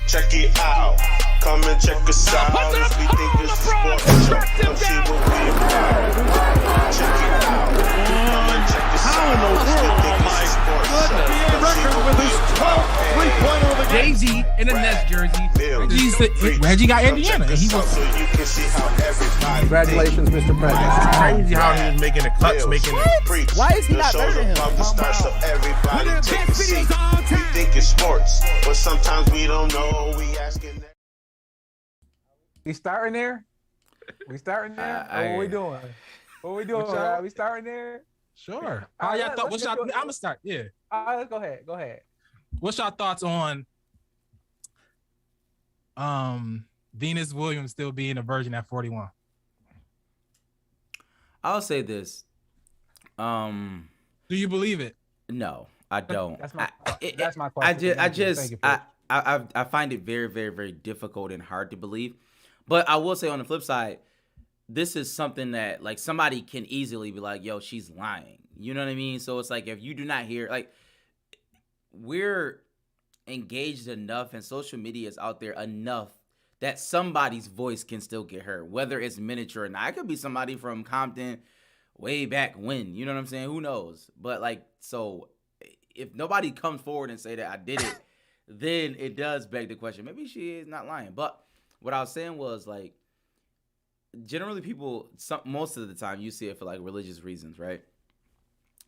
Check it out. Come and check us out. If we think it's a sport, come see what we about. Check it out. Come and check us out. If we think it's a sport, come see what we about. Three-pointer of the game. Jay-Z in the Nets jersey. Reggie got Indiana. And he was so you can see how everybody. Congratulations, Mr. President. Crazy how he was making the cuts, making it. Why is he not better than him? So everybody take a seat. We think it's sports, but sometimes we don't know. We asking that. We starting there? What we doing? What we doing? Right? We starting there? sure. How y'all thought? I'm gonna start. Yeah. Let's go ahead. What's y'all thoughts on Venus Williams still being a virgin at 41? I'll say this. Do you believe it? No, I don't. That's my question. I find it very, very, very difficult and hard to believe. But I will say on the flip side, this is something that like somebody can easily be like, yo, she's lying. You know what I mean? So it's like if you do not hear, like, we're engaged enough and social media is out there enough that somebody's voice can still get heard, whether it's miniature or not. It could be somebody from Compton way back when, you know what I'm saying? Who knows? But like, so if nobody comes forward and say that I did it, then it does beg the question. Maybe she is not lying. But what I was saying was like, generally people, most of the time you see it for like religious reasons, right?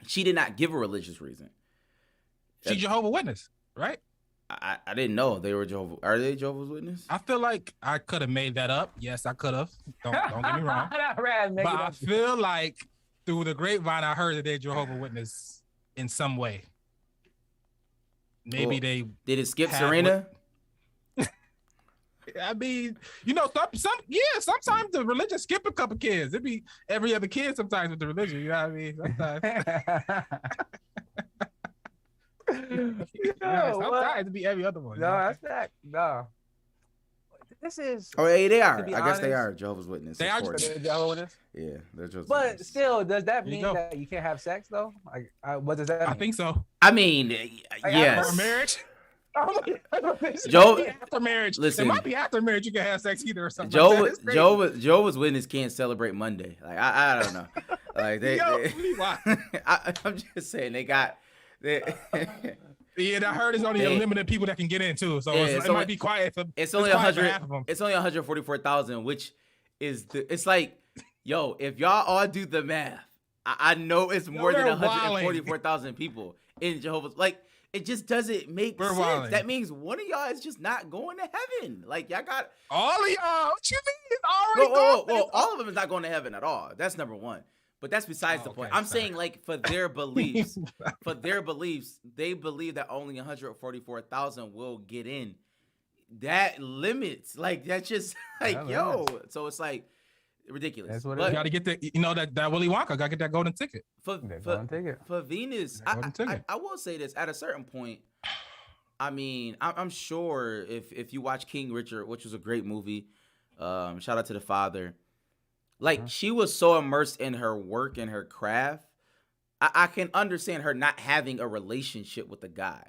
She did not give a religious reason. She's Jehovah's Witness, right? I didn't know they were Jehovah's. Are they Jehovah's Witness? I feel like I could have made that up. Yes, I could have. Don't get me wrong. But I feel like through the grapevine, I heard that they're Jehovah's Witness in some way. Maybe they did it skip Serena? I mean, you know, sometimes the religion skip a couple kids. It'd be every other kid sometimes with the religion. You know what I mean? Sometimes it'd be every other one. No, that's not. No. This is. Oh, hey, they are. I guess they are Jehovah's Witness. They are Jehovah's Witness. Yeah, they're Jehovah's But Witness. still, does that mean that you can't have sex though? Like, what does that mean? I think so. I mean, yes. After marriage. After marriage. Listen, it might be after marriage you can have sex either or something. Jehovah's Witness can't celebrate Monday. Like I don't know. Like I'm just saying they got. Yeah, I heard it's only a limited people that can get in too, so it might be quiet. It's only 100. It's only 144,000, which is it's like, yo, if y'all all do the math, I know it's more than 144,000 people in Jehovah's. Like, it just doesn't make sense. Wilding. That means one of y'all is just not going to heaven. Like, y'all got all of y'all. What you mean? It's already gone. Well, all of them is not going to heaven at all. That's number one. But that's besides the point. I'm saying, like, for their beliefs, they believe that only 144,000 will get in. That limits, like, that's just like, So it's like ridiculous. That's what you got to get that. You know that Willy Wonka got to get that golden ticket. For Venus, I will say this at a certain point. I mean, I'm sure if you watch King Richard, which was a great movie, shout out to the father. Like, she was so immersed in her work and her craft. I can understand her not having a relationship with a guy.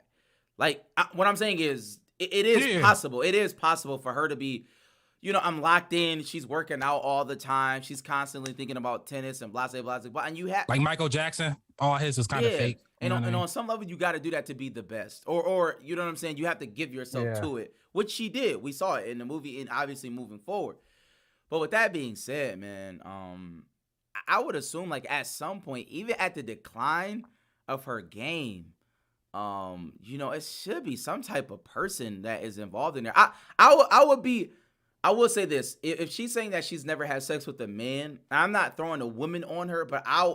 Like, what I'm saying is, it is possible. It is possible for her to be, you know, I'm locked in. She's working out all the time. She's constantly thinking about tennis and blah, blah, blah, blah. And you have like Michael Jackson. All his was kind of fake. And on some level, you got to do that to be the best. Or you know what I'm saying? You have to give yourself to it, which she did. We saw it in the movie and obviously moving forward. But with that being said, man, I would assume like at some point, even at the decline of her game, you know, it should be some type of person that is involved in there. I will say this. If she's saying that she's never had sex with a man, I'm not throwing a woman on her, but I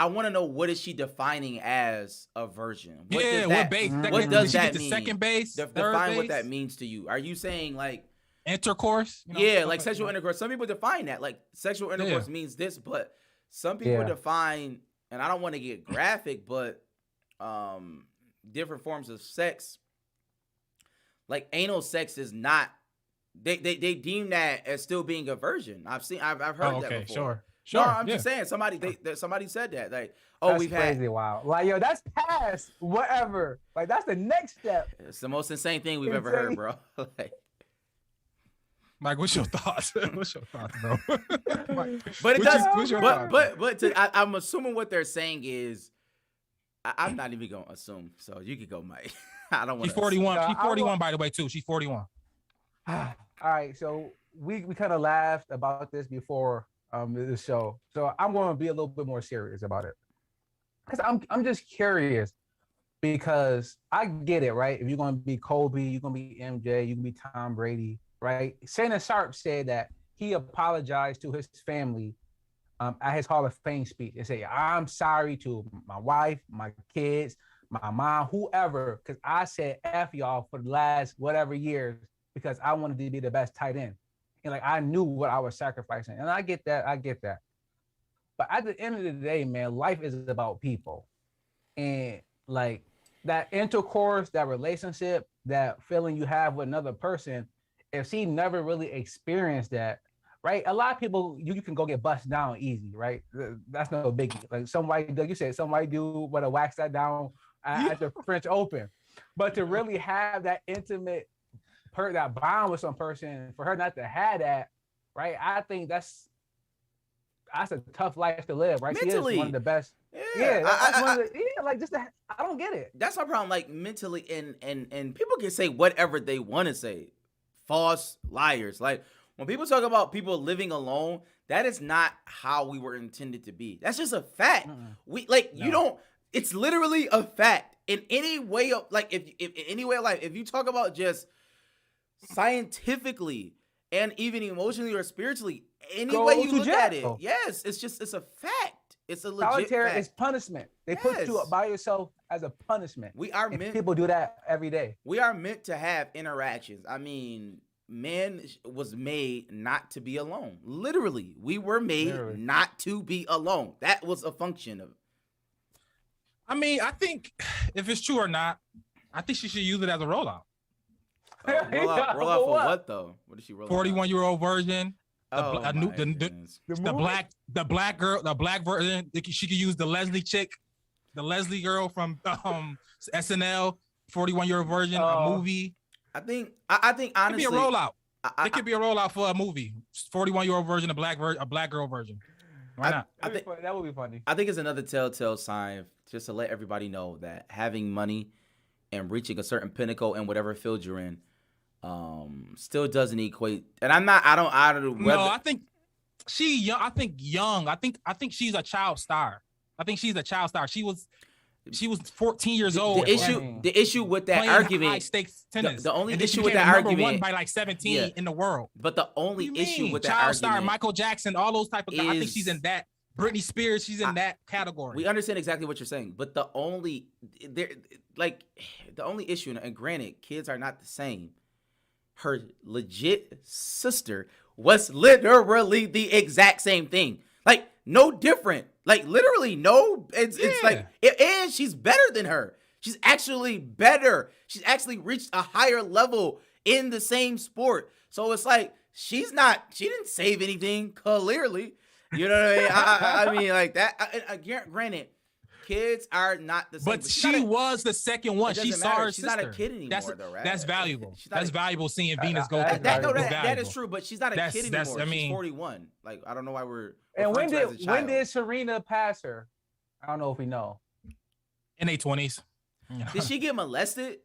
want to know, what is she defining as a virgin? What does that mean? Second base? Define what that means to you. Are you saying like intercourse? You know, like sexual intercourse. Some people define that. Like sexual intercourse means this, but some people define, and I don't want to get graphic, but different forms of sex. Like anal sex is not. They deem that as still being a virgin. I've heard that before. Sure. No, I'm yeah. just saying somebody said that. Like, oh, That's we've crazy. had. Wow. Like, yo, that's past whatever. Like, that's the next step. It's the most insane thing we've ever heard, bro. Like, Mike, what's your thoughts? What's your thoughts, bro? Mike, but it does. what's your thoughts? I'm assuming what they're saying is, I'm not even gonna assume. So you could go, Mike. I don't want. She's 41. No, She's 41, by the way, too. She's 41. All right. So we kind of laughed about this before the show. So I'm going to be a little bit more serious about it. Because I'm just curious, because I get it, right? If you're going to be Kobe, you're going to be MJ, you can be Tom Brady, right? Shannon Sharp said that he apologized to his family at his Hall of Fame speech and say, I'm sorry to my wife, my kids, my mom, whoever, because I said F y'all for the last whatever years because I wanted to be the best tight end. And like, I knew what I was sacrificing. And I get that. But at the end of the day, man, life is about people. And like that intercourse, that relationship, that feeling you have with another person, if she never really experienced that, right? A lot of people, you can go get bust down easy, right? That's no biggie. Like somebody, like you said, somebody do want to wax that down at the French Open. But to really have that intimate, that bond with some person, for her not to have that, right? I think that's a tough life to live, right? Mentally. She is one of the best. Yeah, I don't get it. That's my problem. Like mentally, and people can say whatever they want to say, false liars. Like when people talk about people living alone, that is not how we were intended to be. That's just a fact. You don't. It's literally a fact. In any way of like, if any way of life, if you talk about just scientifically and even emotionally or spiritually, any way you look at it, yes, it's a fact. It's a legit solitary fact. is punishment. They put you up by yourself as a punishment. People do that every day. We are meant to have interactions. I mean, man was made not to be alone. Literally, we were made not to be alone. That was a function of. I mean, I think if it's true or not, I think she should use it as a rollout. Roll out for what though? What did she roll out? 41-year-old version. The black version. She could use the Leslie girl from SNL, 41-year-old version, a movie. I think honestly, it could be a rollout. It could be a rollout for a movie, 41-year-old version, a black girl version. Why not? I think that would be funny. I think it's another telltale sign just to let everybody know that having money and reaching a certain pinnacle in whatever field you're in still doesn't equate. And I don't no, I think she's young. I think she's a child star. I think she's a child star. She was 14 years old. The issue with that argument, high stakes tennis. The only and issue with that argument, one by like 17 in the world. But the only issue with that child argument, star, Michael Jackson, all those type of guys. I think she's in that. Britney Spears, she's in that category. We understand exactly what you're saying, but the only issue, and granted, kids are not the same. Her legit sister was literally the exact same thing. Like, no different. Like, literally, no. It's like, and she's better than her. She's actually better. She's actually reached a higher level in the same sport. So it's like, she didn't save anything, clearly. You know what I mean? I mean, like that. Granted, kids are not the same. But she was the second one. She saw her sister. She's not a kid anymore, though, right? That's valuable. That's valuable seeing Venus go through that is true, but she's not a kid anymore. She's 41. Like, I don't know why we're. And when did Serena pass her? I don't know if we know. In their 20s. Did she get molested?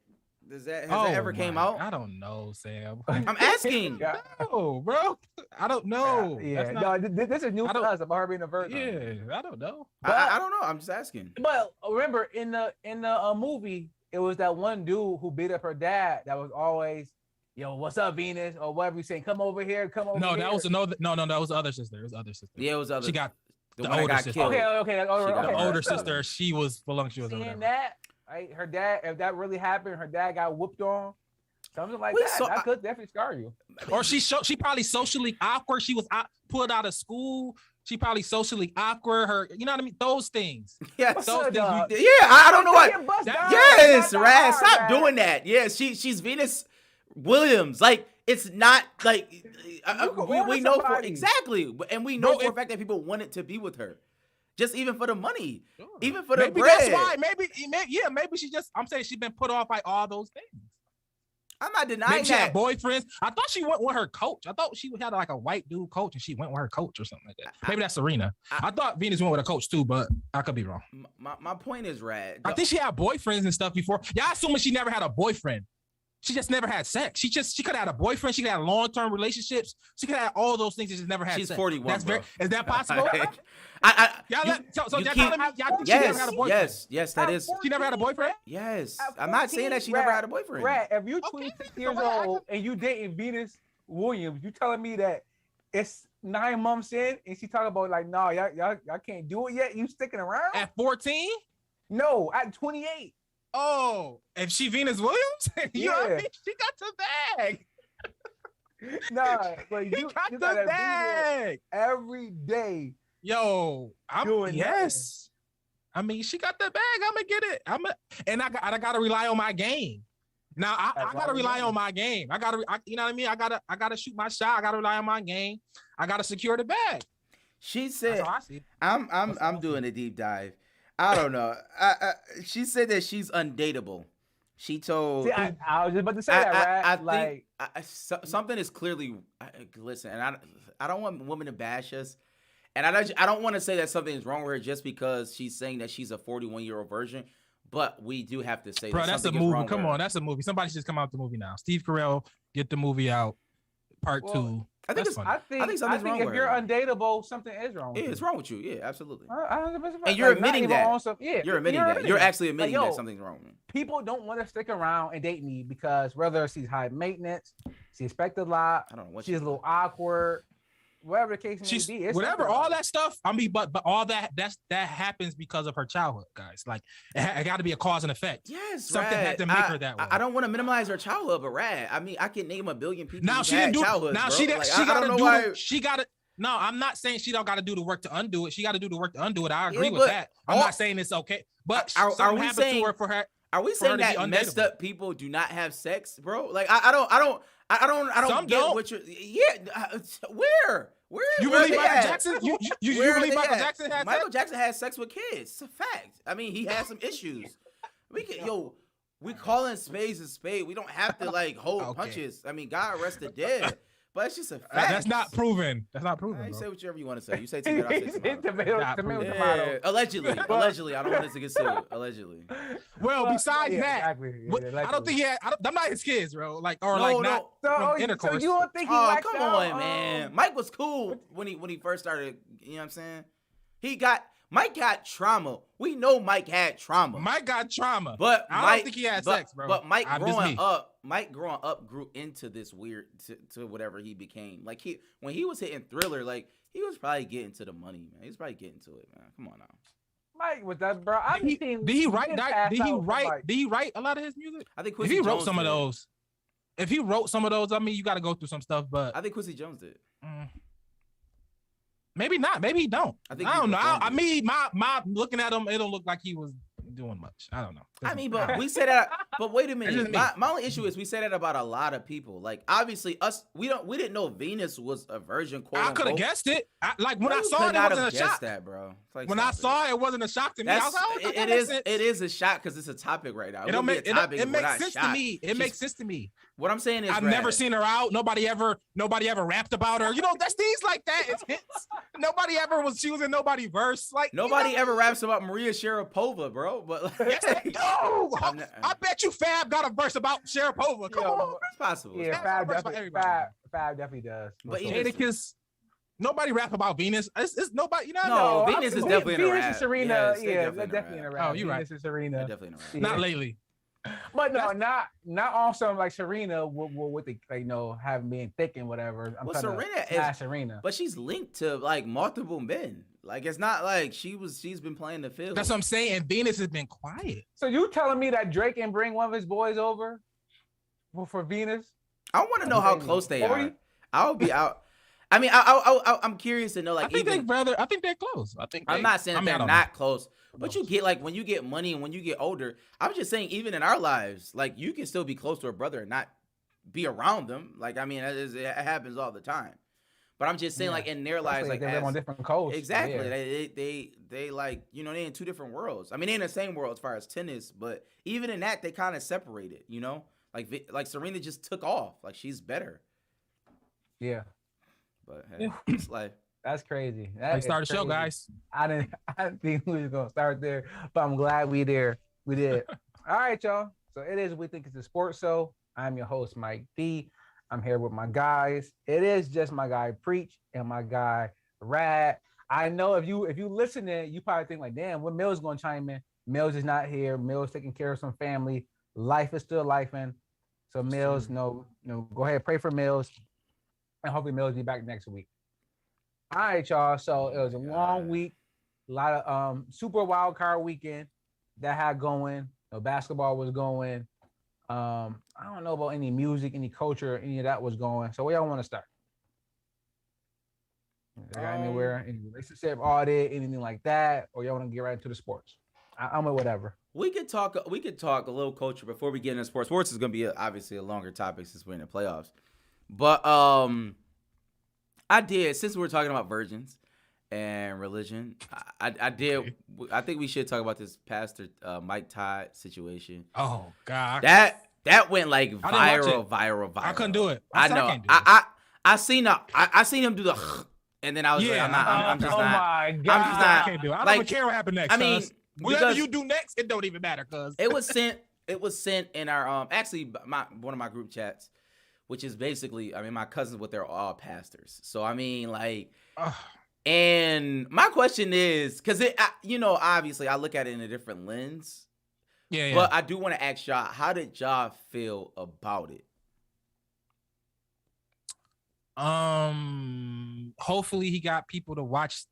Has that ever came out? I don't know, Sam. I'm asking. No, bro. I don't know. This is new to us about her being a virgin. Yeah, I don't know. I don't know. I'm just asking. But remember, in the movie, it was that one dude who beat up her dad that was always, yo, what's up, Venus? Or whatever you saying, come over here, come over here. No, that was that was the other sister. It was the other sister. Yeah, it was other. She got the older sister. Killed. Okay. The older sister, she was voluptuous. Seeing that, right? Her dad, if that really happened, her dad got whooped on. Something like that. That could definitely scar you. Or she probably socially awkward. She was pulled out of school. She probably socially awkward. Her, you know what I mean? Those things. Yes. Those things. I don't know what. Yes, Raz, stop doing that. Yeah, she's Venus Williams. Like, it's not like we know for somebody. exactly, and we know for a fact that people wanted to be with her, just even for the money, even for the maybe bread. That's why. Maybe she just. I'm saying she's been put off by all those things. I'm not denying Maybe she that. had boyfriends. I thought she went with her coach. I thought she had like a white dude coach, and she went with her coach or something like that. Maybe that's Serena. I thought Venus went with a coach too, but I could be wrong. My point is, Rad. I think she had boyfriends and stuff before. Y'all assuming she never had a boyfriend. She just never had sex. She could have had a boyfriend. She could have long-term relationships. She could have all those things. She just never had She's sex. 41. That's bro. Is that possible? y'all Y'all telling me she never had a boyfriend? Yes, that is. She never had a boyfriend? Yes, I'm not saying that she never had a boyfriend. Rat, if you're 26 years old and you dating Venus Williams, you telling me that it's 9 months in and she talking about like, no, y'all can't do it yet. You sticking around? At 14? No, at 28. Oh, if she Venus Williams? You know what I mean? She got the bag. Nah, but you got you the gotta be there bag. every day. Yo, I'm Doing yes. I mean, she got the bag. I'm gonna get it. I gotta rely on my game. Now I gotta rely on my game. You know what I mean? I gotta shoot my shot. I gotta rely on my game. I gotta secure the bag. She said, That's how I see it. I'm doing a deep dive. I don't know. She said that she's undateable. She told. See, I was just about to say that, right? Like something is clearly. Listen, and I don't want women to bash us, and I don't want to say that something is wrong with her just because she's saying that she's a 41-year-old virgin. But we do have to say, bro, that's a movie. Come on, that's a movie. Somebody should come out with the movie now. Steve Carell, get the movie out. Part 2. I think something's wrong if with you're her. undateable, something is wrong. Yeah, it's wrong with you. Yeah, absolutely. 100%. And you're Like, admitting that. You're admitting that. You're actually admitting like, that something's wrong. People don't want to stick around and date me because whether she's high maintenance, she expects a lot, I don't know what she's a little awkward, whatever the case may be. It's whatever, all that stuff. I mean, but all that happens because of her childhood, guys. Like it got to be a cause and effect. Yes, something had to make her that way. I don't want to minimize her childhood, but Rad, I mean, I can name a billion people. Now who she had didn't do. childhoods, Now bro. she Like, got to do. why. She got to. No, I'm not saying she don't got to do the work to undo it. She got to do the work to undo it. I agree with that. I'm not saying it's okay, but are we saying to her for her? Are we saying that messed up people do not have sex, bro? Like I don't Some get don't. what you're. Yeah, where? You where believe they Michael at? Jackson? You Where are believe they Michael at? Jackson had Michael sex? Jackson has sex with kids. It's a fact. I mean, he has some issues. We calling spades a spade. We don't have to like hold punches. I mean, God rest the dead. But it's just a fact. That's not proven. That's not proven. You bro. say whatever you want to say. You say tomato, I say tomato. Tomato. Yeah, allegedly. I don't want this to get sued. Allegedly. Well, besides that, exactly. I don't think he had. I'm not his kids, bro. Like or No, like no. not from intercourse. So you don't think he Oh, liked come on, man. Mike was cool when he first started. You know what I'm saying? Mike got trauma. We know Mike had trauma. Mike got trauma, but I don't think he had sex, bro. But Mike growing up grew into this weird to whatever he became. Like when he was hitting Thriller, like he was probably getting to the money, man. He was probably getting to it, man. Come on now. Mike was that, bro. Did he write a lot of his music? I think If Quincy he wrote Jones some of did. those, if he wrote some of those, I mean, you got to go through some stuff, but I think Quincy Jones did. Maybe not. Maybe he don't. I don't know. I performed mean, my looking at him, it don't look like he was doing much. I don't know. I mean, but we say that. But wait a That's minute. just me. My only issue is we say that about a lot of people. Like obviously us, we didn't know Venus was a virgin. Quote I could have unquote. guest it. Like when Bro, I you saw could it, it not wasn't have a shock. guessed that, bro. Like, When I stop saw it, it wasn't a shock to me. I was like, oh, that it makes is. sense. It is a shock because it's a topic right now. It don't make it makes sense to me. It She's- makes sense to me. What I'm saying is, I've never seen her out. Nobody ever rapped about her. You know, that's things like that. It's hits. Nobody ever was choosing nobody verse. Like Nobody ever raps about Maria Sharapova, bro. But like, Yes, they do. I'm not- I bet you Fab got a verse about Sharapova. Come on. it's possible. Yeah, Fab Fab verse by definitely, everybody. Fab definitely does. But Most even- of it. Jadakiss. Nobody rap about Venus. It's nobody. You know. No, No, Venus is definitely in a Venus rap. and Serena, Yes, they're yeah, definitely they're in a definitely in a rap. rap. Oh, you right. Venus and Serena. They're definitely in a rap. Yeah. not lately. But no, not on something like Serena with the having being thick and whatever. I'm Well, trying Serena to smash Serena. But she's linked to like multiple men. Like it's not like she's been playing the field. That's what I'm saying. And Venus has been quiet. So you telling me that Drake can bring one of his boys over for Venus? I want to know how close they 40? are. I'll be out. I mean, I'm curious to know. Like, I think even I think they're close. I'm not saying that they're not close, but knows? you get like when you get money and when you get older. I'm just saying, even in our lives, like you can still be close to a brother and not be around them. Like, I mean, it happens all the time. But I'm just saying, like, in their lives, like, they live on different coasts. Exactly. Yeah. They like, you know, they in two different worlds. I mean, they in the same world as far as tennis, but even in that, they kind of separated, you know? Like Serena just took off. Like, she's better. Yeah. But hey, it's like, that's crazy. Let's start the show, guys. I didn't think we was gonna start there, but I'm glad we there. We did. All right, y'all. So it is We Think It's a Sports Show. I'm your host, Mike D. I'm here with my guys. It is just my guy Preach and my guy Rad. I know if you listening, you probably think like, damn, when Mills gonna chime in? Mills is not here. Mills taking care of some family. Life is still lifing. So Mills, go ahead, pray for Mills, and hopefully Mills be back next week. All right, y'all. So it was a long week, a lot of super wild card weekend that had going. Basketball was going. I don't know about any music, any culture, any of that was going. So where y'all want to start? Anywhere, any relationship audit, anything like that, or y'all want to get right into the sports? I'm with whatever. We could talk a little culture before we get into sports. Sports is going to be obviously a longer topic since we're in the playoffs. But I did, since we're talking about virgins and religion, I think we should talk about this Pastor Mike Todd situation. Oh God, that went like viral. I couldn't do it. I know. I seen him do the, and then I was like, I'm just not. Oh my God, I'm just not. I can't do it. I don't even care what happened next. I mean, whatever you do next, it don't even matter. Cause it was sent in our actually one of my group chats, which is basically, I mean, my cousins, but they're all pastors. So I mean, like, and my question is, because obviously I look at it in a different lens. Yeah. But I do want to ask y'all, how did y'all feel about it? Hopefully he got people to watch.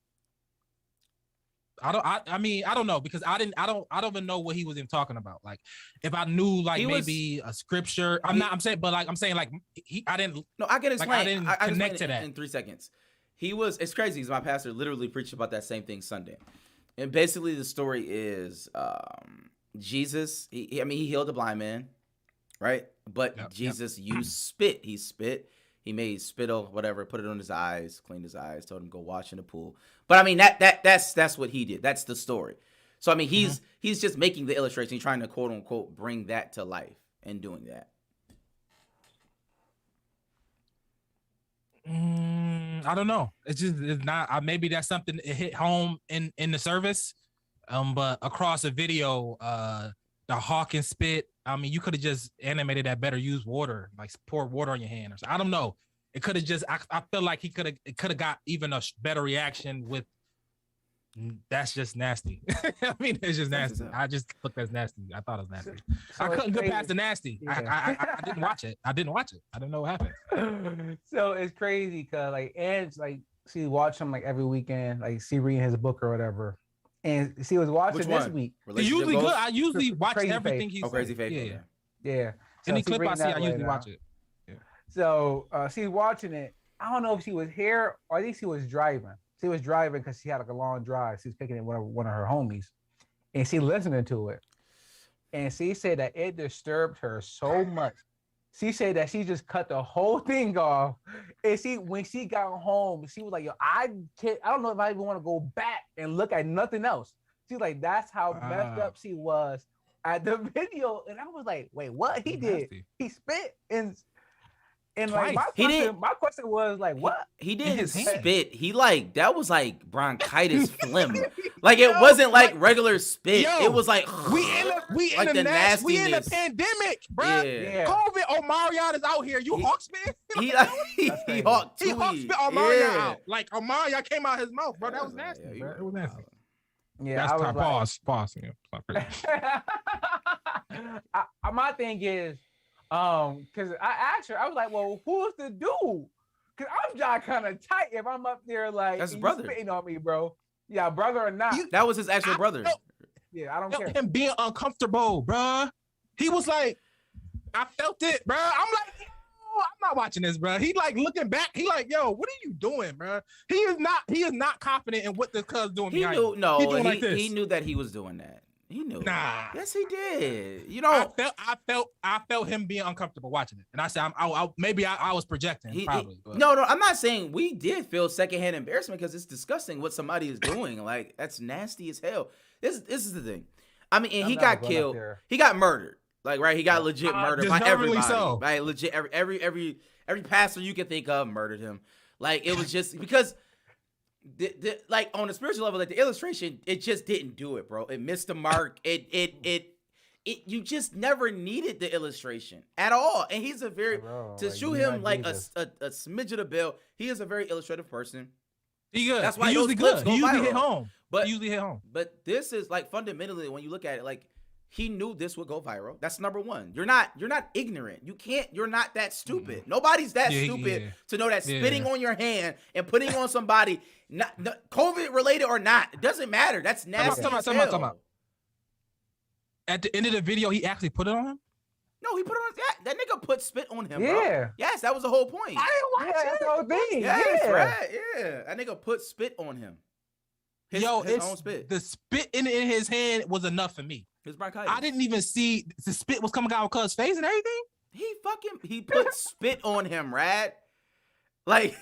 I don't know, because I don't even know what he was even talking about. Like, if I knew maybe a scripture, I can explain. I didn't connect to that in 3 seconds. It's crazy because my pastor literally preached about that same thing Sunday. And basically the story is Jesus, he healed a blind man, right? But Jesus used spit. He spit. He made spittle, whatever, put it on his eyes, cleaned his eyes, told him to go wash in the pool. But I mean, that's what he did. That's the story. So I mean, he's just making the illustration, trying to quote unquote bring that to life and doing that. I don't know. It's not. Maybe that's something that hit home in the service. But across a video, the hawk and spit. I mean, you could have just animated that better. Use water, like pour water on your hand or something. I don't know. It could have just. I feel like it could have got even a better reaction with. That's just nasty. I mean, it's just nasty. I just looked as nasty. I thought it was nasty. So I couldn't get past the nasty. Yeah. I didn't watch it. I didn't know what happened. So it's crazy because she watched him like every weekend, like she reading his book or whatever. And she was watching this week. It's usually good. I usually watch everything he's Crazy Faith. Yeah. So any clip I see, I usually watch it. Yeah. So she's watching it. I don't know if she was here or I think she was driving. She was driving because she had like a long drive. She was picking it with one of her homies. And she listening to it. And she said that it disturbed her so much. She said that she just cut the whole thing off. And when she got home, she was like, yo, I don't know if I even want to go back and look at nothing else. She's like, that's how messed up she was at the video. And I was like, wait, what? He did. He spit and like my question was like, what? He didn't spit. He that was like bronchitis phlegm. Like it wasn't like regular spit. Yo, it was like we in the pandemic, bro. Yeah. COVID. Omarion is out here. You hawk spit? He hawk spit Omarion out. Like Omarion came out his mouth, bro. That was nasty, bro. It was nasty. Yeah, that's time. Pause. My thing is. Because I asked her, I was like, well, who's the dude? Because I'm just kind of tight if I'm up there like, that's his brother spitting on me, bro. Yeah, brother or not. That was his actual brother. Yeah, I don't care. Him being uncomfortable, bro. He was like, I felt it, bro. I'm like, yo, I'm not watching this, bro. He like looking back. He like, yo, what are you doing, bro? He is not confident in what this cuz doing. He knew that he was doing that. He knew. Nah. Yes, he did. You I know, felt him being uncomfortable watching it, and I said, maybe I was projecting, probably. But. No, I'm not saying we did feel secondhand embarrassment because it's disgusting what somebody is doing. Like that's nasty as hell. This is the thing. I mean, and he got killed. He got murdered. Like right, he got legit murdered by everybody. So. Right, legit every pastor you can think of murdered him. Like it was just because. Like on a spiritual level, like the illustration, it just didn't do it, bro. It missed the mark. You just never needed the illustration at all. And he's a very shoot him like a smidget of bill. He is a very illustrative person. He good. That's why he usually good. He usually hit home. But this is like fundamentally when you look at it, like he knew this would go viral. That's number one. You're not ignorant. You're not that stupid. Nobody's that stupid to know that spitting on your hand and putting on somebody, not COVID related or not, it doesn't matter. That's nasty. Talking about. At the end of the video, he actually put it on him? No, he put it on. That nigga put spit on him, bro. Yeah. Yes, that was the whole point. I didn't watch the whole thing. Yes, right. Yeah. That nigga put spit on him. His own spit. The spit in his hand was enough for me. His bronchitis. I didn't even see the spit was coming out of Cuz's face and everything. He put spit on him, Rad. Like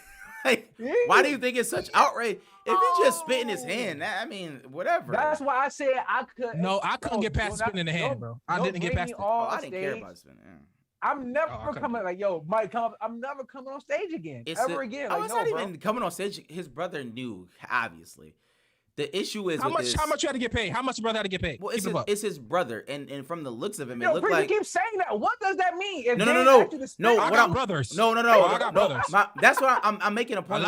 why do you think it's such outrage? If he just spit in his hand, I mean, whatever. That's why I said I couldn't. No, I couldn't get past spitting in the hand, bro. I didn't get past it. I didn't care about spitting. I'm never coming like, yo, Mike, I'm never coming on stage again. Again. Like, it's not even coming on stage. His brother knew, obviously. The issue is how much you had to get paid? How much your brother had to get paid? Well, it's his brother, and from the looks of him, it looked like you keep saying that. What does that mean? If no. I got brothers. No. I got brothers. That's what I'm making a point.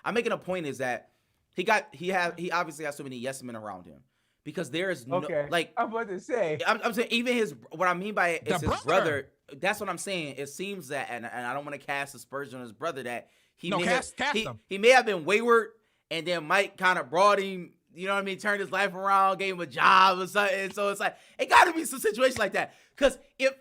I'm making a point is that he obviously has so many yes men around him because there is no like I'm about to say. I'm saying even what I mean by it is his brother. That's what I'm saying. It seems that, and I don't want to cast aspersion on his brother that he may have been wayward. And then Mike kind of brought him, you know what I mean, turned his life around, gave him a job or something. So it's like, it got to be some situation like that. Because if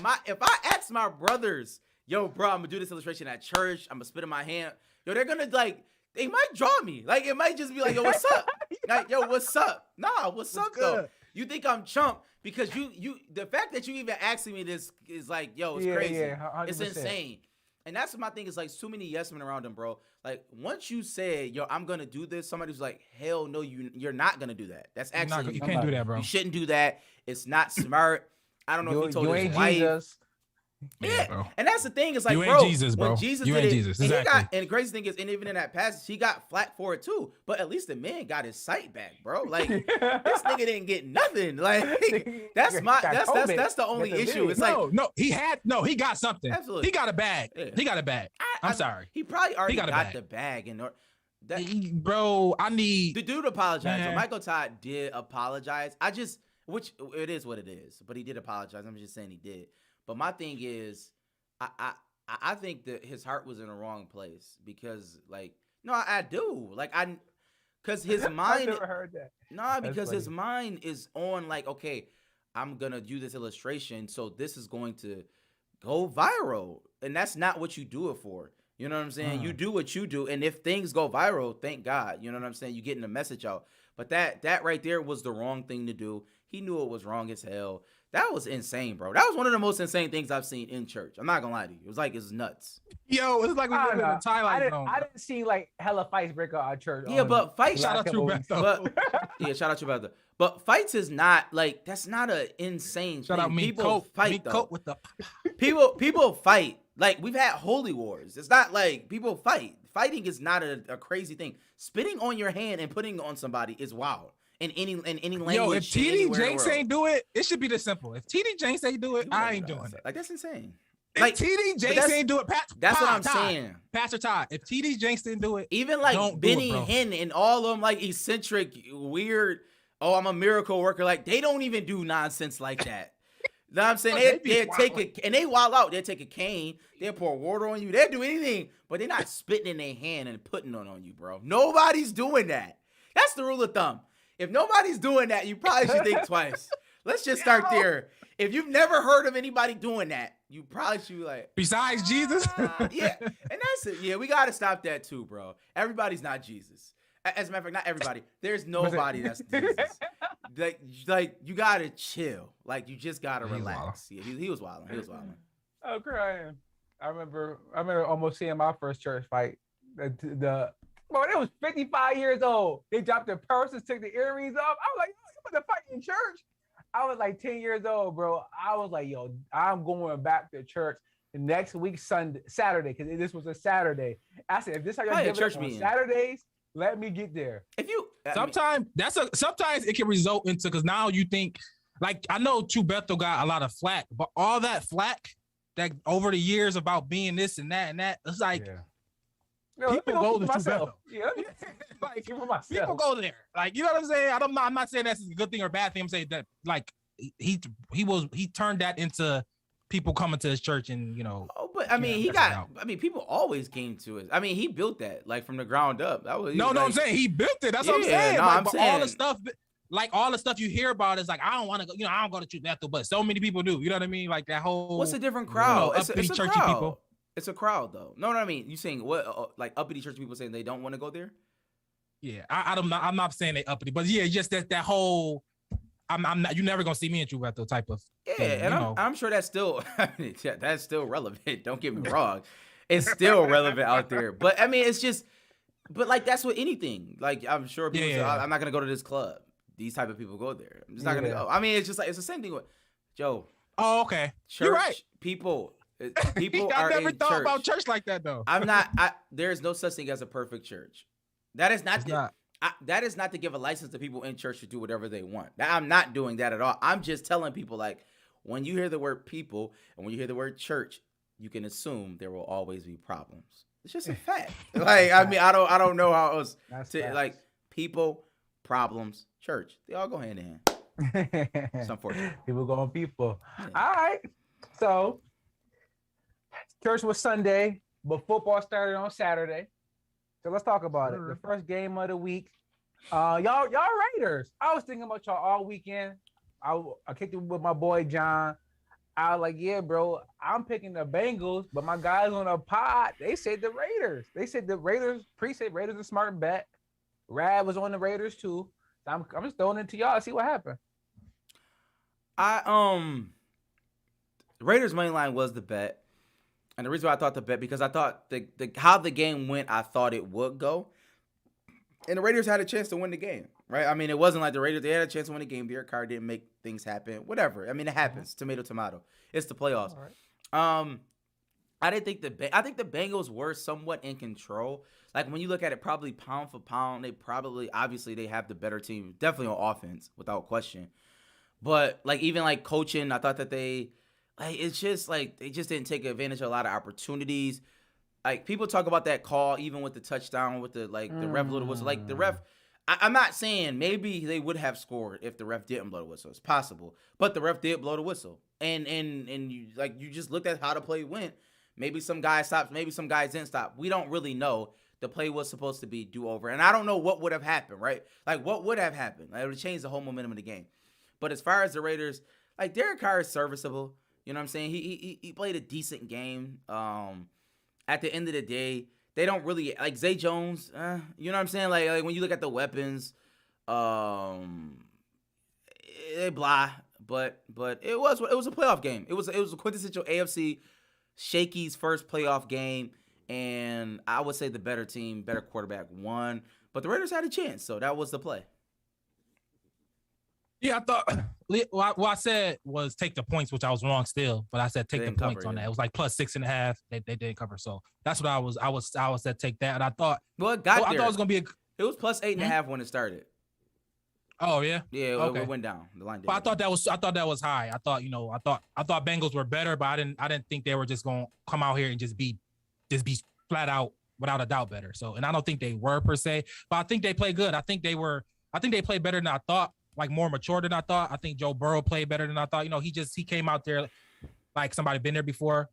I ask my brothers, yo, bro, I'm going to do this illustration at church, I'm going to spit in my hand, yo, they're going to like, they might draw me. Like, it might just be like, yo, what's up? Like, yo, what's up? Nah, what's up, though? You think I'm chump because the fact that you even asking me this is like, yo, it's crazy. Yeah, it's insane. And that's my thing is like too many yes men around him, bro. Like once you say, yo, I'm gonna do this, somebody's like, hell no, you're not gonna do that. That's actually you can't do that, bro. You shouldn't do that. It's not smart. I don't know if he told his wife. Jesus. Yeah, bro. And that's the thing is like, you bro, Jesus, bro. When Jesus you did ain't it, Jesus. And exactly. And the crazy thing is, and even in that passage, he got flack for it too. But at least the man got his sight back, bro. Like this nigga didn't get nothing. Like that's the only issue. It's he got something. Absolutely. He got a bag. Yeah. He got a bag. I'm sorry. He probably already got the bag. And bro, I need the dude apologize. So Michael Todd did apologize. Which it is what it is. But he did apologize. I'm just saying he did. But my thing is, I think that his heart was in the wrong place because, like, no, I do. Like, because his mind. I never heard that. No, because his mind is on, like, okay, I'm going to do this illustration, so this is going to go viral. And that's not what you do it for. You know what I'm saying? You do what you do. And if things go viral, thank God. You know what I'm saying? You're getting the message out. But that right there was the wrong thing to do. He knew it was wrong as hell. That was insane, bro. That was one of the most insane things I've seen in church. I'm not gonna lie to you. It was like it's nuts. Yo, it's like we were in the Twilight Zone. I didn't see like hella fights break out at church. Yeah, but fights. Shout out to brother. Shout out to brother. But fights is not like that's not an insane shout thing. Out me people coat, fight me though. Coat with the people fight. Like we've had holy wars. It's not like people fight. Fighting is not a crazy thing. Spitting on your hand and putting it on somebody is wild. In any language. Yo, if TD Jenks ain't do it, it should be this simple. If TD Jenks ain't do it, I ain't doing it. Like that's insane. If TD Jenks ain't do it, that's what I'm saying. Pastor Todd, if TD Jenks didn't do it, even like Benny Hinn and all of them like eccentric, weird, oh, I'm a miracle worker. Like they don't even do nonsense like that. You know what I'm saying? They'll take and they wild out. They'll take a cane, they'll pour water on you, they'll do anything, but they're not spitting in their hand and putting it on you, bro. Nobody's doing that. That's the rule of thumb. If nobody's doing that, you probably should think twice. Let's just start there. If you've never heard of anybody doing that, you probably should be like, besides Jesus? Yeah. And that's it. Yeah, we got to stop that too, bro. Everybody's not Jesus. As a matter of fact, not everybody. There's nobody that's Jesus. like you gotta chill. Like you just gotta He was relax. Yeah, he was wilding. He was wilding. I'm crying. I remember almost seeing my first church fight. Bro, they was 55 years old. They dropped their purses, took the earrings off. I was like, yo, you about to fight in church? I was like 10 years old, bro. I was like, yo, I'm going back to church the next week, Saturday, because this was a Saturday. I said, if this how y'all give it on Saturdays, let me get there. If you sometimes it can result into, because now you think, like, I know True Bethel got a lot of flack, but all that flack that over the years about being this and that, it's like people go to True Bethel. Yeah, like people go there. Like, you know what I'm saying? I'm not saying that's a good thing or a bad thing. I'm saying that, like, he turned that into people coming to his church, and but I mean, people always came to it. I mean, he built that like from the ground up. That was I'm saying he built it. That's what I'm saying. No, I'm saying all the stuff you hear about is like, I don't want to go. I don't go to True Bethel, but so many people do. You know what I mean? Like that whole. What's a different crowd? It's a churchy crowd. People. It's a crowd, though. No, I mean, you saying what? Like uppity church people saying they don't want to go there? Yeah, I'm not saying they uppity, but yeah, just that whole. I'm not. You're never gonna see me in True Bethel type of. Yeah, thing, and I'm sure that's still that's still relevant. Don't get me wrong, it's still relevant out there. But I mean, it's just, but like that's with anything. Like I'm sure people say, I'm not gonna go to this club. These type of people go there. I'm just not gonna go. I mean, it's just like it's the same thing with Joe. Oh, okay. Church, you're right. People I are never in thought church. about church like that though. There is no such thing as a perfect church. That is not. That is not to give a license to people in church to do whatever they want. I'm not doing that at all. I'm just telling people, like, when you hear the word people and when you hear the word church, you can assume there will always be problems. It's just a fact. Like, I mean, I don't know how else to like people, problems, church. They all go hand in hand. It's unfortunate. People going people. Yeah. All right. So church was Sunday, but football started on Saturday. So let's talk about it. The first game of the week. Y'all Raiders. I was thinking about y'all all weekend. I kicked it with my boy John. I was like, yeah, bro, I'm picking the Bengals, but my guys on the pod, they said the Raiders. They said the Raiders, said Raiders a smart bet. Rad was on the Raiders too. So I'm just throwing it to y'all, see what happened. Raiders main line was the bet. And the reason why I thought the bet, because I thought the how the game went, I thought it would go. And the Raiders had a chance to win the game, right? I mean, it wasn't like the Raiders, they had a chance to win the game. Derek Carr didn't make things happen. Whatever. I mean, it happens. Tomato, tomato. It's the playoffs. Right. I think the Bengals were somewhat in control. Like, when you look at it, probably pound for pound, obviously they have the better team, definitely on offense, without question. But, like, even, like, coaching, I thought that it's just, like, they just didn't take advantage of a lot of opportunities. Like, people talk about that call, even with the touchdown, with the ref blow the whistle. Like, the ref, I'm not saying maybe they would have scored if the ref didn't blow the whistle. It's possible. But the ref did blow the whistle. And you just looked at how the play went. Maybe some guys stopped. Maybe some guys didn't stop. We don't really know. The play was supposed to be do-over. And I don't know what would have happened, right? Like, what would have happened? Like, it would have changed the whole momentum of the game. But as far as the Raiders, like, Derek Carr is serviceable. You know what I'm saying? He played a decent game. At the end of the day, they don't really like Zay Jones. You know what I'm saying? Like when you look at the weapons, they blah. But it was a playoff game. It was a quintessential AFC Shakey's first playoff game, and I would say the better team, better quarterback won. But the Raiders had a chance, so that was the play. Yeah, I thought what I said was take the points, which I was wrong still, but I said take the points on that. It was like plus 6.5. They didn't cover, so that's what I was said take that, and I thought. Well, it got there. I thought it was gonna be It was plus 8.5 when it started. Oh yeah. Yeah, okay. It went down. The line. But I thought that was high. I thought Bengals were better, but I didn't think they were just gonna come out here and just be flat out without a doubt better. So, and I don't think they were per se, but I think they played good. I think they played better than I thought. Like more mature than I thought. I think Joe Burrow played better than I thought. He came out there like somebody been there before.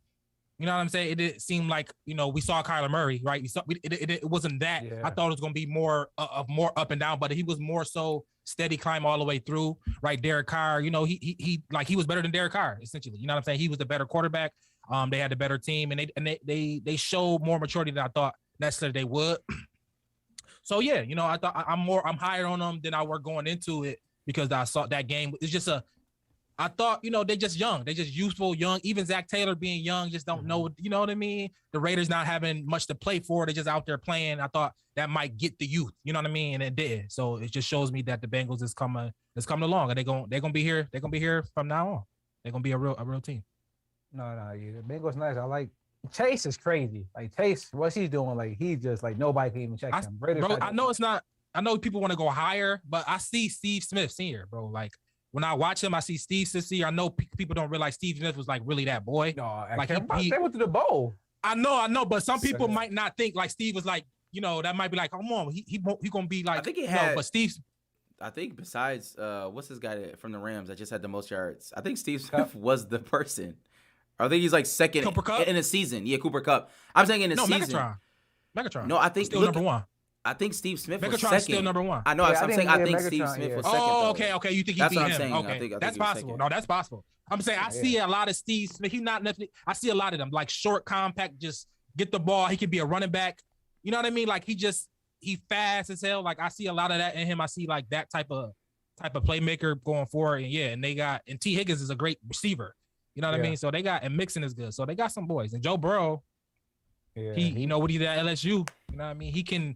You know what I'm saying? It didn't seem like, we saw Kyler Murray, right? It wasn't that. Yeah. I thought it was going to be more up and down, but he was more so steady climb all the way through, right? Derek Carr, he was better than Derek Carr, essentially. You know what I'm saying? He was the better quarterback. They had the better team, and they showed more maturity than I thought necessarily they would. So yeah, I thought I'm higher on them than I were going into it. because I saw that game. It's just I thought, they just young. They just youthful, young. Even Zach Taylor being young, just don't know, you know what I mean? The Raiders not having much to play for. They're just out there playing. I thought that might get the youth, you know what I mean? And it did. So it just shows me that the Bengals is coming along, and they're gonna be here. They're gonna be here from now on. They're gonna be a real team. No, yeah, the Bengals nice. I like Chase is crazy. Like Chase, what's he doing? Like he's just like nobody can even check him. Bro, I know it's not. I know people want to go higher, but I see Steve Smith Sr., bro. Like when I watch him, I see Steve Smith Sr. I know people don't realize Steve Smith was like really that boy. No, like he went to the bowl. I know, but some people might not think like Steve was like, that might be like, come on, he gonna be like. I think he had. But Steve. I think besides what's this guy from the Rams that just had the most yards? I think Steve Smith was the person. I think he's like second in a season. Yeah, Cooper Kupp. I'm saying in a season. Megatron. No, I think still number one. I think Steve Smith was Megatron's second. still number one. I know. Yeah, I'm saying I think Steve Smith was second. Oh, okay. You think he that's beat what I'm him? saying. Okay, I think that's possible. second. No, that's possible. I'm saying I see a lot of Steve Smith. He's not necessarily. I see a lot of them like short, compact, just get the ball. He could be a running back. You know what I mean? Like he fast as hell. Like I see a lot of that in him. I see like that type of playmaker going forward. And and T. Higgins is a great receiver. You know what I mean? So they got, and Mixon is good. So they got some boys. And Joe Burrow, he what he did at LSU. You know what I mean? He can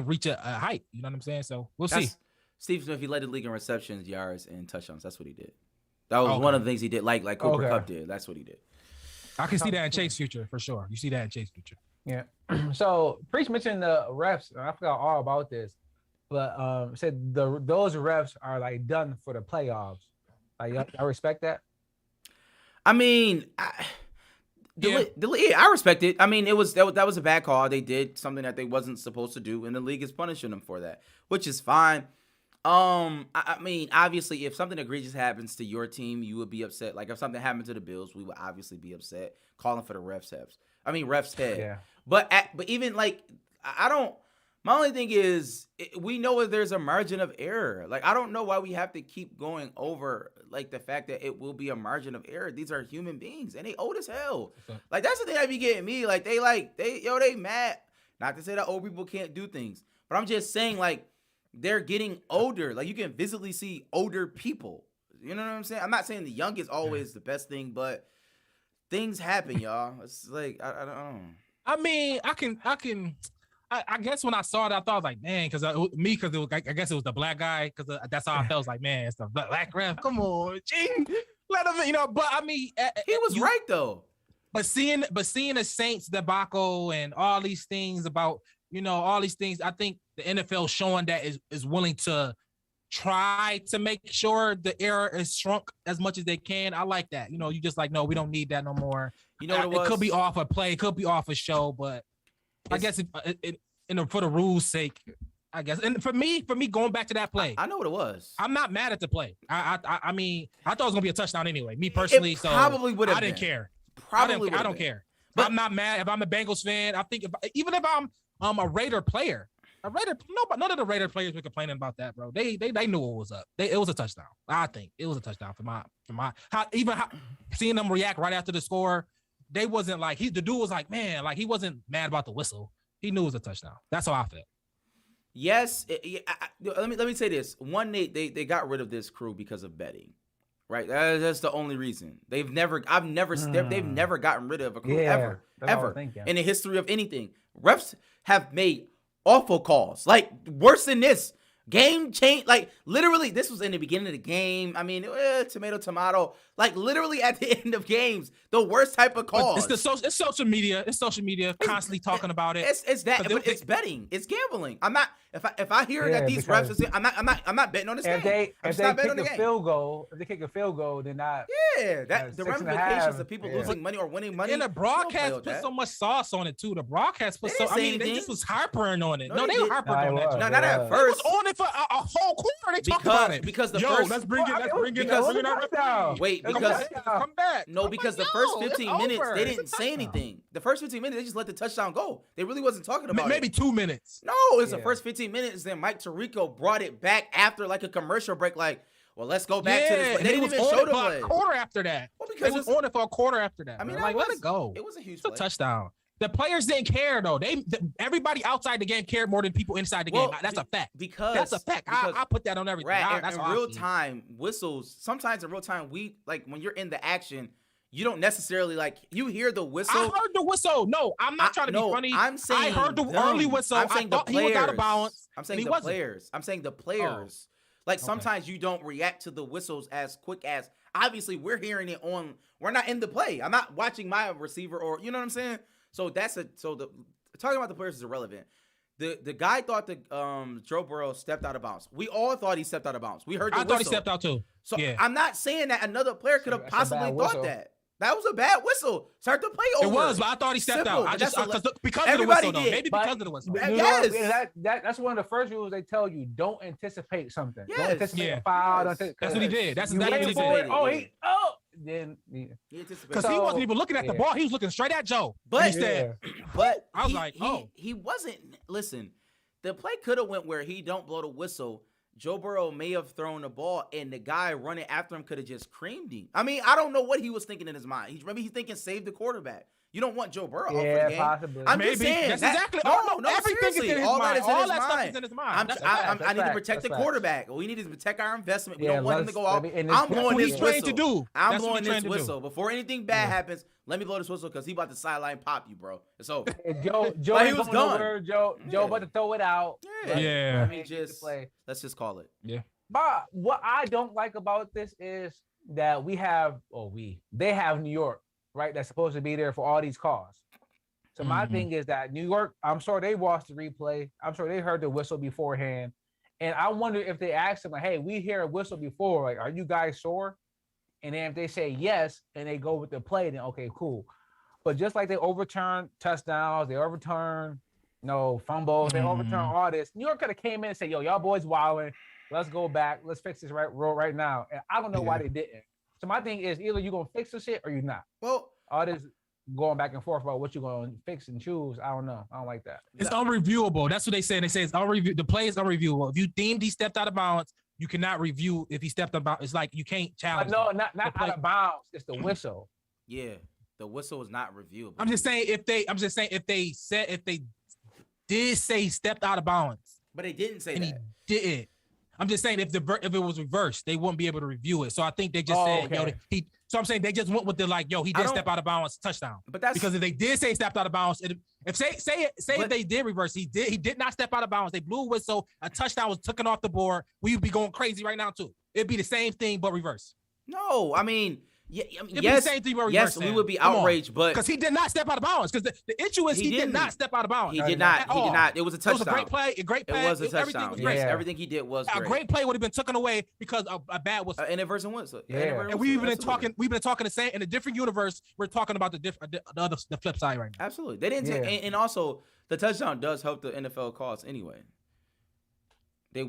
reach a height. You know what I'm saying? So we'll see. Steve Smith, he led the league in receptions, yards, and touchdowns. That's what he did. That was one of the things he did, like Cooper Kupp did. That's what he did. I can see that in Chase's future for sure. You see that in Chase's future. Yeah. So Preach mentioned the refs. I forgot all about this, but said those refs are like done for the playoffs. Like I respect that. I mean, I respect it. I mean, that was a bad call. They did something that they wasn't supposed to do, and the league is punishing them for that, which is fine. I mean, obviously, if something egregious happens to your team, you would be upset. Like if something happened to the Bills, we would obviously be upset, calling for the refs' head. Yeah. But even like I don't. My only thing is, we know there's a margin of error. Like, I don't know why we have to keep going over, like, the fact that it will be a margin of error. These are human beings, and they old as hell. Like, that's the thing that be getting me. Like, they mad. Not to say that old people can't do things, but I'm just saying, like, they're getting older. Like, you can visibly see older people. You know what I'm saying? I'm not saying the young is always the best thing, but things happen, y'all. It's like, I don't know. I mean, I guess when I saw it, I thought I was like, man, because I guess it was the black guy, because that's how I felt. I was like, man, it's the black ref. Come on, gee, let him, But I mean, he was right though. But seeing the Saints debacle and all these things about, all these things, I think the NFL showing that is willing to try to make sure the error is shrunk as much as they can. I like that. You just like, no, we don't need that no more. You know what it was? It could be off a play, it could be off a show, but I guess for the rules' sake, I guess. And for me going back to that play, I know what it was. I'm not mad at the play. I mean, I thought it was gonna be a touchdown anyway. Me personally, it probably would have. I didn't care. I don't care. But I'm not mad if I'm a Bengals fan. I think even if I'm a Raider player, none of the Raider players were complaining about that, bro. They knew what was up. It was a touchdown. I think it was a touchdown for my seeing them react right after the score. They wasn't like the dude was like, man, like he wasn't mad about the whistle. He knew it was a touchdown. That's how I felt. Yes. Let me say this. One, they got rid of this crew because of betting, right? That's the only reason. They've never gotten rid of a crew ever in the history of anything. Refs have made awful calls, like worse than this. Game change, like literally, this was in the beginning of the game. I mean, tomato. Like literally at the end of games, the worst type of calls. It's social media. It's social media constantly talking about it. It's that. It's betting. It's gambling. I'm not. If I hear that these refs are saying, I'm not betting on this game. If they kick a field goal, then not. Yeah, the ramifications of people losing money or winning money. And the broadcast put so much sauce on it too. The broadcast put they just was harpering on it. No, they were harpering on that. No, not at first. It was on it for a whole quarter. They talked about it because the first. Let's bring it. Wait, because come back. No, because the first 15 minutes they didn't say anything. The first 15 minutes they just let the touchdown go. They really wasn't talking about it. Maybe 2 minutes. No, it's the first 15 minutes. Then Mike Tirico brought it back after like a commercial break. Like, well, let's go back to this. They didn't even show the play. A quarter after that. Well, because it was on it for a quarter after that. I mean, let it go. It was a huge play. It's a touchdown. The players didn't care though. Everybody outside the game cared more than people inside the game. That's a fact. That's a fact. I put that on everything. That's in real time, whistles. Sometimes in real time, we like when you're in the action, you don't necessarily like you hear the whistle. I heard the whistle. No, I'm not trying to be funny. I'm saying I heard the early whistle. I'm saying I thought he was out of bounds. I'm saying the players. I'm saying the players. Like sometimes you don't react to the whistles as quick as. Obviously, we're hearing it on. We're not in the play. I'm not watching my receiver, or you know what I'm saying. So talking about the players is irrelevant. The guy thought that Joe Burrow stepped out of bounds. We all thought he stepped out of bounds. We heard the whistle. I thought he stepped out too. So I'm not saying that another player could have possibly thought that. That was a bad whistle. Start the play over. It was, but I thought he stepped out. I just because of the everybody whistle, though. did. Maybe because of the whistle. Yes. That's one of the first rules they tell you. Don't anticipate something. Yes. Don't anticipate a foul. Yes. That's what he did. That's you exactly what he did. Then because he wasn't even looking at the ball. He was looking straight at Joe. But he said, but I was like, he wasn't. Listen, the play could have went where he don't blow the whistle. Joe Burrow may have thrown the ball, and the guy running after him could have just creamed him. I mean, I don't know what he was thinking in his mind. Maybe he's thinking save the quarterback. You don't want Joe Burrow out for the game. Possibly. I'm just saying. That's exactly. No, everything seriously. is in his All mind. that is in All his that stuff mind. is in his mind. I need to protect the quarterback. We need to protect our investment. We don't want him to go out. I'm blowing this trained to whistle. do. I'm blowing this whistle. Before anything bad happens, let me blow this whistle because he about to sideline pop you, bro. It's over. Joe he was done. Joe about to throw it out. Yeah. Let's just call it. Yeah. But what I don't like about this is that they have New York, right? That's supposed to be there for all these calls. So my thing is that New York, I'm sure they watched the replay. I'm sure they heard the whistle beforehand. And I wonder if they asked them, like, hey, we hear a whistle before. Like, are you guys sure? And then if they say yes and they go with the play, then okay, cool. But just like they overturn touchdowns, they overturn fumbles, they overturn all this. New York could have came in and said, yo, y'all boys wilding. Let's go back. Let's fix this right now. And I don't know why they didn't. So my thing is either you're going to fix the shit or you're not. Well, all this going back and forth about what you're going to fix and choose. I don't know. I don't like that. It's unreviewable. That's what they say. They say it's unreviewable. The play is unreviewable. If you deemed he stepped out of bounds, you cannot review if he stepped out of bounds. It's like you can't challenge. No, not out of bounds. It's the whistle. Yeah, the whistle is not reviewable. I'm just saying if they did say he stepped out of bounds, but they didn't say and that. He didn't. I'm just saying if it was reversed, they wouldn't be able to review it. So I think they just said, so I'm saying they just went with the he did step out of bounds, touchdown. But that's because if they did say stepped out of bounds, if they did reverse, he did not step out of bounds. They blew a whistle, a touchdown was taken off the board. We would be going crazy right now too. It'd be the same thing but reverse. No, I mean. Yeah, yes, the same thing yes, we would be outraged, but because he did not step out of bounds. Because the issue is he did not step out of bounds. He did not. He did not. It was a touchdown. It was a great play. It was a touchdown. Everything was great. Yes, everything he did was great. A great play would have been taken away because of a bad whistle. Inadvertent whistle. And we've been talking. We've been talking the same in a different universe. We're talking about the flip side right now. Absolutely, they didn't. And also, the touchdown does help the NFL cause anyway. They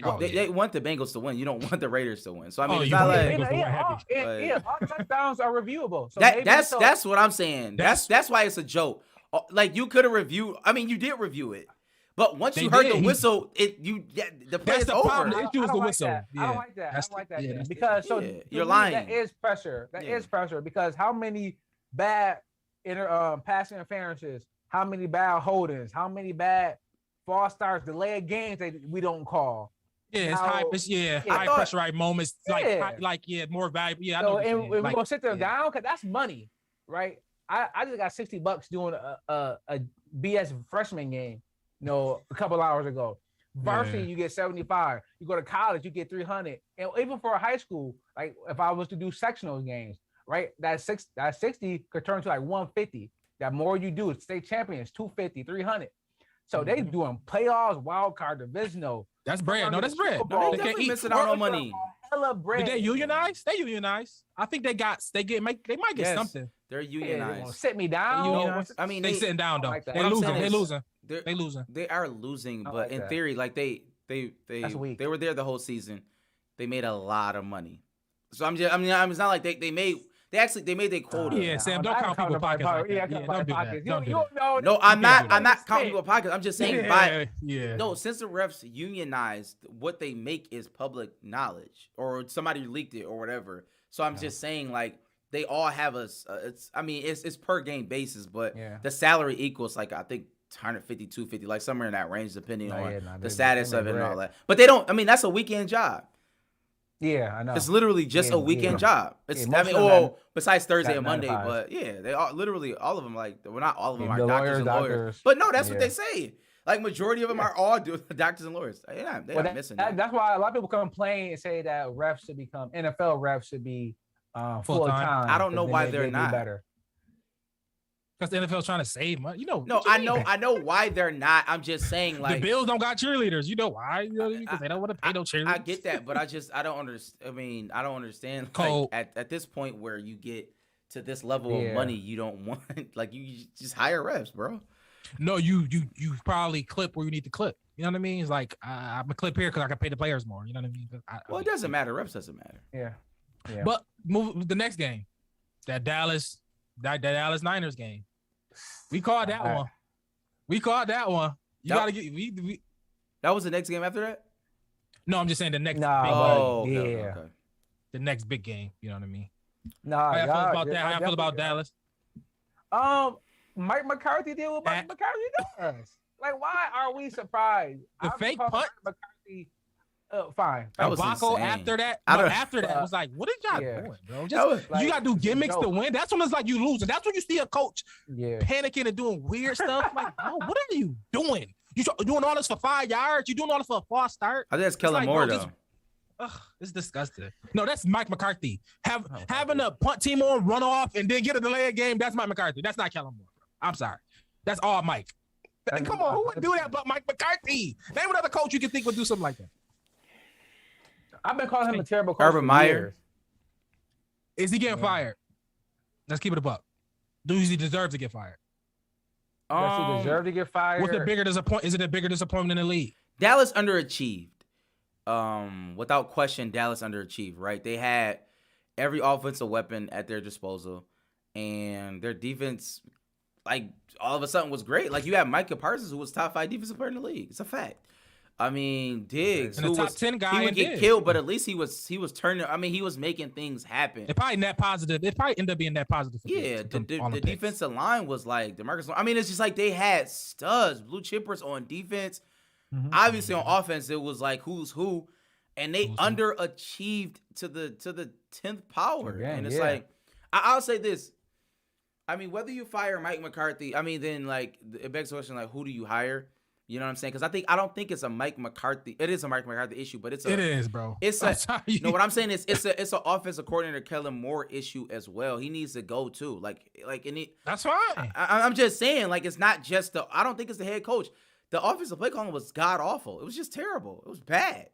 want the Bengals to win. You don't want the Raiders to win. So I mean, it's not like all touchdowns are reviewable. So that's what I'm saying. That's why it's a joke. Like you could have reviewed. I mean, you did review it, but once you heard the whistle, the play is over. The issue is the whistle. I don't like that. I don't like that because you're lying. That is pressure. That is pressure because how many bad passing interferences? How many bad holdings? How many bad false starts, delayed games that we don't call? Yeah, it's high pressure right moments, more valuable. Yeah, so, and we're gonna sit there down because that's money, right? I just got $60 doing a BS freshman game, a couple hours ago. Varsity, you get 75. You go to college, you get 300. And even for a high school, like if I was to do sectional games, right? That 60 could turn to like 150. That more you do, state champions, 250, 300. So they doing playoffs, wild card, divisional. That's bread. No, that's bread. No, they definitely missing out on money. Did they unionize? They unionize. I think they might get something. They're unionized. Yeah, sit me down. I mean, they sitting down though. Like They're losing. They losing. They are losing, but in theory, like they were there the whole season. They made a lot of money. So it's not like they made. They made their quota. Yeah, Sam, don't count people pockets. Don't do that. Don't do that. No, I'm not counting people pockets. I'm just saying No, since the refs unionized, what they make is public knowledge, or somebody leaked it or whatever. So I'm just saying, like, they all have it's per game basis, but Yeah. the salary equals like I think 150, 250, like somewhere in that range, depending on the status of it and all that. But they don't. I mean, that's a weekend job. Yeah, I know. It's literally just a weekend job. It's besides Thursday and Monday, but yeah, they all literally all of them not all of them are doctors and lawyers. But no, that's what they say. Like majority of them are all doctors and lawyers. They're not missing that. That's why a lot of people complain and say that refs should become NFL refs should be full time. I don't know why they're not. Because the NFL's trying to save money. No, I know why they're not. I'm just saying, like, the Bills don't got cheerleaders. You know why? Because they don't want to pay no cheerleaders. I get that, but I don't understand. I mean, I don't understand. Cole. Like, at this point where you get to this level of money, you don't want like you just hire refs, bro. No, you probably clip where you need to clip. You know what I mean? It's like I'm gonna clip here because I can pay the players more. You know what I mean? It doesn't matter. Refs doesn't matter. Yeah. But move the next game, that Dallas Niners game. We called that one. We called that one. You gotta get we. That was the next game after that. No, I'm just saying the next. Okay. The next big game. You know what I mean? Nah, how y'all feel about that? How y'all feel about Dallas? Mike McCarthy did what Mike McCarthy does. Like, why are we surprised? The fake punt. McCarthy, fine. That was Baco after that. After that, was like, what are y'all doing, bro? Just you gotta do gimmicks to win. That's when it's like you lose, and that's when you see a coach panicking and doing weird stuff. Like, bro, what are you doing? You doing all this for 5 yards? You doing all this for a false start? I think that's Kellen Moore though. It's disgusting. No, that's Mike McCarthy. Having a punt team on, run off, and then get a delayed game. That's Mike McCarthy. That's not Kellen Moore. I'm sorry. That's all Mike. Come on, who would do that but Mike McCarthy? Name another coach you can think would do something like that. I've been calling him a terrible coach. Urban Meyer. Is he getting fired? Let's keep it a buck. Does he deserve to get fired? Does he deserve to get fired? What's the bigger disappointment? Is it a bigger disappointment in the league? Dallas underachieved. Without question, Dallas underachieved. Right? They had every offensive weapon at their disposal, and their defense, like, all of a sudden was great. Like, you have Micah Parsons, who was top 5 defensive player in the league. It's a fact. I mean, Diggs, who was 10 guy, he would get killed, but at least he was turning. I mean, he was making things happen. It probably net positive. It probably ended up being net positive. The defensive line was like DeMarcus. I mean, it's just like they had studs, blue chippers on defense. Mm-hmm. Obviously, on offense, it was like who's who, and they underachieved to the 10th power. And it's like, I'll say this. I mean, whether you fire Mike McCarthy, I mean, then like it begs the question, like, who do you hire? You know what I'm saying? Because I don't think it's a Mike McCarthy. It is a Mike McCarthy issue, but it is, bro. It's no. What I'm saying is it's an offensive coordinator Kellen Moore issue as well. He needs to go too. That's fine. I'm just saying, like, it's not just I don't think it's the head coach. The offensive play calling was god awful. It was just terrible. It was bad.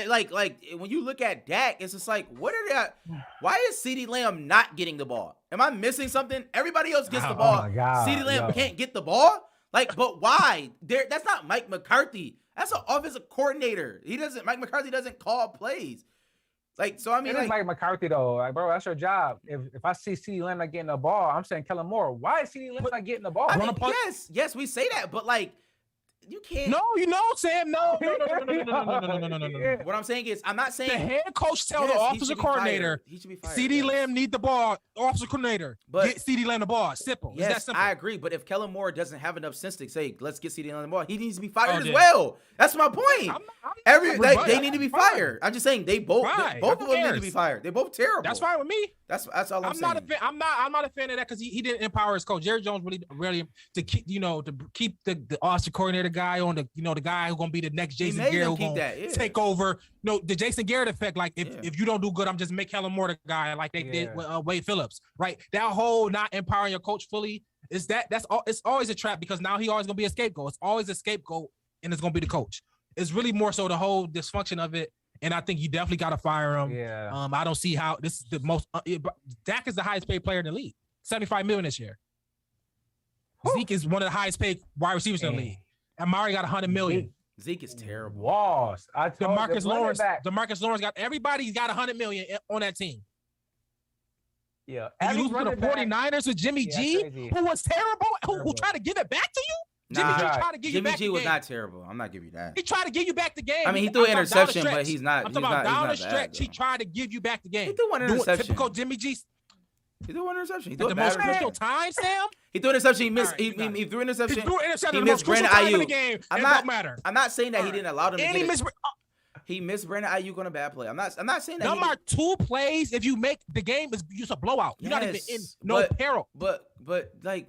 Like when you look at Dak, it's just like, why is CeeDee Lamb not getting the ball? Am I missing something? Everybody else gets the ball. CeeDee Lamb can't get the ball. Like, but why? That's not Mike McCarthy. That's an offensive coordinator. Mike McCarthy doesn't call plays. Like, so I mean, it is Mike McCarthy though. Like, bro, that's your job. If I see CeeDee Lamb not getting the ball, I'm saying Kellen Moore. Why is CeeDee Lamb not getting the ball? I mean, yes, we say that, but like, you can't. No, Sam. No. What I'm saying is, I'm not saying the head coach tell the offensive coordinator he should be fired. CeeDee Lamb need the ball. Offensive coordinator, get CeeDee Lamb the ball. Simple. Yes, it's that simple. I agree. But if Kellen Moore doesn't have enough sense to say, let's get CeeDee Lamb the ball, he needs to be fired as well. That's my point. They need to be fired. I'm just saying both of them need to be fired. They're both terrible. That's fine with me. That's all I'm saying. I'm not a fan of that because he didn't empower his coach. Jerry Jones really to keep the offensive coordinator guy on the guy who's gonna be the next Jason Garrett who's gonna take over. No, the Jason Garrett effect. Like if you don't do good, I'm just make Kellen Moore the guy like they did with Wade Phillips. Right? That whole not empowering your coach fully is that's it's always a trap because now he always gonna be a scapegoat. It's always a scapegoat and it's gonna be the coach. It's really more so the whole dysfunction of it. And I think you definitely got to fire him. Yeah. I don't see how this is the most. Dak is the highest paid player in the league, $75 million this year. Zeke is one of the highest paid wide receivers in the league. Amari got $100 million. Zeke is terrible. Lost. DeMarcus Lawrence got everybody's got $100 million on that team. Yeah. And you lose to the 49ers with Jimmy G, who was terrible, who tried to give it back to you. Jimmy G Nah. tried to give you Jimmy back G the was game. not terrible. I'm not giving you that. He tried to give you back the game. I mean, he threw an I'm talking down the interception, but stretch. he's not. I'm He's talking about not. down the He's not stretch. bad, He though. tried to give you back the game. He threw one Doing interception. typical Jimmy G. He threw one interception. He At threw the a most bad crucial interception. time, Sam. He threw an interception. He missed. All right, you got He threw an interception. He threw an interception He at the most missed crucial Brandon time in the Ayuk. game. I'm It not- don't matter. I'm not saying that he All didn't allow them to And get he it. missed. He missed Brandon Ayuk on a bad play. I'm not saying that. Them are 2 plays. If you make the game, is just a blowout. You're not even in Yes, no peril. But like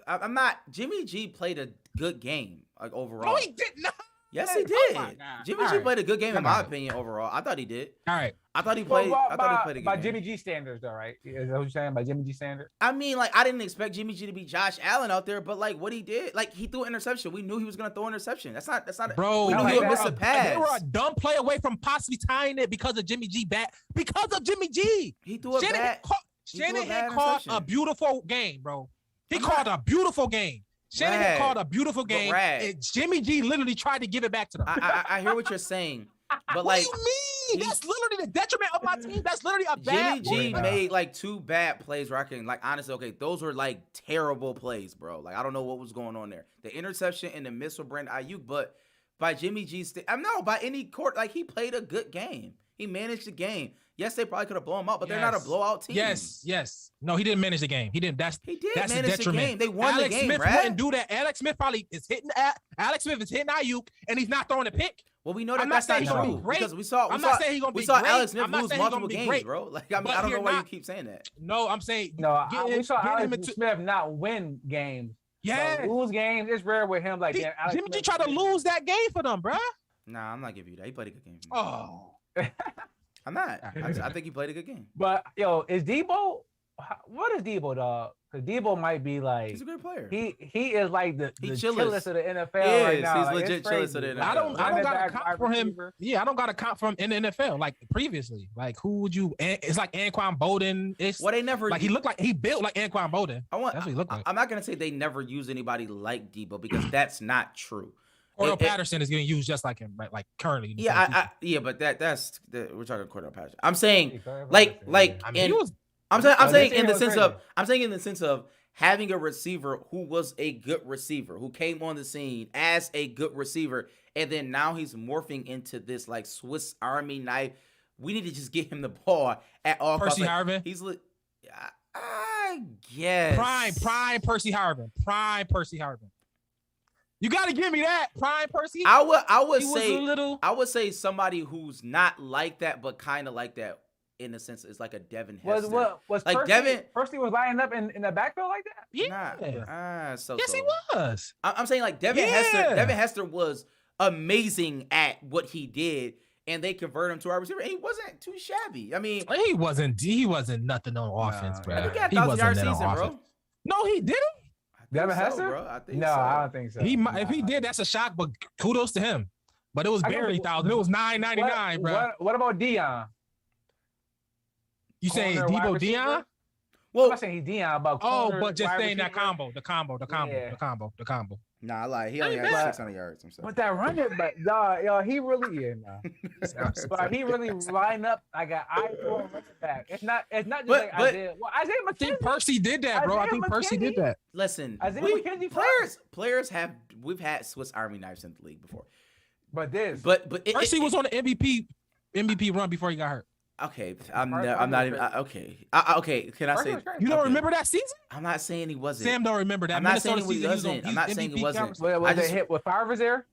I'm not. Jimmy G played a good game like overall. No, he did not. Yes, he Oh did. my God. Jimmy All G right. played a good game in Come my on. opinion overall. I thought he did. All right. I thought he played. I thought he played a good by game. Jimmy G standards, though, right? Is that what you're saying? By Jimmy G standards? I mean, like, I didn't expect Jimmy G to be Josh Allen out there, but like what he did, like he threw an interception. We knew he was gonna throw an interception. That's not. Bro, we knew like he would that. miss a pass. They were a dumb play away from possibly tying it because of Jimmy G bat. Because of Jimmy G. He threw a bad. Shanahan called a interception. beautiful game, bro. He I'm called a beautiful game. Shanahan Rad. called a beautiful game. Rad. And Jimmy G literally tried to give it back to them. I hear what you're saying, but what like do you mean? That's literally the detriment of my team. That's literally a Jimmy bad G play. made like 2 bad plays where I can like honestly, okay, those were like terrible plays, bro. Like I don't know what was going on there. The interception and the miss with Brandon Ayuk, but by Jimmy G's, I'm not by any court. Like he played a good game. He managed the game. Yes, they probably could have blown him out, but they're not a Yes. blowout team. Yes. No, he didn't manage the game. He didn't. He did That's the manage the detriment. game. They won Alex the game, Smith Brad. wouldn't do that. Alex Smith probably is hitting. Alex Smith is hitting Ayuk, and he's not throwing a pick. Well, we know that I'm not that's not saying he's gonna true be great. because we saw. I'm not saying he's gonna we be saw great. Alex Smith I'm not lose saying he's multiple gonna be games, great. bro. Like But I don't you're know why you not- keep saying that. No, I'm saying No, get we saw him Alex into- Smith not win games. Yeah, So lose games. It's rare with him. Like damn, Alex Jimmy G Smith- tried to lose that game for them, bruh. Nah, I'm not giving you that. He played a good game. Oh, I'm not. I think he played a good game. But yo, is Debo? What is Debo, dog? Because Debo might be like He's a great player. he is like the He chillest of the NFL He right is. now. He's Like, legit it's chillest of crazy. the NFL. I don't Running got a back, comp wide for him. receiver. Yeah, I don't got a comp from in the NFL like previously. Like who would you? It's like Anquan Bolden. It's Well, they never. like he looked like he built like Anquan Bolden. That's what he looked like. I'm not gonna say they never use anybody like Debo because that's not true. Cordell it- Patterson is getting used just like him, right? Like currently. Yeah, but that's we're talking Cordell Patterson. I'm saying Yeah, like I mean, in, he was. I'm Oh, saying this in the was sense crazy. of having a receiver who was a good receiver who came on the scene as a good receiver and then now he's morphing into this like Swiss Army knife. We need to just get him the ball at all costs. Percy Like, Harvin. He's I guess Prime Percy Harvin. Prime Percy Harvin. You got to give me that. Prime Percy. I would he say was a little. I would say somebody who's not like that, but kind of like that in a sense is like a Devin Hester. Was Like Percy, Devin- Percy was lining up in the backfield like that? Yeah. So Yes, he was. I'm saying like Devin Yeah. Hester. Devin Hester was amazing at what he did, and they converted him to our receiver. And he wasn't too shabby. I mean, He wasn't nothing on offense, Nah, bro. he got He 1,000 wasn't yard that on season, bro. offense. No, he didn't. I think Devin so, Hester? bro. I think No, so. I don't think so. He might, if he Nah. did, that's a shock. But kudos to him. But it was I can- barely 1,000. It was $9.99, bro. What about Dion? You saying Corner, wide Debo receiver? Dion? I'm Well, not saying he's Dion, but Oh, corner, but just wide saying that receiver. combo, the combo. Yeah. nah, I lied. He only Hey, had man. 600 yards. I'm sorry. But that running back, yo, he really but he really lined up like an eye for a running back. It's not just But- like but- Isaiah. Well, Isaiah I think McKenzie. Percy did that, bro. I Isaiah think Percy did McKinney? that. Listen, Isaiah McKenzie players have we've had Swiss Army knives in the league before, But this, but Percy was on the MVP run before he got hurt. okay. Percy I'm not was even great. okay. Okay, can I Percy say? was great. You don't Okay. remember that season? I'm not saying he wasn't. Sam don't remember that. I'm not Minnesota saying he season. wasn't. I'm not saying he MVP wasn't. conversation. was I it just- hit with Favre there?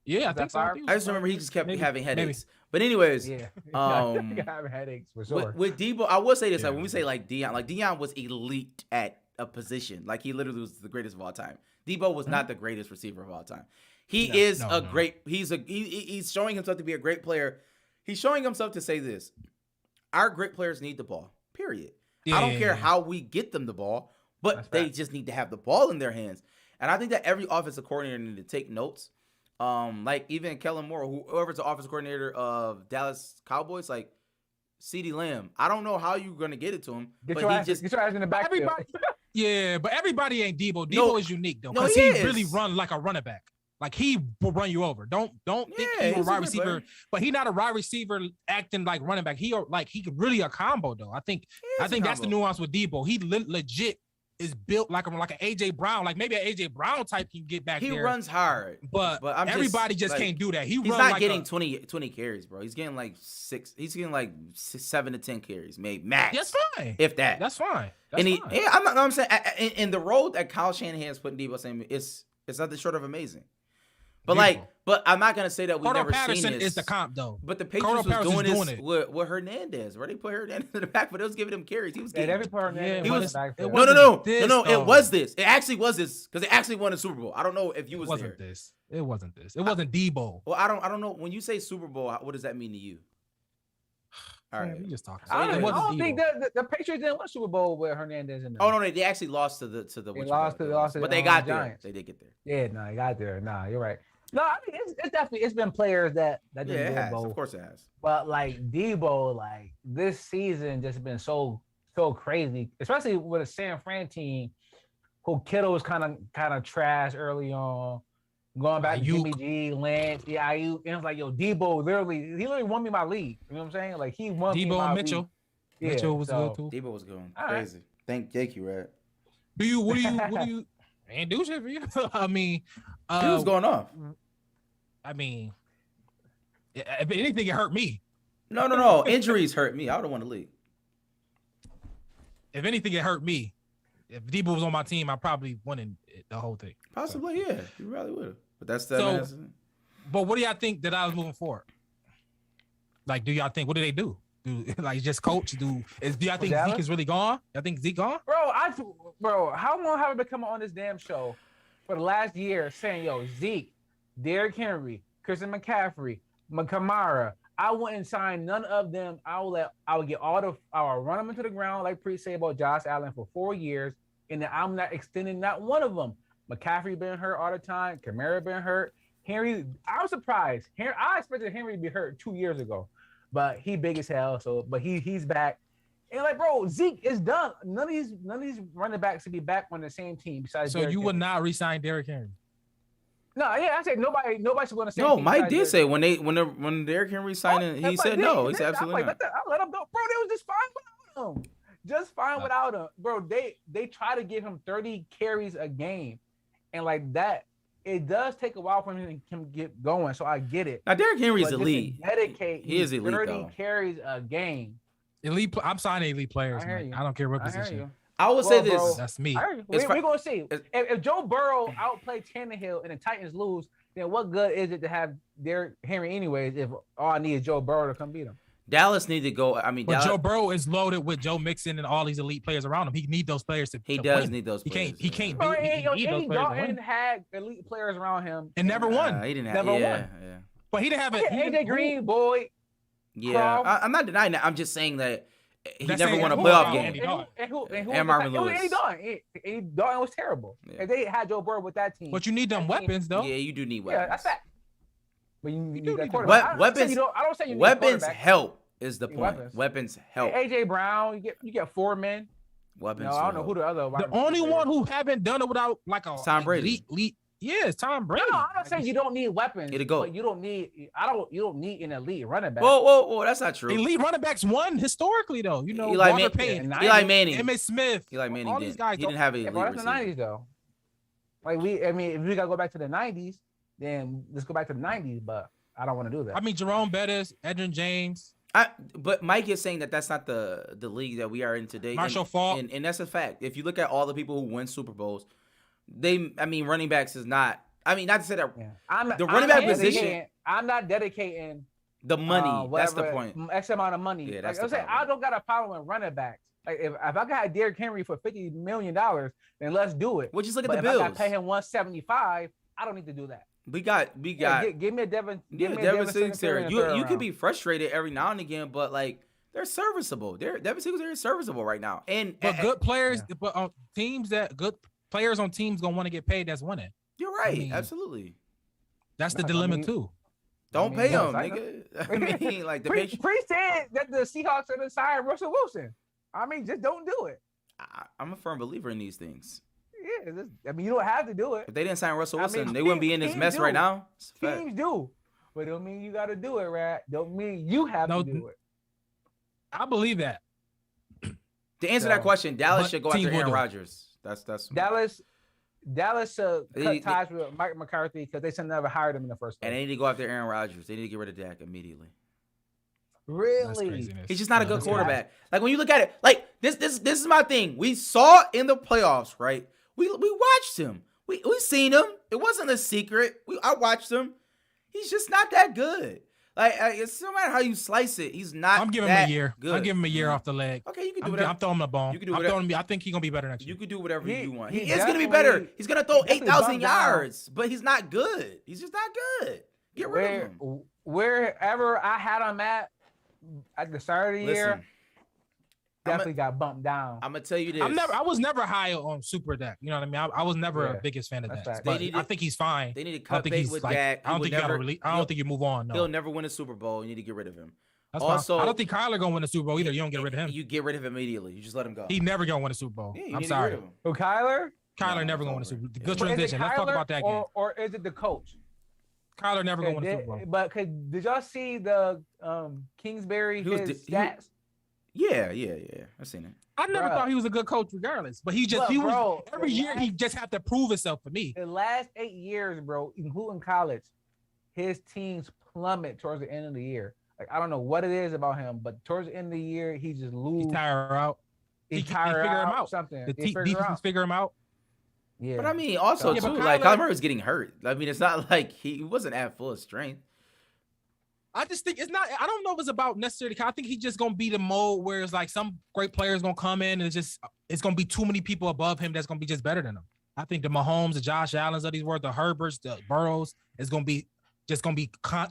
Yeah, I Was think that so. Favre? think it I was just remember he just kept Maybe. having Maybe. headaches. But anyways, Yeah. Um, having headaches for sure. with Debo, I will say this: like Yeah. when we say like Deion was elite at a position, like he literally was the greatest of all time. Debo was not the greatest receiver of all time. He is no, a no. great. He's showing himself to be a great player. He's showing himself to say this: our great players need the ball. Period. I don't care Yeah. how we get them the ball, but That's they facts. just need to have the ball in their hands. And I think that every offensive coordinator need to take notes. Like even Kellen Moore, whoever's the offensive coordinator of Dallas Cowboys, like CeeDee Lamb. I don't know how you're gonna get it to him, Get but your he ass in the backfield. Everybody, yeah, but everybody ain't Debo. Debo No. is unique though, No, because he he is. really run like a running back. Like he will run you over. Don't think Yeah, he's a he's a wide good receiver, player. but he not a wide receiver acting like running back. He could really a combo though. I think a that's the combo. nuance with Debo. He legit is built like an AJ Brown. Like maybe an AJ Brown type can get back He there. runs hard, but everybody just like, can't do that. He's runs not like getting 20 carries, bro. He's getting like 7 to 10 carries, maybe max. That's fine. If that. That's fine. That's and fine. yeah, I'm saying in the role that Kyle Shanahan has put in Debo Samuel, it's nothing short of amazing. But Beautiful. but I'm not gonna say that we've never Patterson seen this. is the comp though. But the Patriots was doing doing this it. with Hernandez, right? They put Hernandez in the back, but it was giving him carries. He was getting. every part he was. back it there. No. this, It was this. It actually was this because they actually won a Super Bowl. I don't know if you was there. It wasn't this. It wasn't Debo. Well, I don't know. When you say Super Bowl, what does that mean to you? All right, We just talking. So I anyway. don't think the Patriots didn't win Super Bowl with Hernandez in there. Oh no, they actually lost to the. They lost to but they got Giants. there. They did get there. Yeah, no, they got there. Nah, you're right. No, I mean it's definitely it's been players that Yeah, didn't it do has. both. Of course it has. But like Debo, like this season just been so crazy, especially with a San Fran team who Kittle was kind of trash early on. Going back to Jimmy G, Lance, Ayuk, and it's like, yo, Debo literally won me my league. You know what I'm saying? Like he won me Debo my and Mitchell. league. Yeah, Mitchell was good too. Debo was going All crazy. Thank you, Red. What do you ain't do shit for you? I mean, He was going off. I mean, if anything, it hurt me. No. Injuries hurt me. I would have won the league. If anything, it hurt me. If Debo was on my team, I probably won the whole thing. Possibly, yeah. You probably would have. But that's But what do y'all think that I was moving forward? Like, do y'all think what do they do? Like just coach? Do y'all think Zeke is really gone? Y'all think Zeke gone? Bro, how long have I been coming on this damn show for the last year saying, yo, Zeke, Derrick Henry, Christian McCaffrey, Kamara, I wouldn't sign none of them. I would run them into the ground like Pre say about Josh Allen for 4 years, and then I'm not extending not one of them. McCaffrey been hurt all the time. Kamara been hurt. Henry, I was surprised. I expected Henry to be hurt 2 years ago, but he big as hell. But he's back. And like, bro, Zeke is done. None of these running backs to be back on the same team besides. So Derrick you Henry. would not re-sign Derrick Henry? No, yeah, I said nobody should go on the same No, team. Mike did say when Derrick Henry signed he said no. He said absolutely not. I let him go, bro. They was just fine without him. Just fine without him, bro. They try to give him 30 carries a game, and like that, it does take a while for him to get going. So I get it. Now Derrick Henry is But elite. He is elite 30 though. carries a game. Elite. I'm signing elite players. I I don't care what I hear position. you. I would say Well, bro, this. That's me. We're gonna see. If Joe Burrow outplayed Tannehill and the Titans lose, then what good is it to have Derrick Henry anyways? If all I need is Joe Burrow to come beat him. Dallas need to go. I mean, But Joe Burrow is loaded with Joe Mixon and all these elite players around him. He need those players to. He to does win. need those. He players, can't. He can't. Bro, He need those Andy players to Dalton win. had elite players around him And never won. He didn't Never have. won. Yeah. But he didn't have it. AJ Green, boy. Yeah, Croft. I'm not denying that. I'm just saying that he That's never saying won a who playoff about game. Andy Dalton? And who And Marvin Lewis. Andy Dalton. Andy Dalton was terrible. Yeah. If they had Joe Burrow with that team. But you need them weapons though. Yeah, you do need weapons. Yeah, that's fact. But you need do that need quarterback. weapons. I don't say you need a Weapons quarterback. help is the Yeah, point. weapons. Weapons help. AJ Brown, you get 4 men. Weapons. No, I don't know who the other. The only one who haven't done it without like a Tom Brady. elite. Yeah, it's Tom Brady. No, I'm not saying you don't need weapons. It'll go. But you don't need. You don't need an elite running back. Whoa! That's not true. Elite running backs won historically though. You know, Eli Walter Man- Payton, Yeah, Eli Manning. Emmitt Smith, Eli Manning all didn't. these guys. He didn't have an Yeah, elite bro, that's the receiver. 90s though. Like if we gotta go back to the 90s, then let's go back to the 90s. But I don't want to do that. I mean, Jerome Bettis, Edrin James, But Mike is saying that that's not the league that we are in today. Marshall and, Faulk. and that's a fact. If you look at all the people who win Super Bowls, running backs is not. I mean, not to say that Yeah. the running back position. I'm not dedicating The money. That's the whatever, point. X amount of money. Yeah, that's like, the I'm saying, problem. I don't got a problem with running backs. Like if I got Derrick Henry for $50 million, then let's do it. Well, just look at But the if Bills. I got to pay him $175, I don't need to do that. We got. Give me a Devin. Give me a Devin Singletary. in the third You could round. be frustrated every now and again, but like they're serviceable. Devin Singletary is serviceable right now. but good players, but good players on teams gonna want to get paid. That's winning. You're right. I mean, absolutely. That's the I dilemma mean- too. Don't I pay mean, him, no, nigga. I mean, like the Patriots. Pre said that the Seahawks are going to sign Russell Wilson. I mean, just don't do it. I'm a firm believer in these things. Yeah, you don't have to do it. If they didn't sign Russell Wilson, mean, they wouldn't be in this teams mess do. right now. It's a fact. Teams do, but don't mean you got to do it, right? Don't mean you have No, to do it. I believe that. To answer So, that question, Dallas but should go team after will Aaron do it. Rodgers. That's Dallas cut They- ties with Mike McCarthy because they should never hired him in the first place. and they need to go after Aaron Rodgers. They need to get rid of Dak immediately. That's Really? craziness. He's just not a No, good that's quarterback. Like when you look at it, like this is my thing. We saw in the playoffs, right? We watched him. We seen him. It wasn't a secret. I watched him. He's just not that good. Like it's no matter how you slice it, he's not. I'm giving him that a year. Good. I'm giving him a year off the leg. Okay, you can do I'm whatever. throwing him the ball. You can do I'm whatever. throwing him. I think he's gonna be better next year. You can do whatever He- you want. he He is gonna be better. definitely- He's gonna throw definitely 8,000 bumped down. yards, but he's not good. He's just not good. Get rid of him. Wherever I had him at the start of the year, Listen, definitely got bumped down. I'm gonna tell you this. I was never high on Super Dak. You know what I mean? I was never Yeah, a biggest fan of that's that. fact. But They need I to- think he's fine. They need to I don't cut think bait he's with like. Dak. I don't think you gotta release. I don't think you move on. He'll No, never win a Super Bowl. You need to get rid of him. that's also- fine. I don't think Kyler gonna win a Super Bowl either. You don't get rid of him. You get rid of him immediately. You just let him go. He never gonna win a Super Bowl. Yeah, you I'm need to get sorry. rid of him. Who, Kyler? Kyler No, never it's gonna win a over. Super Bowl. Yeah. Good But is it transition. Let's talk Kyler about that game. or is it the coach? Kyler never gonna win a Super Bowl. But did y'all see the Kingsbury He was his di- he- stats? Yeah. I've seen it. I never Bruh. thought he was a good coach, regardless. But he But, was bro, every year. He just had to prove himself for me. The last 8 years, bro, including college, his teams plummet towards the end of the year. Like I don't know what it is about him, but towards the end of the year, he just lose. He tire out. He he tire figure him out out. something. The He figure defense out. figure him out. Yeah, But I mean, also Yeah, too, but like Kyler- Kyler was getting hurt. I mean, it's not like he wasn't at full strength. I just think it's not. I don't know if it's about necessarily. I think he's just gonna be the mode where it's like some great players gonna come in and it's gonna be too many people above him that's gonna be just better than him. I think the Mahomes, the Josh Allen's of these world, the Herberts, the Burrows is gonna be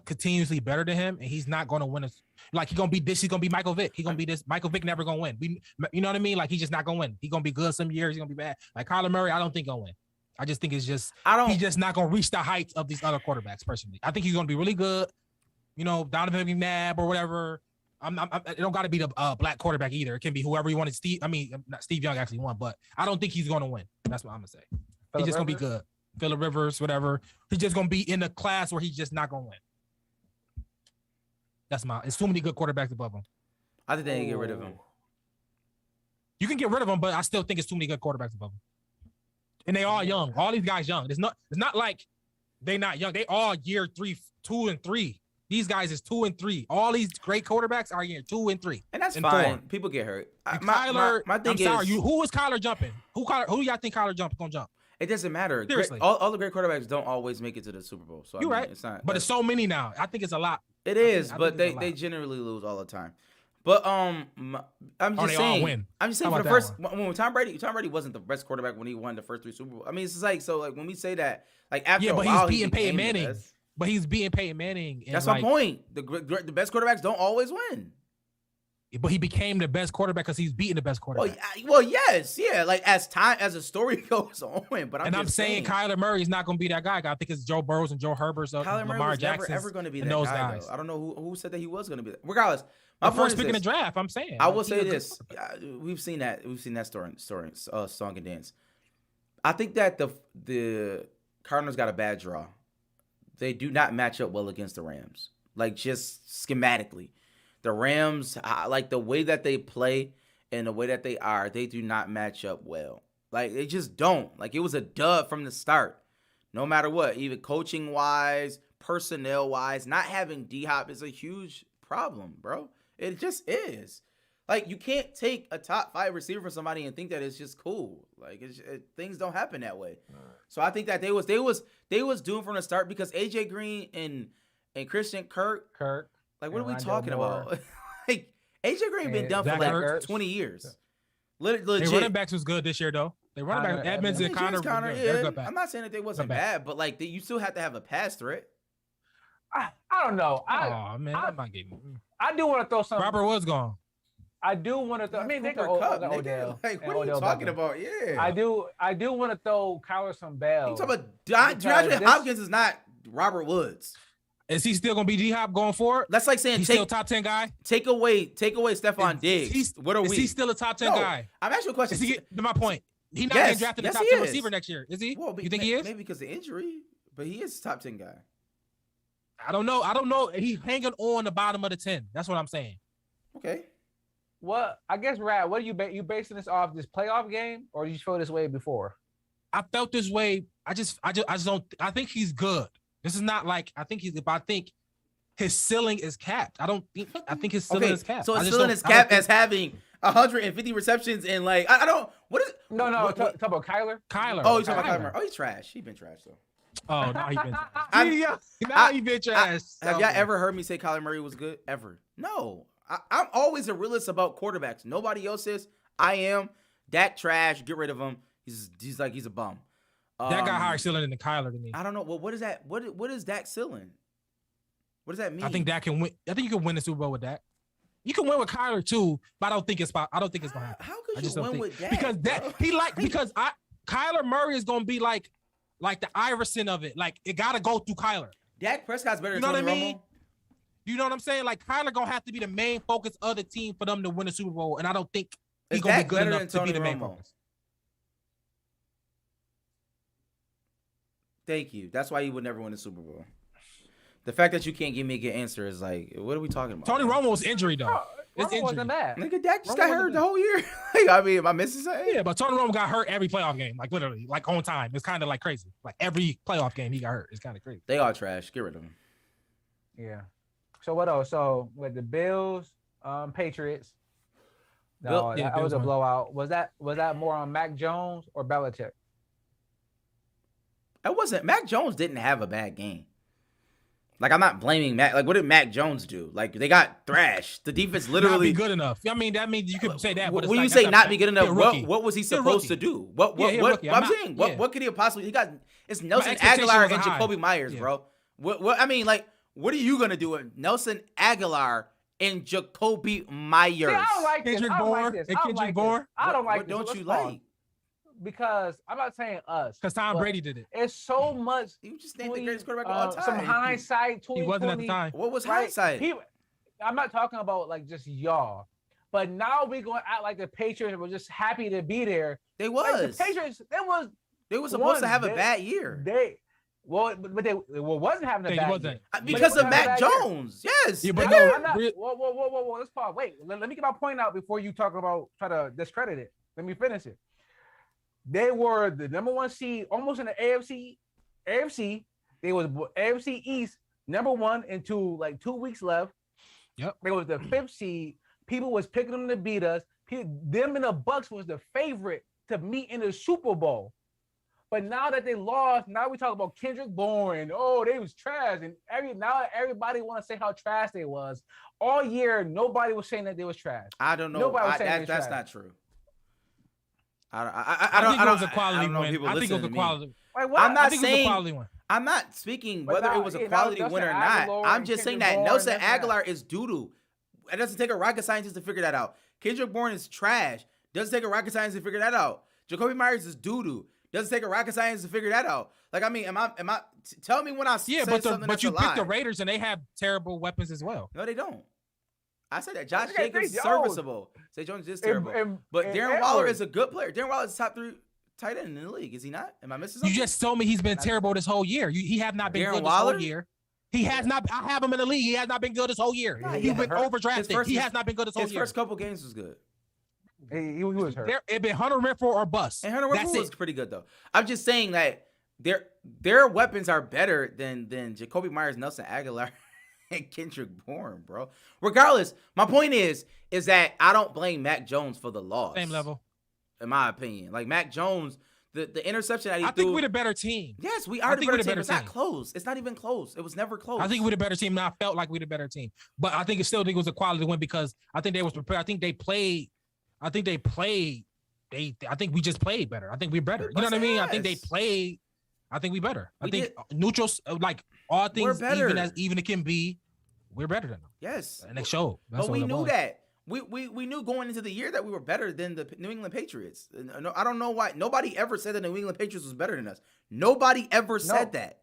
continuously better than him, and he's not gonna win a. Like he's gonna be this. He's gonna be Michael Vick. He's gonna be this. Michael Vick never gonna win. You know what I mean? Like he's just not gonna win. He's gonna be good some years. He's gonna be bad. Like Kyler Murray, I don't think gonna win. I just think it's just he's just not gonna reach the heights of these other quarterbacks. Personally, I think he's gonna be really good. You know, Donovan McNabb or whatever. It don't got to be the black quarterback either. It can be whoever you want. Not Steve Young actually won, but I don't think he's gonna win. That's what I'm gonna say. He's just gonna be good. Phillip Rivers, whatever. He's just gonna be in a class where he's just not gonna win. It's too many good quarterbacks above him. I think they need to get rid of him. You can get rid of him, but I still think it's too many good quarterbacks above him. And they all young. All these guys young. It's not like they not young. They all year 2 and 3. These guys is 2 and 3. All these great quarterbacks are year 2 and 3. And that's and fine. 4. People get hurt. And My thing I'm sorry. is, Who is Kyler jumping? Who y'all think Kyler gonna jump? it doesn't matter. Seriously. All the great quarterbacks don't always make it to the Super Bowl. So You're I mean, right. It's not. But it's so many now. I think it's a lot. It is, I but think it's a they lot. generally lose all the time. But I'm just they saying. all win. I'm just saying How for the about first when Tom Brady wasn't the best quarterback when he won the first 3 Super Bowls. I mean, it's just like so like when we say that like after Yeah, a but while, he's he beating Peyton became the Manning. best. But he's beating Peyton Manning. And That's my point. The best quarterbacks don't always win. But he became the best quarterback because he's beating the best quarterback. Well, yes, yeah. Like as the story goes on, but I'm saying Kyler Murray is not going to be that guy. I think it's Joe Burrows and Joe Herbert. So Kyler Murray Lamar was Jackson. never ever going to be that and those guy. guys. Though. I don't know who said that he was going to be that. Regardless, my The point first is pick in the this. draft. I'm saying. I will Like, say he's a this: we've seen that story, song and dance. I think that the Cardinals got a bad draw. They do not match up well against the Rams. Like just schematically, the Rams, like the way that they play and the way that they do not match up well. Like they just don't. Like it was a dud from the start. No matter what, even coaching wise, personnel wise, not having D-Hop is a huge problem, bro. It just is. Like you can't take a top 5 receiver from somebody and think that it's just cool. Like things don't happen that way. So I think that they was doomed from the start because AJ Green and Christian Kirk. Like what are we talking about? Like AJ Green been done for Zach like Ertz. 20 years. Their Legit. running backs was good this year though. They running back Edmonds and Connor. They're good back. I'm not saying that they wasn't Good back. bad, but like you still have to have a pass threat. I don't know. Oh man, I'm not getting. I do want to throw some. Robert Woods gone. I do want to throw. I mean, they Cooper got Kupp, nigga. Odell. Like and what are you Odell talking Beckham. about? Yeah. I do want to throw Kyler some bells. You talking about DeAndre Because Hopkins is not Robert Woods. Is he still gonna be D-Hop going forward? That's like saying He's still top 10 guy. take away Stephon Diggs. What are Is we? he still a top 10 No, guy? I'm asking you a question. Is he? To my point, he not Yes, getting drafted yes, the top he 10 is. receiver next year. Is he? Well, You think he is? Maybe because of injury, but he is a top 10 guy. I don't know. He's hanging on the bottom of the 10. That's what I'm saying. Okay. what I guess, Rad, what are you basing this off this playoff game, or did you feel this way before? I felt this way. I just don't. I think he's good. This is not like I think he's. But I think his ceiling is capped. I think his ceiling is capped. So his ceiling is capped as having 150 receptions and like I don't. What is? No. Talk about Kyler. Oh, he's talking about Kyler. Oh, he's trash. He been trash though. Oh, now he been. He been trash. Have y'all ever heard me say Kyler Murray was good? Ever? No. I'm always a realist about quarterbacks. Nobody else is. I am. Dak trash. Get rid of him. He's a bum. That got higher ceiling than Kyler to me. I don't know. Well, what is that? What is Dak ceiling? What does that mean? I think Dak can win. I think you can win the Super Bowl with Dak. You can win with Kyler too, but I don't think it's gonna happen. How could you win with Dak? Because Kyler Murray is gonna be like the Iverson of it. Like it gotta go through Kyler. Dak Prescott's better than You know Tony what I mean? Romo. You know what I'm saying? Like Kyler gonna have to be the main focus of the team for them to win the Super Bowl, and I don't think he's gonna be good better enough than to be Tony the main Romo? focus. Thank you. That's why you would never win the Super Bowl. The fact that you can't give me a good answer is like, what are we talking about? Tony Romo's injury though. It's Romo injury. wasn't bad. Nigga, Dak just Romo got wasn't hurt bad. the whole year. Like, I mean, am I missing something? Yeah, but Tony Romo got hurt every playoff game, like literally, like on time. It's kind of like crazy. Like every playoff game he got hurt. It's kind of crazy. They all trash. Get rid of them. Yeah. So what else? So with the Bills, Patriots. No, Yeah, that Bills was a won. blowout. Was that more on Mac Jones or Belichick? It wasn't. Mac Jones didn't have a bad game. Like, I'm not blaming Mac. Like, what did Mac Jones do? Like, they got thrashed. The defense Not literally. be good enough. I mean, that means you could say that. But it's When like, you that's say not be good he a enough, rookie. what was he He a supposed rookie. to do? What Yeah, he a rookie. I'm I'm saying, not- what could he have possibly? He got it's Nelson expectation Aguilar was and high. Jacoby Myers, Yeah. bro. What I mean, like, what are you gonna do with Nelson Aguilar and Jacoby Myers? See, I don't like this. Kendrick I don't Bourne like this. and I don't Kendrick like this. Bourne? I don't like What this. don't Let's you pause. like? Because I'm not saying us. Because Tom but Brady did it. It's so much. You just named the greatest quarterback of all time. Some hindsight. He 2020, wasn't at the time. What was right? hindsight? I'm not talking about like just y'all, but now we're going to act like the Patriots were just happy to be there. They Like was. the Patriots, They were supposed to one, have a they- bad year. But they wasn't having a They bad wasn't. year. Because They of wasn't having a Mac bad year. Jones. Yes. Yeah, but nigga. no, I'm not, Re- whoa. Let's pause. Wait, let me get my point out before you talk about try to discredit it. Let me finish it. They were the number one seed, almost in the AFC. They was AFC East number one into like 2 weeks left. Yep. They was the fifth seed. People was picking them to beat us. Them and the Bucks was the favorite to meet in the Super Bowl. But now that they lost, now we talk about Kendrick Bourne. Oh, they was trash, and now everybody want to say how trash they was. All year, nobody was saying that they was trash. I don't know. Nobody was saying they was That's trash. not true. I think it was a quality know if win. people I think it listen was a to me. quality. Like, what? I'm not I think it was a saying quality win. I'm not speaking But whether now- it was a now quality Nelson win or Aguilar not. I'm and just saying Kendrick that Bourne, Nelson that's not- Aguilar is doo-doo. It doesn't take a rocket scientist to figure that out. Kendrick Bourne is trash. Doesn't take a rocket scientist to figure that out. Jacoby Myers is doo-doo. Doesn't take a rocket scientist to figure that out. Like, I mean, am I tell me when I say something but that's you a lie. picked the Raiders and they have terrible weapons as well. No, they don't. I said that Josh Okay, Jacobs is Zay Jones. serviceable. Zay Jones is terrible. But Darren Waller is a good player. Darren Waller is top 3 tight end in the league. Is he not? Am I missing You something? just told me he's been terrible this whole year. He have not been Darren good this Waller? whole year. He has not. I have him in the league. He has not been good this whole year. Nah, He's he been hurt. overdrafted. He has not been good this whole His year. first couple games was good. He was hurt. It been Hunter Renfrow or bust. And Hunter That's Renfrow was it. pretty good though. I'm just saying that their weapons are better than Jacoby Myers, Nelson Aguilar, and Kendrick Bourne, bro. Regardless, my point is that I don't blame Mac Jones for the loss. Same level. In my opinion. Like Mac Jones, the interception that he I threw. think we're the better team. Yes, we I are the think better we're the team. better It's not team. close. It's not even close. It was never close. I think we're the better team. And I felt like we're the better team. But I think it was a quality win because I think they was prepared. I think they played. I think we just played better. I think we're better. You know what I mean? I think they Yes. played. I think we better. I We think did. neutrals, like all things, better. even it can be, we're better than them. Yes. And they showed. That's But what we it knew was. that. We knew going into the year that we were better than the New England Patriots. No, I don't know why. Nobody ever said the New England Patriots was better than us. Nobody ever said that.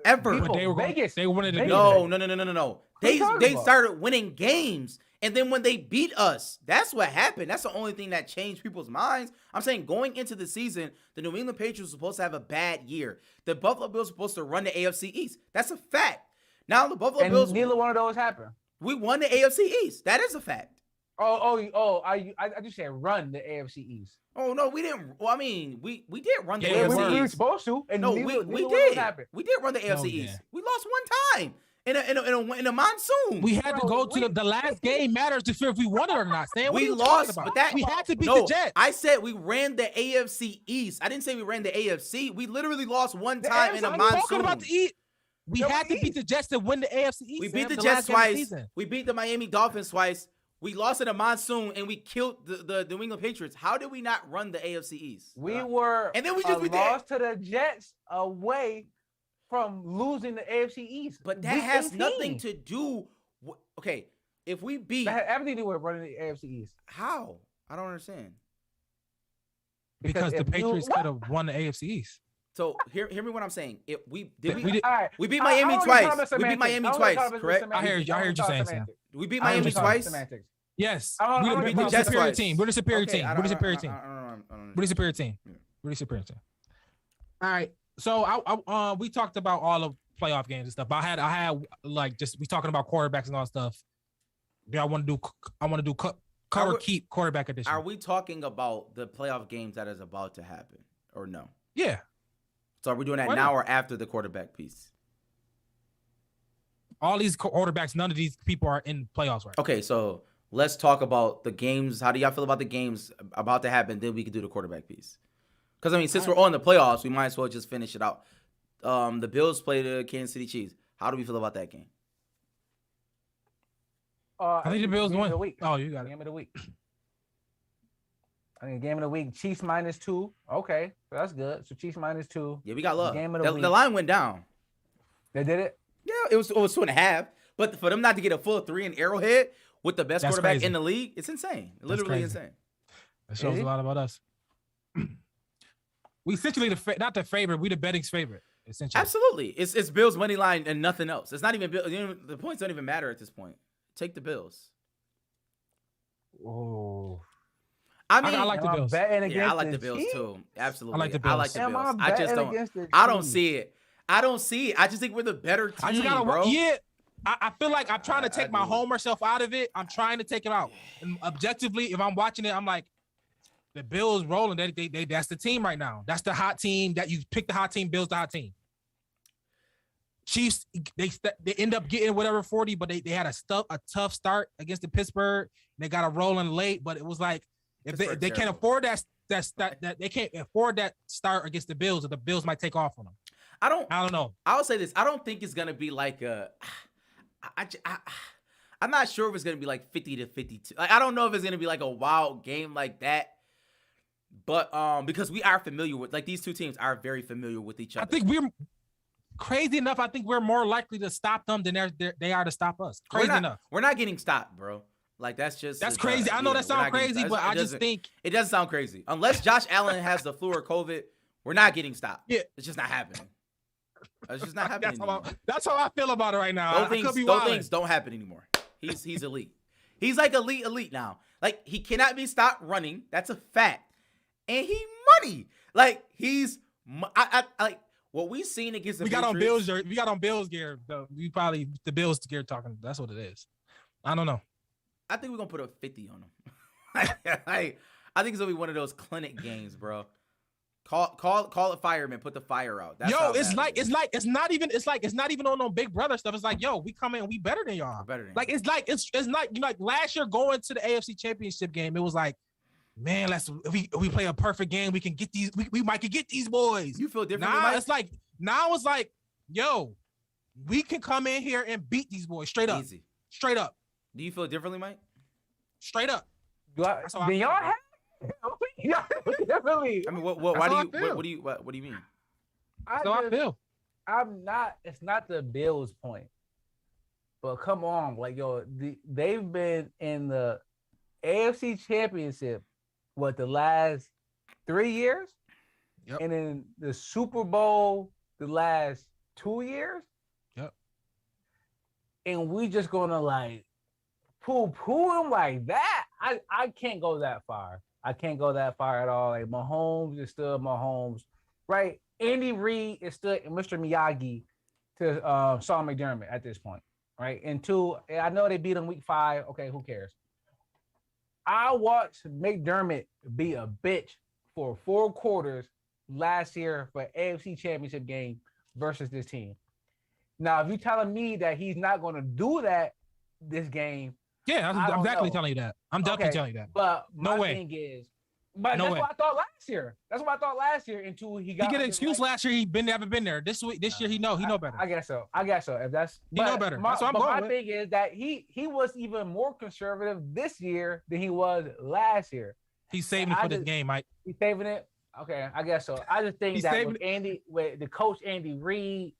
Ever. But they were Vegas. They wanted to be Vegas. No. there. No. What are you talking They about? started winning games. And then when they beat us, that's what happened. That's the only thing that changed people's minds. I'm saying going into the season, the New England Patriots were supposed to have a bad year. The Buffalo Bills were supposed to run the AFC East. That's a fact. Now the Buffalo And Bills, neither one of those happened. we won the AFC East. That is a fact. I just said run the AFC East. Oh no, we didn't. Well, I mean, we did run the Yeah, We AFC were East. supposed to, and No, neither we one of did. them happened. We did run the AFC No, East. yeah. We lost one time in a monsoon. We had to Bro, go to the last game matters to feel if we won it or not. Sam, what We are you lost, talking but about? that we had to beat no, the Jets. I said we ran the AFC East. I didn't say we ran the AFC. We literally lost one The time in AFC a I'm monsoon. talking about the East. We No, had to East. beat the Jets to win the AFC East. We Sam, beat the last Jets game of the twice. season. We beat the Miami Dolphins twice. We lost in a monsoon and we killed the New England Patriots. How did we not run the AFC East? We were And then we just- we did. lost to the Jets away from losing the AFC East. But that Week has 18. nothing to do. Okay, if we beat, That had everything to do with running the AFC East. how? I don't understand. Because the if you- Patriots what? could have won the AFC East. So hear me what I'm saying. If we We we, did- All right. we beat I Miami don't wanna twice. talk about We beat semantics. Miami I don't wanna twice, talk about correct? semantics. I hear you don't wanna saying, talk Sam. semantics. We beat I heard Miami you talking twice. Semantics. Yes. I don't- We I don't the beat the talk Jets superior twice. team. We're the superior Okay, team. I We're the don't- superior I team. don't We're the superior team. Yeah. We're the superior team. All right. So we talked about all of playoff games and stuff. But I had like just we talking about quarterbacks and all that stuff. Yeah, I want to do cover keep quarterback edition. Are we talking about the playoff games that is about to happen or no? Yeah. So are we doing that Why now not? or after the quarterback piece? All these quarterbacks, none of these people are in playoffs right now. Okay, so let's talk about the games. How do y'all feel about the games about to happen? Then we can do the quarterback piece. Because I mean, since we're on the playoffs, we might as well just finish it out. The Bills play the Kansas City Chiefs. How do we feel about that game? I think the Bills Game of win. the week. Oh, you got it. Game of the week. I think game of the week. Chiefs -2. Okay, so that's good. So Chiefs -2. Yeah, we got love. Game of the week. The line went down. They did it. Yeah, it was 2.5. But for them not to get a full 3 in Arrowhead with the best That's quarterback crazy. in the league, it's insane. Literally crazy. insane. That shows Is a it? lot about us. We essentially not the favorite. We the betting's favorite. Essentially. Absolutely. It's Bills money line and nothing else. It's not even the points don't even matter at this point. Take the Bills. Oh. I mean, I like the Am I Bills. betting yeah, I against like the Bills Chiefs? too. Absolutely. I like the I like Bills. the Am Bills. I I just betting don't. against the I don't Chiefs? see it. I don't see it. I just think we're the better team, I just gotta bro. yeah. I feel like I'm trying to I take my do. homer self out of it. I'm trying to take it out. And objectively, if I'm watching it, I'm like, the Bills rolling. They that's the team right now. That's the hot team. That you pick the hot team. Bills the hot team. Chiefs they end up getting whatever 40, but they had a tough start against the Pittsburgh. They got a rolling late, but it was like if they Pittsburgh can't terrible. afford that they can't afford that start against the Bills, or the Bills might take off on them. I don't know. I'll say this. I don't think it's gonna be like a. I'm not sure if it's gonna be like 50-52. Like, I don't know if it's gonna be like a wild game like that. But because we are familiar with these two teams are very familiar with each other. I think we're crazy enough. I think we're more likely to stop them than they are to stop us. Crazy enough. We're not getting stopped, bro. Like that's Crazy. I know that we're sounds not getting crazy, stopped. but I just doesn't- think it doesn't sound crazy. Unless Josh Allen has the flu or COVID, we're not getting stopped. Yeah. It's just not happening. It's just not happening. anymore. that's how I feel about it right now. Those I could be those wilding. things don't happen anymore. He's elite. He's like elite now. Like he cannot be stopped running. That's a fact. And he money. Like he's I like what we seen against the We got on Patriots. Bills. We got on Bills gear. Though. We probably the Bills gear talking. That's what it is. I don't know. I think we're gonna put a 50 on him. Like, I think it's gonna be one of those clinic games, bro. Call it fireman. Put the fire out. That's how It's bad it is. it's not even on no Big Brother stuff. It's like, yo, we come in, we better than y'all. We're better than Like you. it's not like last year going to the AFC Championship game. It was like, man, if we play a perfect game, we can get these. We might can get these boys. You feel differently, Now Mike? it's like, yo, we can come in here and beat these boys straight up, Easy. straight up, Do you feel differently, Mike? straight up. That's how I Then feel, y'all bro. have y'all definitely. I mean, why That's do how you I feel. what do you mean? So I feel. I'm not. It's not the Bills' point, but come on, like yo, they've been in the AFC Championship the last 3 years, Yep. and in the Super Bowl the last 2 years. Yep. And we just gonna like poo him like that. I can't go that far. I can't go that far at all. Like Mahomes is still Mahomes, right? Andy Reid is still Mr. Miyagi to Sean McDermott at this point, right? And two, I know they beat him week 5. Okay, who cares? I watched McDermott be a bitch for 4 quarters last year for AFC Championship game versus this team. Now, if you're telling me that he's not going to do that this game, Yeah, I'm exactly telling you that. I'm definitely telling you that. But no way. Thing is, but no that's way. what I thought last year. That's what I thought last year until he got. He get an excuse last year. He never been there. This year he know better. I guess so. If that's he know better. That's what I'm going with. My thing is that he was even more conservative this year than he was last year. He's saving it for this game, Mike. He's saving it. Okay, I guess so. I just think that with the coach Andy Reid,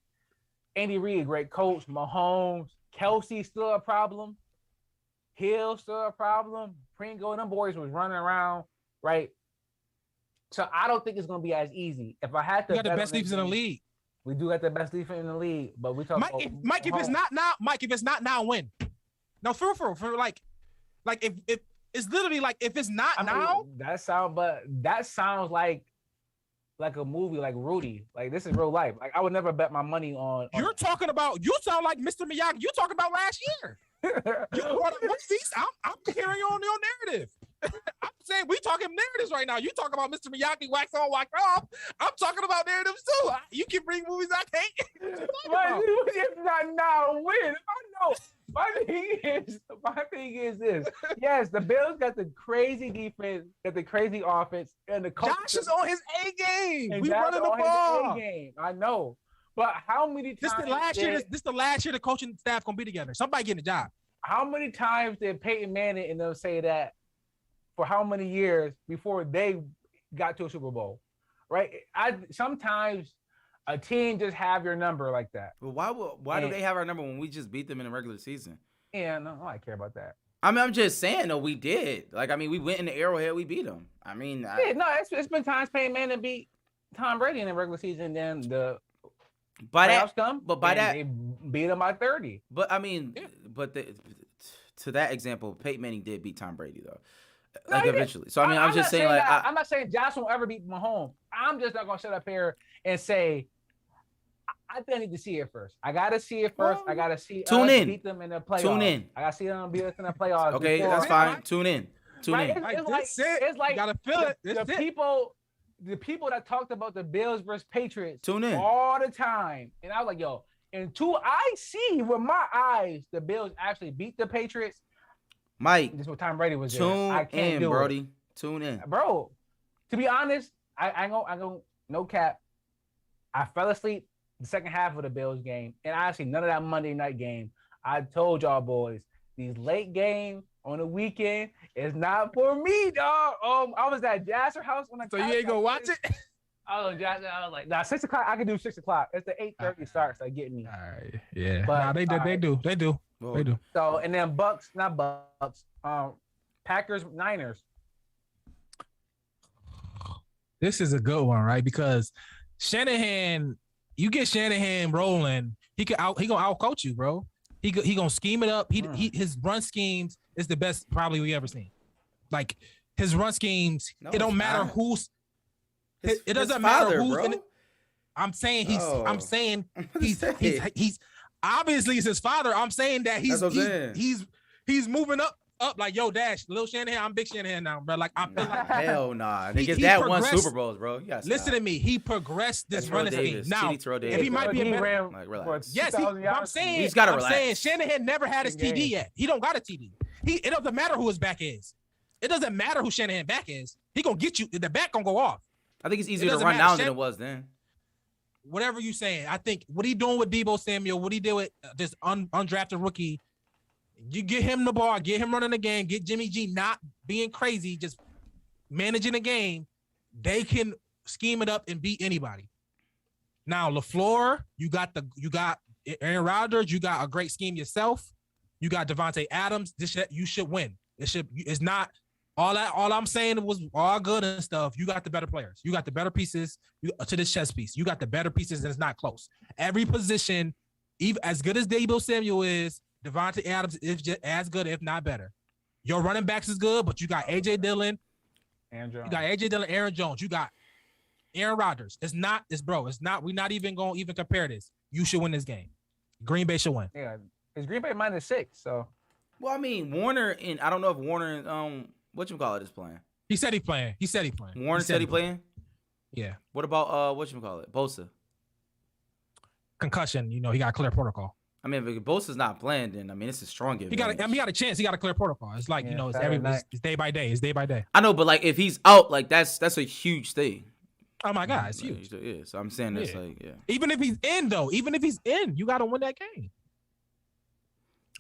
a great coach. Mahomes, Kelsey still a problem. Hill still a problem. Pringle, them boys was running around, right? So I don't think it's gonna be as easy. If I had to, we got the best defense in the league. We do got the best defense in the league, but we talk Mike, about Mike. If it's not now, when? No, for like if it's literally like if it's not now. That sounds like a movie, like Rudy. Like this is real life. Like I would never bet my money on. You sound like Mr. Miyagi. You talking about last year. I'm carrying on your narrative. I'm saying we talking narratives right now. You talk about Mr. Miyagi, wax on, wax off. I'm talking about narratives too. You can bring movies I can't. If not now, when? I know. My thing is this. Yes, the Bills got the crazy defense, got the crazy offense, and the coach. Josh is on his A game. We Josh running the ball. I know. But how many times? This the last year the coaching staff gonna be together. Somebody getting a job. How many times did Peyton Manning and them say that for how many years before they got to a Super Bowl? Right? Sometimes a team just have your number like that. Well, why do they have our number when we just beat them in the regular season? Yeah, no, I don't care about that. I mean, I'm just saying, though, we did. Like, I mean, we went in the Arrowhead, we beat them. I mean, it's been times Peyton Manning beat Tom Brady in the regular season, then the playoffs come, but they beat them by 30. But I mean, to that example, Peyton Manning did beat Tom Brady though, like eventually. So I mean, I'm just saying like I'm not saying Josh won't ever beat Mahomes. I'm just not gonna sit up here and say I think I need to see it first. I gotta see it first. I gotta see us beat them in the playoffs. Tune in. I gotta see them beat us in the playoffs. Okay, that's fine. Tune in. It's like you gotta feel it. The people that talked about the Bills versus Patriots tune in all the time. And I was like, yo, until I see with my eyes the Bills actually beat the Patriots. Mike, this is what Tom Brady was tune there. I can't in, Brody. Tune in. Bro, to be honest, I go no cap. I fell asleep the second half of the Bills game, and I see none of that Monday night game. I told y'all boys, these late games on the weekend is not for me, dog. I was at Jasser house when I. So you ain't gonna watch it? I was like, nah, 6 o'clock. I can do 6 o'clock. It's the 8:30 starts that get me. All right, yeah. But they do. So and then Packers, Niners. This is a good one, right? Because Shanahan, you get Shanahan rolling, he gonna outcoach you, bro. He gonna scheme it up. His run schemes is the best probably we ever seen. Like his run schemes, it don't matter who's. It doesn't matter who's in it. I'm saying he's obviously it's his father. I'm saying that he's moving up like yo Dash, little Shanahan. I'm big Shanahan now, bro. Like I feel like hell nah. Niggas that won Super Bowls, bro. Listen to me. He progressed this running scheme. Now if he might be a better, yes, I'm saying he's got to relax. I'm saying Shanahan never had his TD yet. He don't got a TD. It doesn't matter who his back is. It doesn't matter who Shanahan back is. He gonna get you. The back gonna go off. I think it's easier to run now than it was then. Whatever you saying, I think what he doing with Deebo Samuel, what he did with this undrafted rookie, you get him the ball, get him running the game, get Jimmy G not being crazy, just managing the game. They can scheme it up and beat anybody. Now LaFleur, you got Aaron Rodgers, you got a great scheme yourself. You got Devontae Adams. You should win. It's not. All I'm saying was all good and stuff. You got the better players. You got the better pieces to this chess piece. You got the better pieces, and it's not close. Every position, even as good as Deebo Samuel is, Devontae Adams is just as good, if not better. Your running backs is good, but you got AJ Dillon, Aaron Jones. You got Aaron Rodgers. It's not. We're not even going to even compare this. You should win this game. Green Bay should win. Yeah, it's Green Bay -6. So, well, I mean Warner and I don't know if Warner and whatchamacallit is playing. He said he playing. Warren said he playing? Yeah. What about whatchamacallit? Bosa. Concussion, he got a clear protocol. I mean, if Bosa's not playing, then I mean it's a strong advantage. He got a chance. He got a clear protocol. It's like, it's day by day. It's day by day. I know, but like if he's out, like that's a huge thing. Oh my God, it's huge. Yeah, so I'm saying that's like, yeah. Even if he's in, though, you got to win that game.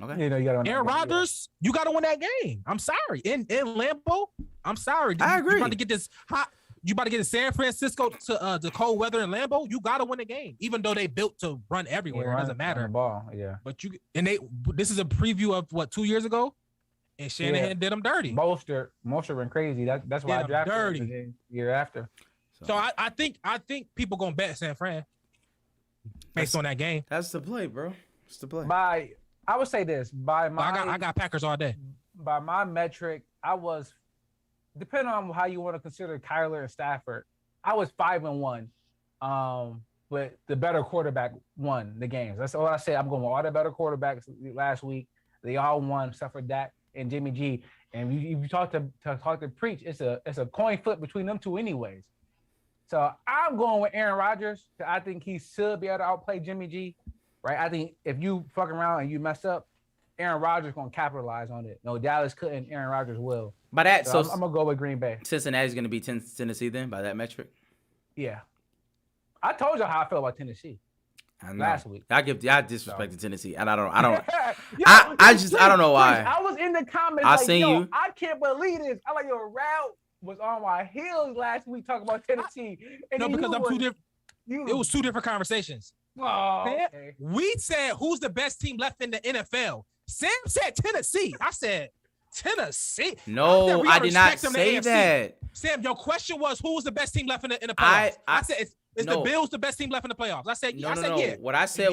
Okay. You got to win. Aaron Rodgers, you got to win that game. I'm sorry. In Lambeau, I'm sorry. I agree. You about to get this hot. You about to get in San Francisco to the cold weather in Lambeau. You got to win the game, even though they built to run everywhere. It doesn't matter. Ball, yeah. But this is a preview of what 2 years ago, and Shanahan did them dirty. Mostert went crazy. That's why I drafted him the year after. So I think people gonna bet San Fran based on that game. That's the play, bro. It's the play. I would say this I got Packers all day. By my metric, I was, depending on how you want to consider Kyler and Stafford, I was 5-1. But the better quarterback won the games. That's all I said. I'm going with all the better quarterbacks last week. They all won, except for Dak and Jimmy G. And if you talk to Preach, it's a coin flip between them two, anyways. So I'm going with Aaron Rodgers. I think he should be able to outplay Jimmy G. Right? I think if you fuck around and you mess up, Aaron Rodgers going to capitalize on it. No, Dallas couldn't. Aaron Rodgers will. By that, so I'm going to go with Green Bay. Cincinnati's going to be Tennessee then, by that metric? Yeah. I told you how I feel about Tennessee last week. I disrespected Tennessee, and I don't. Yo, I don't know why. I was in the comments I can't believe this. I like your route was on my heels last week talking about Tennessee. Because I'm too different. It was two different conversations. Oh, okay. We said who's the best team left in the NFL. Sam said Tennessee. I said Tennessee. No, I did not say that. Sam, your question was who's the best team left in the playoffs. I said it's the Bills the best team left in the playoffs. I said no. Yeah. What I said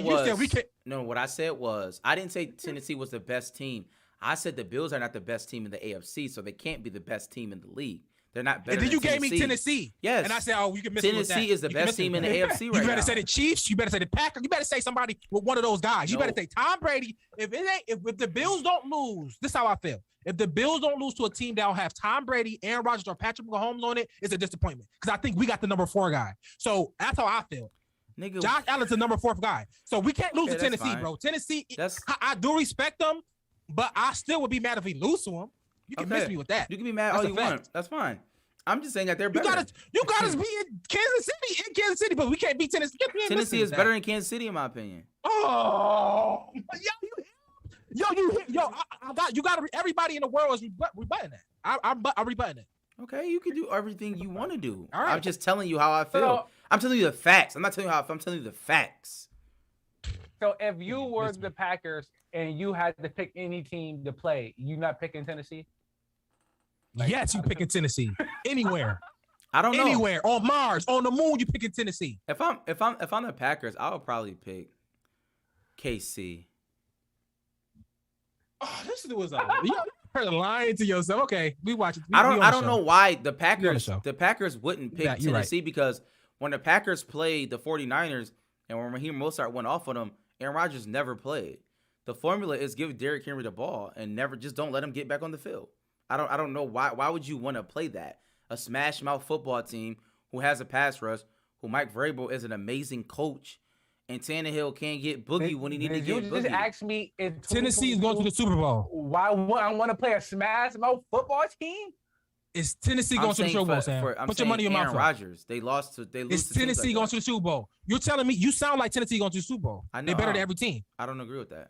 was I didn't say Tennessee was the best team. I said the Bills are not the best team in the AFC, so they can't be the best team in the league. They're not better. And then you than gave me Tennessee. Yes. And I said, you can miss Tennessee is the best team in the AFC right now. You better say the Chiefs. You better say the Packers. You better say somebody with one of those guys. You better say Tom Brady. If the Bills don't lose, this is how I feel. If the Bills don't lose to a team that will have Tom Brady, Aaron Rodgers, or Patrick Mahomes on it, it's a disappointment. Because I think we got the number 4 guy. So that's how I feel. Nigga, Josh Allen's the number 4 guy. So we can't lose to Tennessee, bro. Tennessee, I do respect them, but I still would be mad if we lose to them. You can miss me with that. You can be mad all you want. That's fine. I'm just saying that they're better. You got us be in Kansas City, but we can't beat Tennessee. Tennessee is better than Kansas City, in my opinion. Oh, you got everybody in the world is rebutting that. I'm rebutting it. Okay, you can do everything you want to do. All right. I'm just telling you how I feel. I'm telling you the facts. I'm not telling you how I feel. I'm telling you the facts. So if you were the Packers and you had to pick any team to play, you not picking Tennessee? Yes, you picking Tennessee. Anywhere. I don't know. Anywhere. On Mars, on the moon, you picking Tennessee. If I'm the Packers, I would probably pick KC. Oh, this was you're lying to yourself. Okay, we watch it. I don't know why the Packers wouldn't pick Tennessee because when the Packers played the 49ers and when Raheem Mostert went off on them, Aaron Rodgers never played. The formula is give Derrick Henry the ball and just don't let him get back on the field. I don't know why. Why would you want to play that? A smash mouth football team who has a pass rush, who Mike Vrabel is an amazing coach, and Tannehill can't get Boogie when he needs to get Boogie. You just asked me if Tennessee is going to the Super Bowl. Why I want to play a smash mouth football team? Is Tennessee going to the Super Bowl, Sam? Put your money in your mouth. Rodgers. They lose Is Tennessee going to the Super Bowl? You're telling me you sound like Tennessee going to the Super Bowl. I know. They're better than every team. I don't agree with that.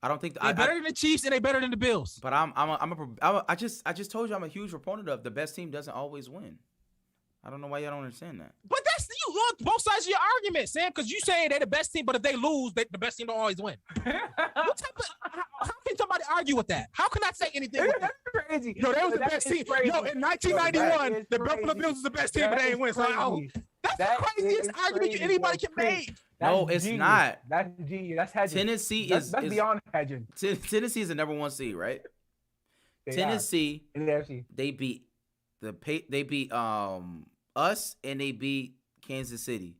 I don't think they're better than the Chiefs and they're better than the Bills. But I just told you I'm a huge proponent of the best team doesn't always win. I don't know why y'all don't understand that. But that's you on both sides of your argument, Sam, because you say they're the best team, but if they lose, the best team don't always win. How can somebody argue with that? How can I say anything with that? That's crazy. No, they was the best team. Yo, in 1991, the Buffalo Bills was the best team, but they ain't win. So that's the craziest argument anybody can make. No, it's not. That's genius. That's hedging. Tennessee is beyond hedging. Tennessee is the number 1 seed, right? Tennessee, they beat us and they beat Kansas City.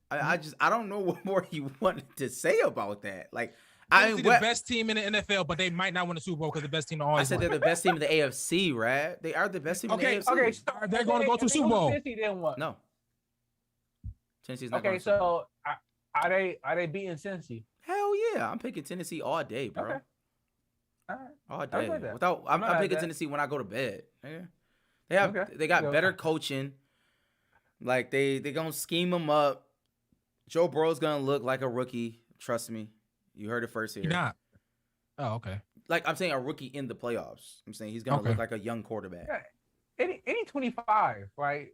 I don't know what more you wanted to say about that. Like Tennessee the best team in the NFL, but they might not win the Super Bowl because the best team always. I said they're the best team in the AFC, Rad. They are the best team in the AFC. Okay, so they're going to go to the Super Bowl. Tennessee, then what? No. Tennessee's not. Okay, so are they beating Tennessee? Hell yeah, I'm picking Tennessee all day, bro. Okay. All right. All day. Like I'm picking Tennessee when I go to bed. Yeah. They got better coaching. Like they gonna scheme them up. Joe Burrow's gonna look like a rookie. Trust me. You heard it first here. You're not. Oh, okay. Like I'm saying, a rookie in the playoffs. I'm saying he's gonna look like a young quarterback. Yeah. Any 25, right?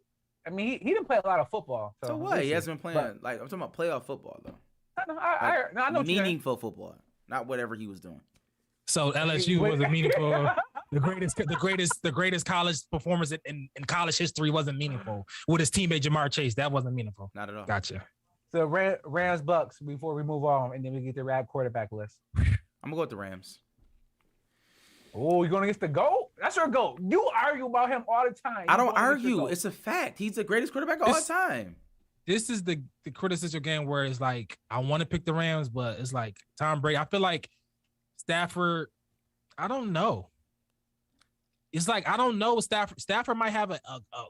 I mean, he didn't play a lot of football. So what? He hasn't been playing. Like I'm talking about playoff football though. I know meaningful football, not whatever he was doing. So LSU was a meaningful. The greatest college performance in college history wasn't meaningful. With his teammate Jamar Chase, that wasn't meaningful. Not at all. Gotcha. So Rams Bucks before we move on, and then we get the Rad quarterback list. I'm gonna go with the Rams. Oh, you're going against the GOAT? That's your GOAT. You argue about him all the time. I don't argue. It's a fact. He's the greatest quarterback of all time. This is the criticism game where it's like I want to pick the Rams, but it's like Tom Brady. I feel like Stafford. I don't know. It's like I don't know. Stafford might have a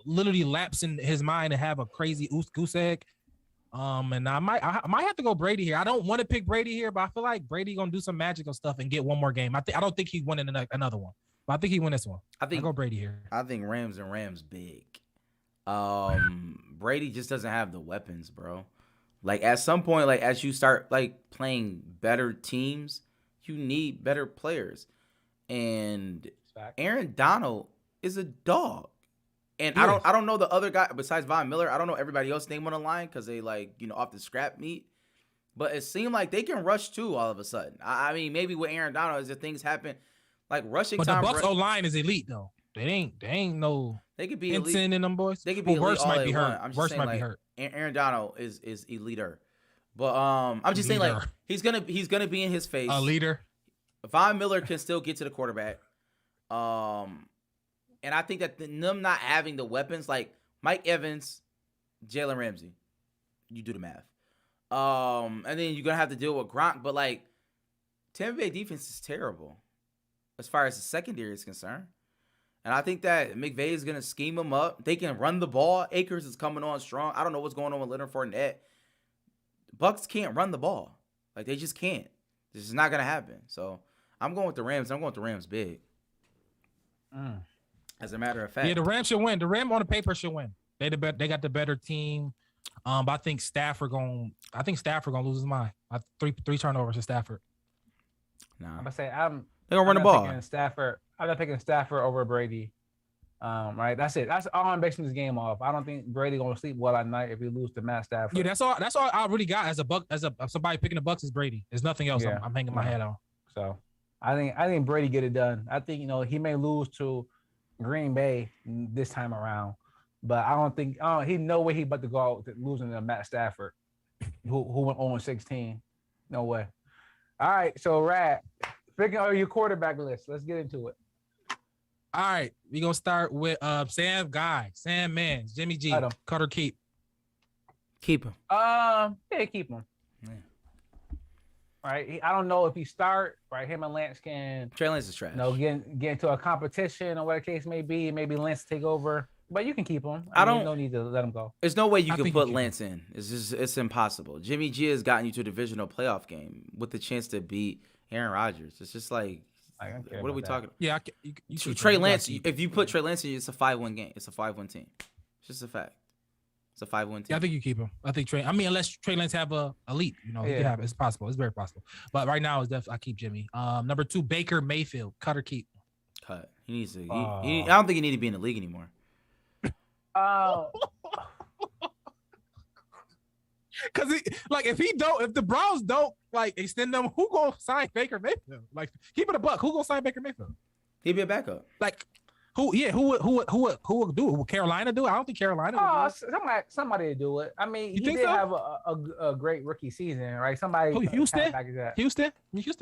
literally lapse in his mind and have a crazy goose egg. And I might have to go Brady here. I don't want to pick Brady here, but I feel like Brady gonna do some magical stuff and get one more game. I don't think he's winning another one, but I think he win this one. I go Brady here. I think Rams big. Brady just doesn't have the weapons, bro. Like at some point, like as you start like playing better teams, you need better players. And Aaron Donald is a dog. And I don't know the other guy besides Von Miller. I don't know everybody else name on the line because they off the scrap meet. But it seemed like they can rush too all of a sudden. I mean, maybe with Aaron Donald, as if things happen, like rushing. But the Bucs O line is elite though. They ain't no. They could be elite in them boys. They could be elite. Worse might be hurt. I'm just Worse saying, might like, be hurt. Aaron Donald is eliter. But I'm just saying like he's gonna be in his face. A leader. Von Miller can still get to the quarterback. And I think that them not having the weapons like Mike Evans, Jalen Ramsey, you do the math. And then you're gonna have to deal with Gronk, but like Tampa Bay defense is terrible as far as the secondary is concerned. And I think that McVay is gonna scheme them up. They can run the ball. Akers is coming on strong. I don't know what's going on with Leonard Fournette. Bucks can't run the ball. Like they just can't. This is not gonna happen. So I'm going with the Rams. I'm going with the Rams big. As a matter of fact, yeah, the Rams should win. The Rams on the paper should win. They got the better team. But I think Stafford gonna lose his mind. Three turnovers to Stafford. Nah, I'm gonna say they're gonna run the ball. I'm not picking Stafford over Brady. Right, that's it. That's all I'm basing this game off. I don't think Brady gonna sleep well at night if he lose to Matt Stafford. Yeah, that's all I really got as somebody picking the Bucks is Brady. There's nothing else I'm hanging my head on. So I think Brady get it done. I think he may lose to Green Bay this time around, but I don't think he no way he about to go out losing to Matt Stafford, who went 0-16. No way. All right, so Rad, picking your quarterback list. Let's get into it. All right, we're gonna start with Sam Mans, Jimmy G, Cutter keep. Keep him. Yeah, keep him. Yeah. Right, I don't know if he start. Right, him and Lance can. Trey Lance is trash. Get into a competition or whatever the case may be. Maybe Lance take over, but you can keep him. No need to let him go. There's no way you can put Lance in. It's impossible. Jimmy G has gotten you to a divisional playoff game with the chance to beat Aaron Rodgers. It's just like, what are we talking about? Yeah, Trey Lance. If you put Trey Lance in, it's a 5-1 game. It's a 5-1 team. It's just a fact. It's a 5-1 team. Yeah, I think you keep him. I think unless Trey Lance have a leap, he can have it. It's possible. It's very possible. But right now, it's definitely I keep Jimmy. Number 2, Baker Mayfield. Cut or keep? Cut. He needs to. I don't think he need to be in the league anymore. Because if the Browns don't extend them, who gonna sign Baker Mayfield? Like, keep it a buck. Who gonna sign Baker Mayfield? He'd be a backup. Like, who would do it? Will Carolina do it? I don't think Carolina would do it. Somebody to do it. I mean, he did have a great rookie season, right? Somebody. Houston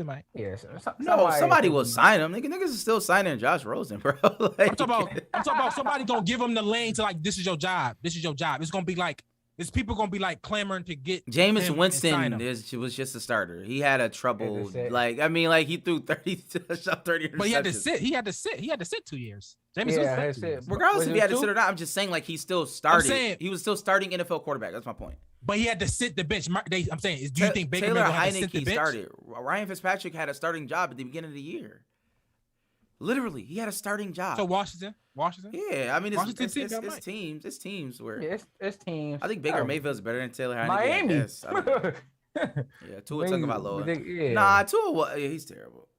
might. Yes. Somebody will sign him. Niggas are still signing Josh Rosen, bro. I'm talking about somebody gonna give him the lane to this is your job. This is your job. It's gonna be like Is people gonna be like clamoring to get Jameis him and sign Winston him. was just a starter. He had a trouble, That's it. like I mean, like he threw 30 interceptions. But he had to sit. He had to sit 2 years. Jameis Winston Yeah, sat that's 2 it. years. Regardless Was if it he had to two? sit or not, I'm just saying like he still started. saying- He was still starting NFL quarterback. That's my point. But he had to sit the bench. I'm saying, do you think Baker Taylor Mayfield had to sit the Heineke bench? started? Ryan Fitzpatrick had a starting job at the beginning of the year. Literally, he had a starting job. So Washington. Yeah, I mean, Washington it's team got Mike. teams. It's teams where Yeah, it's teams. I think Baker Oh, Mayfield's better than Taylor Heineke. Miami. I guess. I mean, yeah, Tua took about lower. Yeah. Nah, Tua, yeah, he's terrible.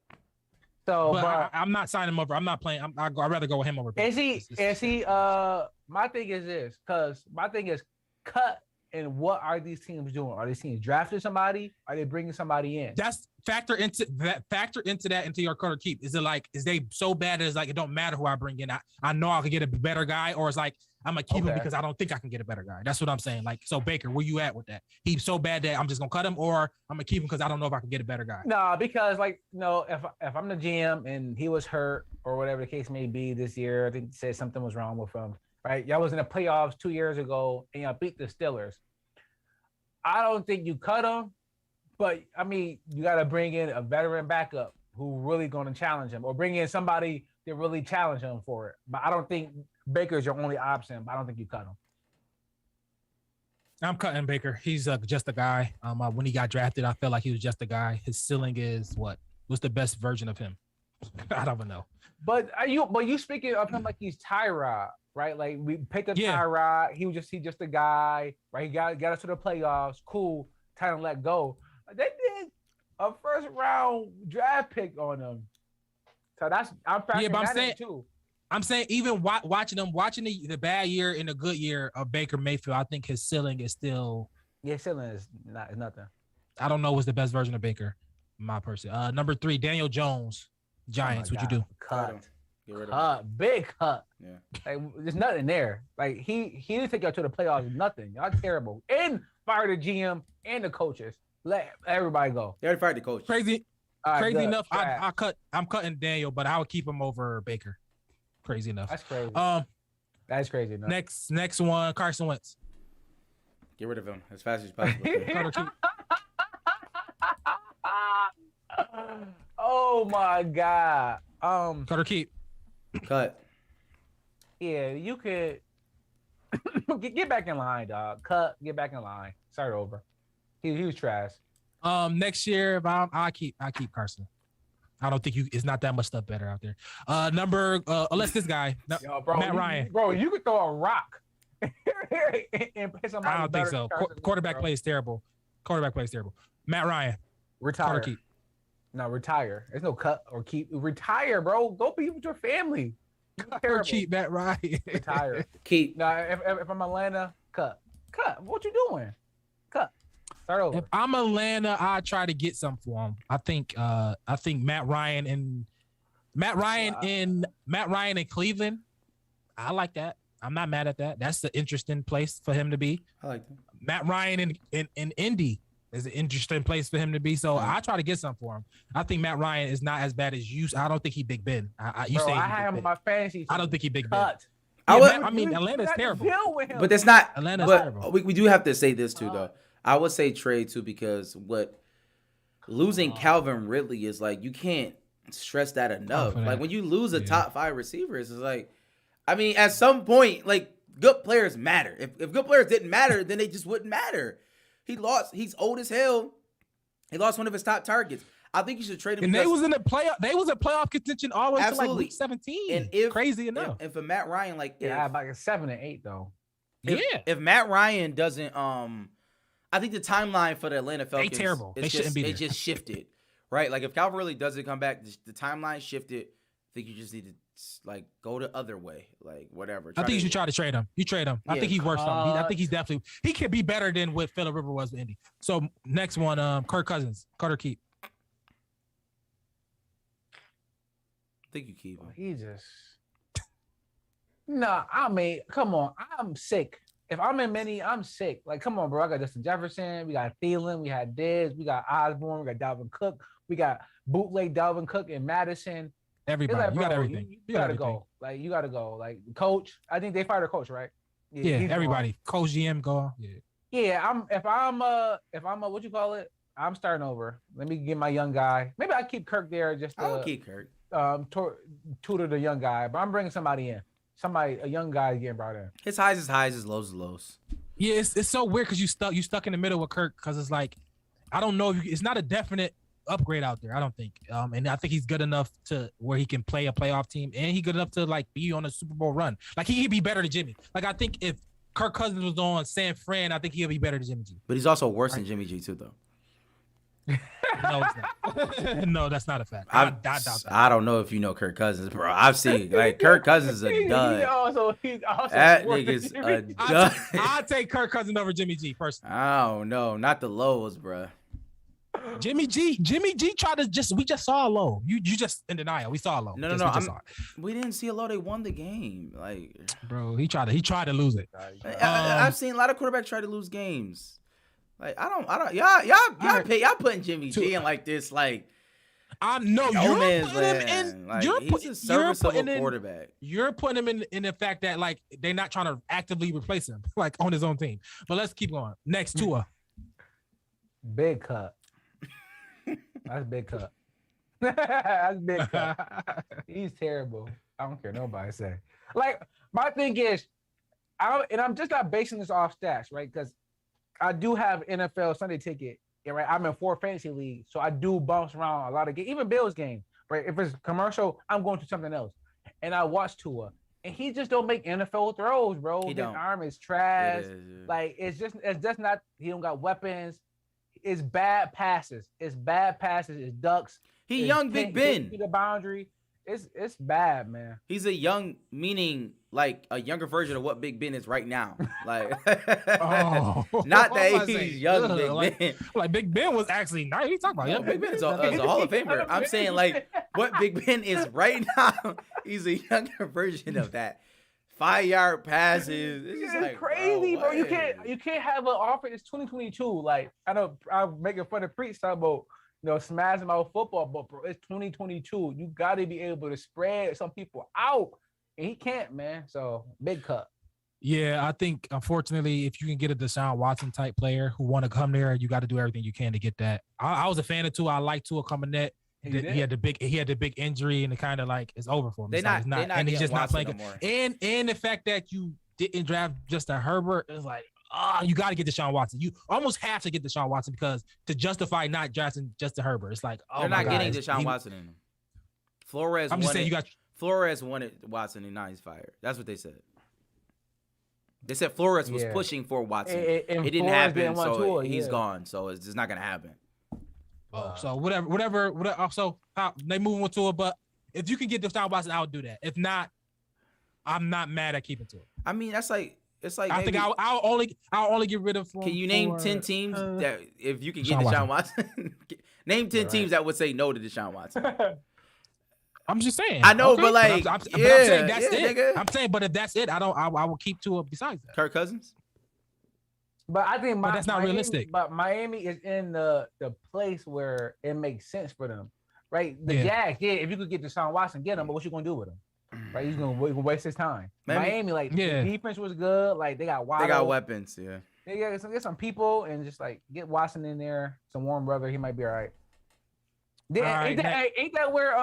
So, But I'm not signing him over. I'm not playing. I'd rather go with him over. Baker. is he? My thing is this, because my thing is cut. And what are these teams doing? Are these teams drafting somebody? Are they bringing somebody in? That's factor into that into your Carter keep. Is it like, is they so bad that it's like it don't matter who I bring in? I know I can get a better guy, or it's like I'm gonna keep him because I don't think I can get a better guy. That's what I'm saying. Like, so Baker, where you at with that? He's so bad that I'm just gonna cut him, or I'm gonna keep him because I don't know if I can get a better guy. No, because like if I'm the GM and he was hurt or whatever the case may be this year, I think they said something was wrong with him. Right? Y'all was in the playoffs 2 years ago and y'all beat the Steelers. I don't think you cut him, but I mean, you got to bring in a veteran backup who really going to challenge him, or bring in somebody to really challenge him for it. But I don't think Baker's your only option. But I don't think you cut him. I'm cutting Baker. He's just a guy. When he got drafted, I felt like he was just a guy. His ceiling is what? What's the best version of him? I don't even know. But you speaking of him like he's Tyrod, right? Like we picked up Tyrod. He's just a guy, right? He got us to the playoffs. Cool. Time to let go. They did a first round draft pick on him. So I'm factoring that in too. I'm saying even watching the bad year and the good year of Baker Mayfield, I think his ceiling is still. Yeah, ceiling is nothing. I don't know what's the best version of Baker, my person. Number 3, Daniel Jones, Giants. What you do? Cut. Get rid of him. Big cut. Yeah. Like there's nothing there. Like he didn't take y'all to the playoffs. Nothing. Y'all terrible. And fire the GM and the coaches. Let everybody go. They already fired the coach. Crazy Good. enough. I'm cutting Daniel, but I would keep him over Baker. Crazy enough. That's crazy. That's crazy enough. Next one, Carson Wentz. Get rid of him as fast as possible. Oh my God. Carter keep. Cut. Yeah, you could get back in line, dog. Cut. Get back in line. Start over. He was trash. Next year, if I keep Carson. I don't think it's not that much stuff better out there. Unless this guy, Yo, bro, Matt Ryan. Bro, you could throw a rock and pay somebody. I don't think so. Quarterback plays. plays terrible. Matt Ryan. Retire. Carter keep. No, retire. There's no cut or keep. Retire, bro. Go be with your family. Or keep Matt Ryan. Retire. Keep. No, if I'm Atlanta, cut. What you doing? Cut. Start over. If I'm Atlanta, I try to get something for him. I think Matt Ryan in Cleveland. I like that. I'm not mad at that. That's an interesting place for him to be. I like that. Matt Ryan in Indy is an interesting place for him to be. So I try to get something for him. I think Matt Ryan is not as bad as you. I don't think he Big Ben. I had him on my fantasy team. I don't think he Big Ben. Cut. I mean, Atlanta's terrible. But that's not. Atlanta's but terrible. we do have to say this too, though. I would say trade too, because losing Calvin Ridley is like, you can't stress that enough. Like when you lose a top 5 receivers, it's like, I mean, at some point, like good players matter. If good players didn't matter, then they just wouldn't matter. He's old as hell. He lost one of his top targets. I think you should trade him. And they was in the playoff. They was in playoff contention all the way to like week 17. And crazy enough. And for Matt Ryan, like like a 7 and 8 though. If Matt Ryan doesn't, I think the timeline for the Atlanta Falcons, they terrible. They shouldn't be there. It just shifted, right? Like if Calvin really doesn't come back, the timeline shifted. I think you just need to like go the other way, like whatever. I think you should try to trade him. You trade him. I think he's worth something. I think he's definitely he can be better than what Phillip Rivers was with Indy. So next one, Kirk Cousins, Carter keep. I think you keep him. He just I mean, come on. I'm sick. If I'm in many, I'm sick. Like, come on, bro. I got Justin Jefferson. We got Thielen. We had Diggs. We got Osborne. We got Dalvin Cook. We got bootleg Dalvin Cook and Madison. Everybody. Like, you got bro, everything. You got to go. Like, you got to go. Like, coach. I think they fired a coach, right? Yeah, he's everybody. Coach GM go. Yeah. Yeah, if I'm what you call it, I'm starting over. Let me get my young guy. Maybe I keep Kirk there just I'll to keep Kirk. Tutor the young guy. But I'm bringing somebody in. A young guy getting brought in. His highs is highs, his lows is lows. Yeah, it's so weird because you stuck in the middle with Kirk because it's like I don't know if it's not a definite upgrade out there. I don't think. And I think he's good enough to where he can play a playoff team, and he's good enough to like be on a Super Bowl run. Like he'd be better than Jimmy. Like I think if Kirk Cousins was on San Fran, I think he'll be better than Jimmy G. But he's also worse than Jimmy G too, though. No, it's not. No, that's not a fact. I doubt that. I don't know if you know Kirk Cousins, bro. I've seen like Kirk Cousins is a dud. He's also That worse nigga's than a Jimmy. dud. I'll take Kirk Cousins over Jimmy G personally. I don't know, not the lows, bro. Jimmy G tried to we just saw a low. You just in denial. We saw a low. No. We didn't see a low. They won the game. Like, bro, he tried to lose it. I've seen a lot of quarterbacks try to lose games. Like, I don't. Y'all putting Jimmy G in like this. Like, I know no you're man's putting him land. in. Like, You're he's a serviceable quarterback. You're putting him in the fact that like they're not trying to actively replace him like on his own team. But let's keep going. Next, Tua. Big cut. That's big cut. That's big cut. He's terrible. I don't care nobody say. Like my thing is, I'm just not basing this off stats, right? Because I do have NFL Sunday ticket, right? I'm in 4 fantasy leagues, so I do bounce around a lot of games, even Bills game, right? If it's commercial, I'm going to something else, and I watch Tua, and he just don't make NFL throws, bro. His arm is trash. Like it's just not. He don't got weapons. It's bad passes. It's ducks. He young Big Ben. The boundary. It's bad, man. He's a young, meaning like a younger version of what Big Ben is right now. Like, not that he's young Big Ben. Like Big Ben was actually nice. What are you talking about? Yeah, Big Ben is a Hall of Famer. I'm saying like what Big Ben is right now. He's a younger version of that. 5-yard passes. It's just like, crazy, bro. You can't have an offense. It's 2022. Like I know I'm making fun of Preach about smashing about football, but bro, it's 2022. You got to be able to spread some people out, and he can't, man. So big cut. Yeah, I think unfortunately, if you can get a Deshaun Watson type player who want to come there, you got to do everything you can to get that. I was a fan of Tua. I like Tua coming net. He had the big injury, and it kind of like it's over for him. And he's just not playing. No and the fact that you didn't draft Justin Herbert is like, you got to get Deshaun Watson. You almost have to get Deshaun Watson because to justify not drafting Justin Herbert, it's like, they're not getting Deshaun Watson in them. Flores. I'm just saying Flores wanted Watson, and now he's fired. That's what they said. They said Flores was pushing for Watson. It didn't happen, so he's gone. So it's just not gonna happen. So whatever. So they moving to it, but if you can get Deshaun Watson, I'll do that. If not, I'm not mad at keeping to it. I mean, it's like I think I'll only get rid of. Can you name 10 teams that if you can get Deshaun Watson? Name 10 teams that would say no to Deshaun Watson. I'm just saying. I know, but like, I'm saying that's it. Nigga. I'm saying, but if that's it, I will keep to it. Besides that, Kirk Cousins. But I think that's not realistic. But Miami is in the place where it makes sense for them, right? The Jags, if you could get Deshaun Watson, get him. But what you gonna do with him? Right? He's gonna waste his time. Miami, the defense was good. Like they got They got weapons. Yeah. They get some people and just like get Watson in there. Some warm weather, he might be all right. Ain't that where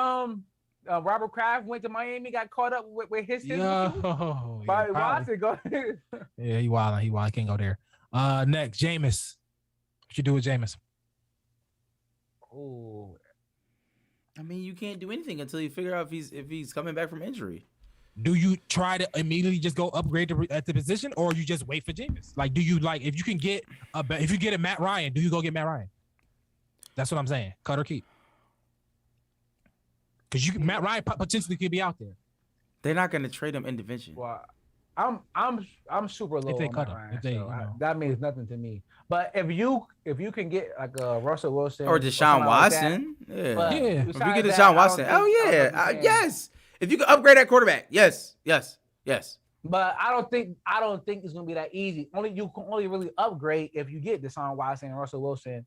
Robert Kraft went to Miami, got caught up with his Watson go. Yeah, he wild. He can't go there. Next, Jameis. What you do with Jameis? Oh, I mean, you can't do anything until you figure out if he's coming back from injury. Do you try to immediately just go upgrade at the position, or you just wait for Jameis? Like, do you if you can get if you get a Matt Ryan, do you go get Matt Ryan? That's what I'm saying. Cut or keep. Because Matt Ryan potentially could be out there. They're not going to trade him in division. Well, I'm super low. If they on cut Matt him, Ryan, that means nothing to me. But if you can get like a Russell Wilson or Deshaun Watson, if you get Deshaun Watson, yes. If you can upgrade that quarterback, yes. But I don't think it's gonna be that easy. You can only really upgrade if you get Deshaun Watson and Russell Wilson.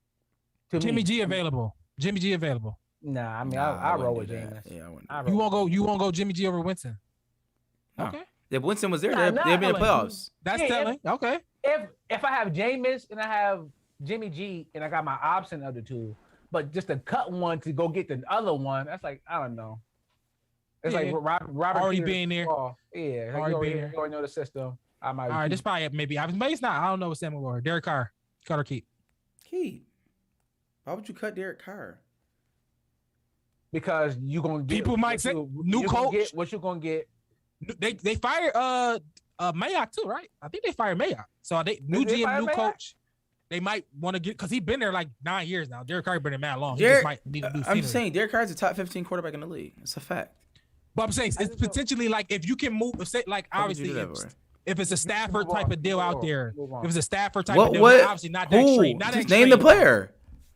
Jimmy G available. Nah, I mean I roll with Jameis. Yeah, you won't go Jimmy G over Winston. No. Okay. If Winston was there, Nah, they'd be in the nah. playoffs. That's Yeah, telling. Okay. If I have Jameis and I have Jimmy G and I got my option of the two, but just to cut one to go get the other one, that's like I don't know. It's like Robert already Peters being there. Yeah, like Already you being there. already know the system. I might. All right, this probably maybe but it's not. I don't know what Samuel or Derek Carr. Cut or keep. Keep. Why would you cut Derek Carr? Because you gonna get People might say new coach. What you gonna get? They fired Mayock too, right? I think they fired Mayock. So they new Did they GM, fire new Mayock? coach. They might want to get because he's been there like 9 years now. Derek Carr been there mad long. He Derek, just might need a new I'm scenery. just saying, Derek Carr's a top 15 quarterback in the league. It's a fact. But I'm saying it's potentially like if you can move, say like How would you obviously do that, if it's a Stafford Move on, type of deal move out on, there, move on. if it's a Stafford type What? of deal, What? obviously not that Who? extreme. Not that Just name the extreme. player.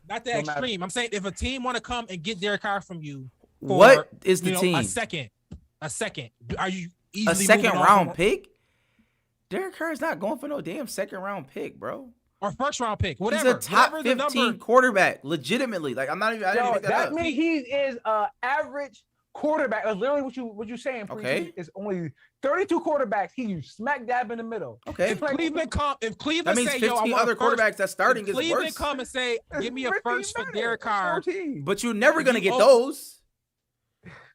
Not that Don't matter. extreme. I'm saying if a team want to come and get Derek Carr from you, for, What is the you know, team? A second. Are you A easily second moving on round from- pick? Derek Carr's not going for no damn second round pick, bro. or first round pick? Whatever. He's a top whatever the 15 number. quarterback, legitimately. Like I didn't Yo, make that that up. means he is an average quarterback. That's literally what you saying. Okay. It's only 32 quarterbacks. He smack dab in the middle. Okay, If Cleveland that means say, 15 yo, I want other a first, quarterbacks that's starting if is Cleveland worse. come and say, give me a It's first for 15 Derek minutes. Carr. 14. But you're never gonna You get Oak- those.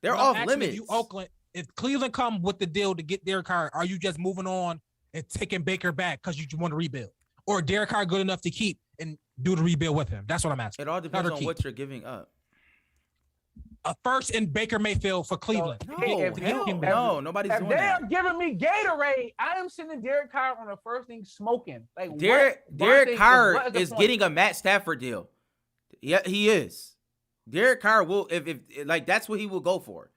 They're I'm off asking limits. You Oakland, if Cleveland come with the deal to get Derek Carr, are you just moving on and taking Baker back because you want to rebuild, or Derek Carr good enough to keep and do the rebuild with him? That's what I'm asking. It all depends Another on key. what you're giving up. A first in Baker Mayfield for Cleveland. No, If- hell if- no, nobody's If doing they that. are giving me Gatorade, I am sending Derek Carr on the first thing smoking. Like Derek what Carr the is point? getting a Matt Stafford deal. Yeah, he is. Derek Carr will if like that's what he will go for.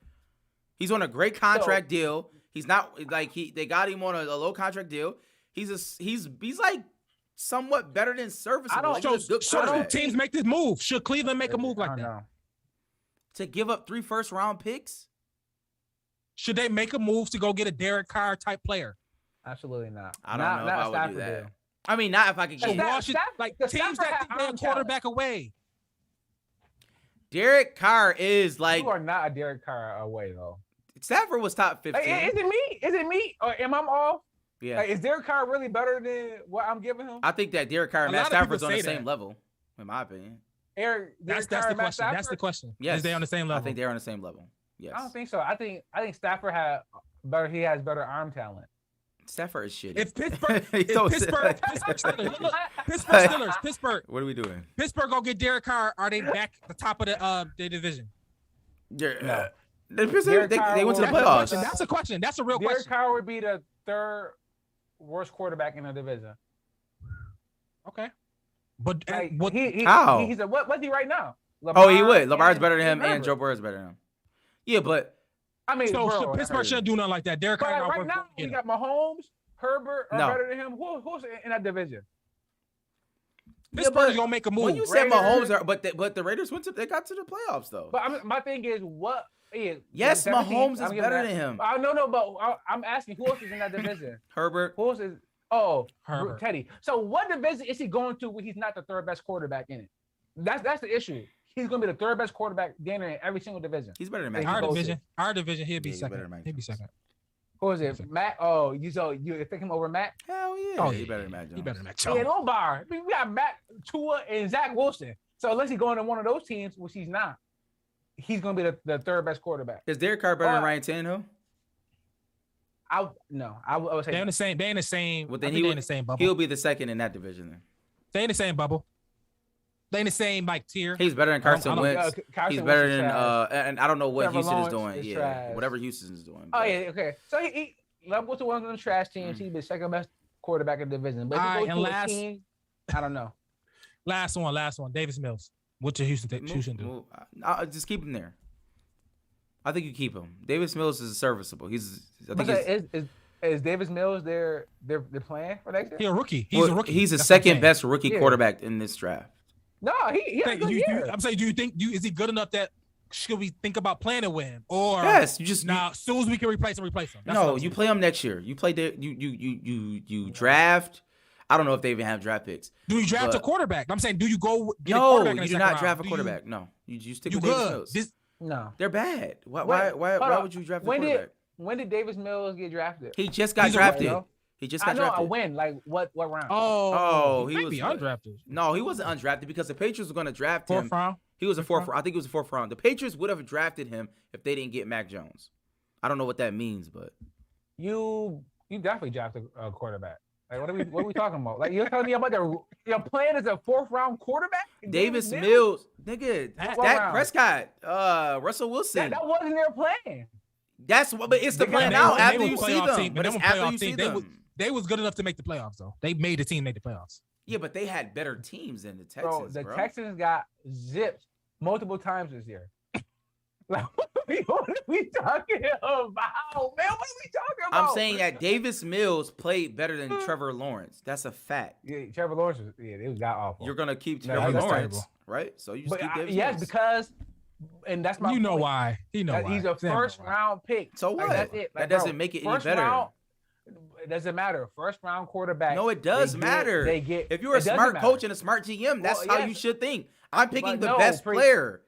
He's on a great contract deal. He's not like they got him on a low contract deal. He's like somewhat better than serviceable. I don't- Like, he's a good So quarterback. teams make this move. Should Cleveland make a move I like don't that? know. To give up 3 first-round picks? Should they make a move to go get a Derek Carr type player? Absolutely not. I don't know if I would Stafford do that. deal. I mean, not if I could So get Washington, like the teams Stafford that had think they're arm quarterback away. Derek Carr is like You are not a Derek Carr away though. Stafford was top 15. Like, is it me? Is it me? Or am I off? Yeah. Like, is Derek Carr really better than what I'm giving him? I think that Derek Carr and A Matt lot of Stafford's people on the say same that. level, in my opinion. Derek That's Carr the and Matt question. That's the Stafford? question. Yes. Is they on the same level? I think they're on the same level. Yes. I don't think so. I think Stafford had better. He has better arm talent. Stafford is shitty. If Pittsburgh, He don't say that. Pittsburgh Steelers, look, Pittsburgh Steelers, Pittsburgh, What are we doing? Pittsburgh go get Derek Carr. Are they back at the top of the division? No. They went to Derek the Carr That's a playoffs. question. That's a question. That's a real Derek question. Carr would be the third worst quarterback in the division. Okay, but Like, what? How? He's a what's he right now? Oh, he Lamar would. Lamar's and- better than him, and Herbert. Joe Burrow's better than him. Yeah, but I mean, So bro, Pittsburgh shouldn't do nothing like that. Derek But Carr like, not right worth now, it. we got Mahomes, Herbert are No. better than him. Who's in that division? Pittsburgh's gonna make a move. when you said Raiders- Mahomes, but the Raiders they got to the playoffs though. But my thing is, what? Yeah, Yes, 17, Mahomes is I'm giving better that. than him. No, but I'm asking who else is in that division? Herbert. Who else is? Oh, Herbert. Teddy. So what division is he going to when he's not the third best quarterback in it? That's the issue. He's going to be the third best quarterback in every single division. He's better than Hey, Mac Our Jones. division. Our division. He'll be Yeah, he's better second. than Mac He'll be Jones. second. Who is it? Matt? Oh, you pick him over Matt? Hell yeah. Oh, He's yeah. better than Mac Jones. He better than Mac Yeah, Jones. no bar. I mean, we got Matt, Tua, and Zach Wilson. So unless he's going to one of those teams, which he's not, he's going to be the third best quarterback. Is Derek Carr better than Oh, Ryan Tannehill? I would say They're in the same. They in the same. Well, I then think they're in the same bubble. He'll be the second in that division then. They in the same bubble. They in the same like tier. He's better than Carson I don't- Wentz. Carson He's Wentz better is than trash. and I don't know what Trevor Houston is Lawrence doing. is Yeah, trash. whatever Houston is doing. Oh but- yeah, okay. So he level to one of the trash teams. He'd be the second best quarterback in the division. But if All he right, goes and to a last- team, I don't know. Last one. Davis Mills. What your Houston do? Just keep him there. I think you keep him. Davis Mills is serviceable. I think But is Davis Mills they're playing for next year? He a rookie. He's a rookie. He's the That's what I'm second saying. best rookie Yeah. quarterback in this draft. No, he had a good year. I'm saying, do you think is he good enough that should we think about playing with him? Or Yes, you just now as soon as we can replace him. That's what no. I'm You saying. play him next year. You play you draft. I don't know if they even have draft picks. Do you draft a but- quarterback? I'm saying, do you go get a No, quarterback in the you do second not round? draft a Do quarterback. No, you stick You with Davis good? Mills. This No. They're bad. Why Wait, hold why on. would you draft a When quarterback? when did Davis Mills get drafted? He just got He's a drafted. rookie. He just I got know. I drafted. win. Like what round? Oh, he he was be what? undrafted. No, he wasn't undrafted because the Patriots were going to draft him. Fourth round. He was a Fifth fourth round? round. I think it was a fourth round. The Patriots would have drafted him if they didn't get Mac Jones. I don't know what that means, but You definitely drafted a quarterback. Like what are we talking about? Like you're telling me about your plan is a 4th round quarterback? Davis Mills, nigga, What Dak round? Prescott, Russell Wilson. That wasn't their plan. That's what, but it's the They plan got- now and after they you was see playoff them. team, But and it's they were after playoff you see team. them. They was good enough to make the playoffs though. They made the team make the playoffs. Yeah, but they had better teams than the Texans, Bro, the bro. Texans got zipped multiple times this year. Like, what are we talking about, man? What are we talking about? I'm saying that Davis Mills played better than Trevor Lawrence. That's a fact. Yeah, Trevor Lawrence was it got awful. You're gonna keep No, Trevor that's Lawrence, terrible. right? So you just But keep Davis yes, Mills. because and that's my You know point. why? He know That why. he's a Sam know first why. round pick. So Like, what? that's it. That Like, doesn't bro, make it any first better. round- it doesn't matter. First round quarterback. No, it does matter. They get if you're a it doesn't smart matter. coach and a smart GM, that's Well, how you yes. should think. I'm picking But the no, best player.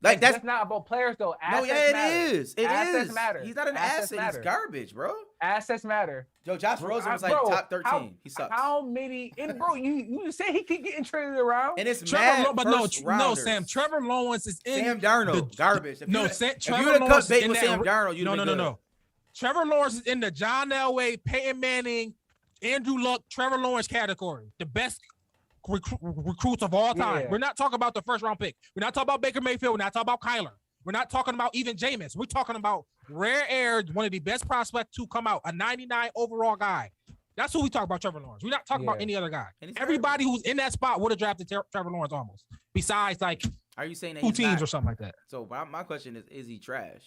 Like that's not about players though. no, Assets yeah, matter. it is. It Assets is. matter. He's not an Assets asset. matter. He's garbage, bro. Assets matter. Yo, Josh Rosen was like Bro, top 13. He sucks. How many? And bro, you say he keep getting traded around. And it's Trevor, mad but first no, rounders. Sam. Trevor Lawrence is in Sam Darnold, garbage. If no, you Trevor if you would have Lawrence cut bait is in with that Sam Darnold, you'd have been good. no. Trevor Lawrence is in the John Elway, Peyton Manning, Andrew Luck, Trevor Lawrence category. The best recruits of all time. Yeah. We're not talking about the first round pick. We're not talking about Baker Mayfield. We're not talking about Kyler. We're not talking about even Jameis. We're talking about rare air, one of the best prospects to come out, a 99 overall guy. That's who we talk about, Trevor Lawrence. We're not talking about Yeah. any other guy. And he's Everybody who's in that spot would have drafted Trevor Lawrence almost. Besides, like Are you saying that 2 he's teams not? or something like that. So my question is he trash?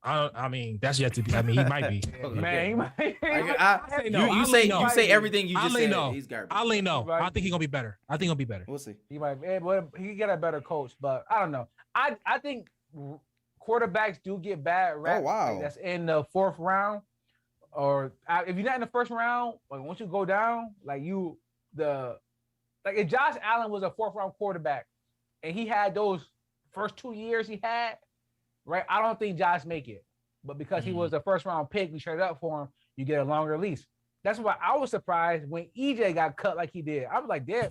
I mean, that's yet to be. I mean, he might be. Okay. Man, he might- say no. You I'll say lean no. you say everything you I'll just lean said. no. He's garbage. I'll lean no. Right. I think he's gonna be better. I think he'll be better. We'll see. he might. But he get a better coach. But I don't know. I think quarterbacks do get bad rap. wow. Like, that's in the 4th round, or if you're not in the 1st round, like once you go down, like if Josh Allen was a 4th round quarterback, and he had those first 2 years he had, right? I don't think Josh make it. But because he was a 1st round pick, we traded up for him. You get a longer lease. That's why I was surprised when EJ got cut like he did. I was like, damn,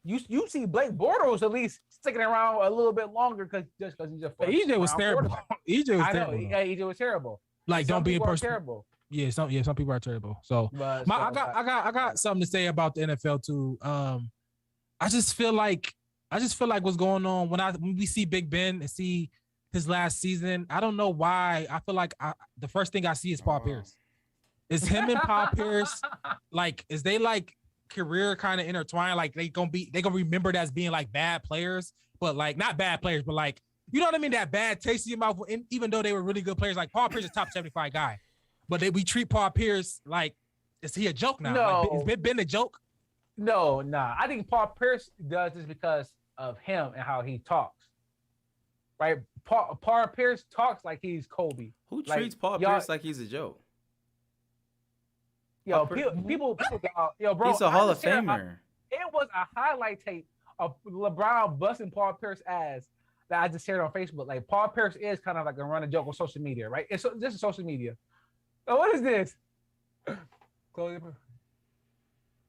you see Blake Bortles at least sticking around a little bit longer because he's a But EJ was first-round terrible. quarterback. EJ was I know. terrible. Yeah, EJ was terrible. Like, Some don't be people are impersonate. terrible. Yeah, some people are terrible. So, But I got something to say about the NFL too. I just feel like what's going on when we see Big Ben and see his last season. I don't know why. I feel like the first thing I see is Paul Pierce. Is him and Paul Pierce like is they like career kind of intertwined? Like they gonna remember that as being like bad players, but like not bad players, but like you know what I mean? That bad taste in your mouth. And even though they were really good players, like Paul Pierce is top 75 guy, but we treat Paul Pierce like is he a joke now? No. Like, is Big Ben a joke? No, nah. I think Paul Pierce does this because of him and how he talks. Right? Paul Pierce talks like he's Kobe. Who Like, treats Paul y'all- Pierce like he's a joke? Yo, Paul Pierce- people, yo, bro. He's a I Hall of just shared Famer. It was a highlight tape of LeBron busting Paul Pierce's ass that I just shared on Facebook. Like Paul Pierce is kind of like a running joke on social media, right? This is social media. Oh, what is this?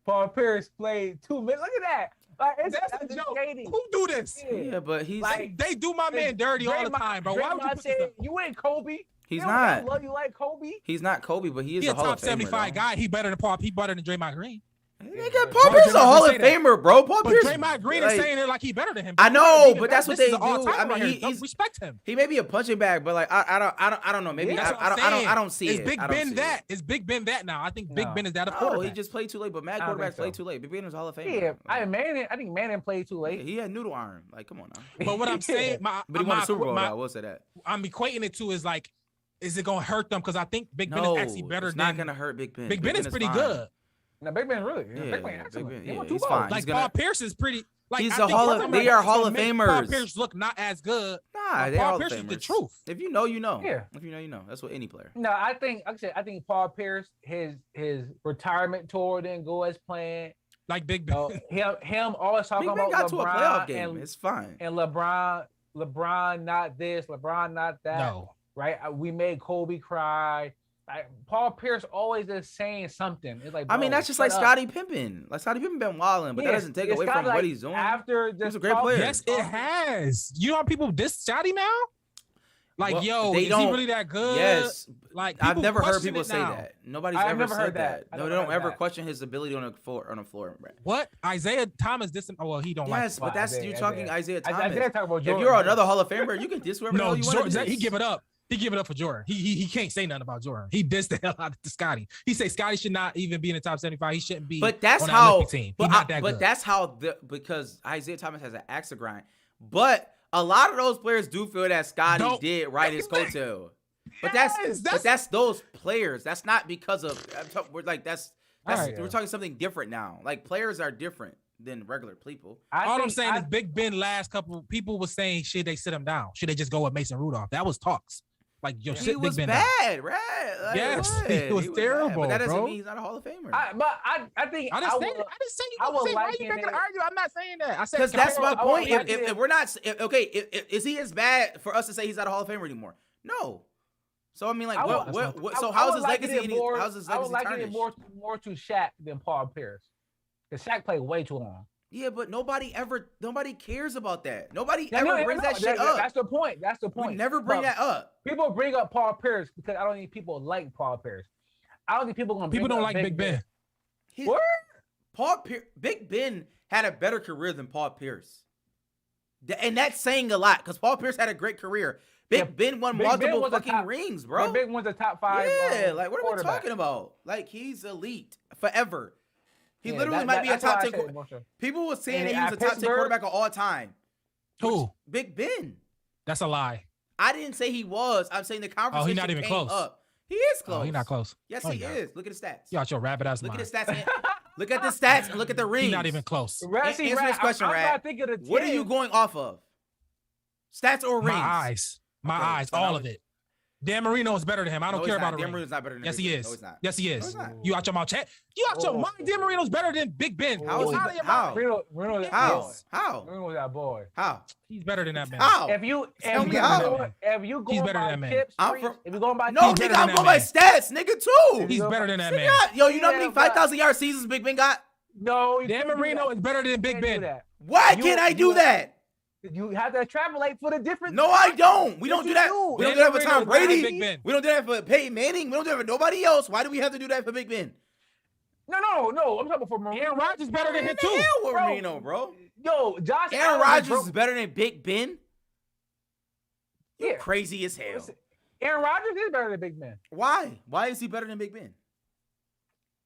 Paul Pierce played 2 minutes. Look at that. Like, That's a just joke. shady. Who do this? Yeah, but he's Like, They do my man dirty all the Draymond- time, bro. Why would you Draymond put this said, up? you ain't Kobe. he's They don't not. love you like Kobe. He's not Kobe, but he is He a a Hall top of Famer. 75 though. guy. He better than Draymond Green. Nigga, Paul Pierce is a Draymond Hall of say that. Famer, bro. Paul But Pierce. Draymond Green like, is saying it like he better than him. I know, Even but that's what this is they an all-timer do. I mean, right here. Don't he's respect him. he may be a punching bag, but like I don't know. Maybe That's what I'm I saying. don't see Is it. Big I don't Ben see that? it. Is Big Ben that now? I think Big No. Ben is that a No, quarterback. he just played too late. But mad I don't quarterbacks think play so. too late. Big Ben was Hall of Famer. Yeah, Like, I think Manning played too late. he had noodle arm. Like, come on now. But what I'm saying, But he won a Super Bowl. Though, I will say that. I'm equating it to is like, is it gonna hurt them? Because I think Big Ben No, is actually better it's than not gonna hurt Big Ben. Big Ben is pretty fine. good. No, Big Ben really. Yeah, Big Ben Big excellent. Ben, He yeah, won he's 2 fine. balls. Like He's gonna- Paul Pierce is pretty. Like He's I a think Hall of- somebody they are that's Hall gonna of make Paul Famers. Pierce look not as good. Nah, they Paul are Hall of Pierce is the Famers. truth. If you know, you know. Yeah. If you know, you know. That's what any player. No, I think Paul Pierce, his retirement tour didn't go as planned. Like Big Ben. Him always talking Big Ben about got to a playoff LeBron game. It's fine. and LeBron not this, LeBron not that. No. right? We made Kobe cry. Like, Paul Pierce always is saying something. It's like, I mean, bro, that's just shut like up. Scottie Pippen. Like Scottie Pippen been wilding, but that Yes, doesn't take it's away kinda from like what he's doing. After He was just a great player. Yes, it has. You know how people diss Shotty now? Like, Well, yo, they is don't- he really that good? Yes, Like, I've people never heard question people it say now. that. Nobody's I've ever never said heard that. that. No, I've they never don't heard ever that. question his ability on the floor. Bro. What? Isaiah Thomas dissing? Oh, well, he don't Yes, like. but that's Isaiah, you're talking Isaiah Thomas. Isaiah talk about If Jordan. you're another Hall of Famer, you can diss whoever the No, hell you want to Jordan, diss. he give it up. He give it up for Jordan. He can't say nothing about Jordan. He dissed the hell out of Scotty. He say Scotty should not even be in the top 75. He shouldn't be. But that's on the how. Olympic team. But, He's not that good. that's how because Isaiah Thomas has an axe to grind. But a lot of those players do feel that Scotty Don't- did ride his coattail. But Yes, that's those players. That's not because of. We're like that's Alright. we're talking something different now. Like players are different than regular people. All I'm saying is Big Ben last couple people was saying should they sit him down? Should they just go with Mason Rudolph? That was talks. Like yo, He sit was Big Ben down. bad, right? Like, Yes, what? he was bad. terrible, But that doesn't bro. mean he's not a Hall of Famer. I think I didn't say you I gonna would say why liken you making it- an argument. I'm not saying that. I said Because that's my I want point. to If we're not is he as bad for us to say he's not a Hall of Famer anymore? No. So I mean, like, what? So how's his legacy? How's his I would legacy liken it tarnished? more to Shaq than Paul Pierce. Because Shaq played way too long. Yeah, but nobody cares about that. Nobody Yeah, ever no, brings no, that shit up. That's the point. That's the point. We never bring But that up. People bring up Paul Pierce because I don't think people like Paul Pierce. I don't think people gonna. people bring don't up like Big Ben. What? Big Ben had a better career than Paul Pierce. And that's saying a lot because Paul Pierce had a great career. Big Ben won Big Ben multiple was a fucking top- rings, bro. Big Ben was the top 5. Yeah, like what are we quarterback. talking about? Like he's elite forever. He Yeah, literally that- might be a that's why top I 10. said emotional. People were saying And that he was at a top 10 Pittsburgh- quarterback of all time. Who? Big Ben. That's a lie. I didn't say he was. I'm saying the conversation Oh, not even came close. up. He is close. Oh, he's not close. Yes, Oh, he yeah. is. Look at the stats. You out your rabbit ass Look mind. at the stats. Look at the stats and look at the rings. He's not even close. Answer this question, I'm Rad. not thinking of What are 10. you going off of? Stats or rings? My eyes. My Okay, eyes. so All now- of it. Dan Marino is better than him. I don't No, care he's not. about a Dan ring. Marino's not better than Yes, Big he Ben. is. No, he's not. Yes, he No, is. he's not. You out your mouth. You out your Oh. mind. Dan Marino's better than Big Ben. How is You he out be- of your how? mind. Marino was that How? boy. How? Marino was that boy. How? He's better than that man. How? If you Tell me how. if you He's go better by than that man. tips, I'm streaks, from- if you going by No, He's tips, better nigga, I'm than going that by man. stats, nigga, too. He's better than that Sit man. down. Yo, you know how many Yeah, but- 5,000 yard seasons Big Ben got? no, you Dan can't do Marino that. is better than You Big can't do Ben. that. Why You- can't I do you- that? You have to extrapolate for the different. No, I don't. We Yes, don't do you that. do. We don't Dan do that for Marino Tom is better than Brady. Big Ben. We don't do that for Peyton Manning. We don't do that for nobody else. Why do we have to do that for Big Ben? No. I'm talking about for Marino. Aaron Rodgers better than him What the too. hell with Bro. Marino, bro? Yo, Josh Aaron Allen Rodgers broke- is better than Big Ben? You Yeah. crazy as hell. Aaron Rodgers is better than Big Ben. Why? Why is he better than Big Ben?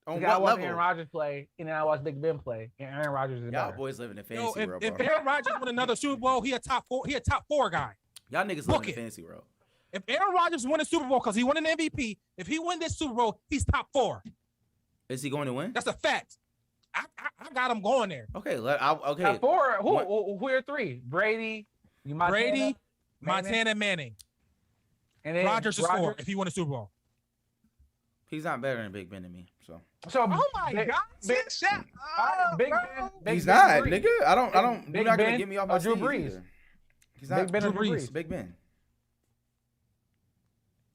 On Because I what watched level? Aaron Rodgers play, and then I watched Big Ben play, and Aaron Rodgers is Y'all better. boys living in Yo, fantasy world, if bro. Aaron Rodgers win another Super Bowl, he a top 4. He a top 4 guy. Y'all niggas Book living in it. fantasy world. If Aaron Rodgers win a Super Bowl because he won an MVP, if he win this Super Bowl, he's top 4. Is he going to win? That's a fact. I got him going there. Okay, okay. Top 4. What- Who are 3? Brady, Brady, Manning, Montana, Manning. and then Rodgers is 4 if he win a Super Bowl. He's not better than Big Ben to me. So So, Oh my Big- God, Big- Shaq. all right, Big bro. Ben. Big he's Ben not, Brees. nigga. I don't. Big You're not gonna Ben get me off my or Drew stage Brees? either. He's not Big Ben or Drew Drew Brees. Brees? Big Ben.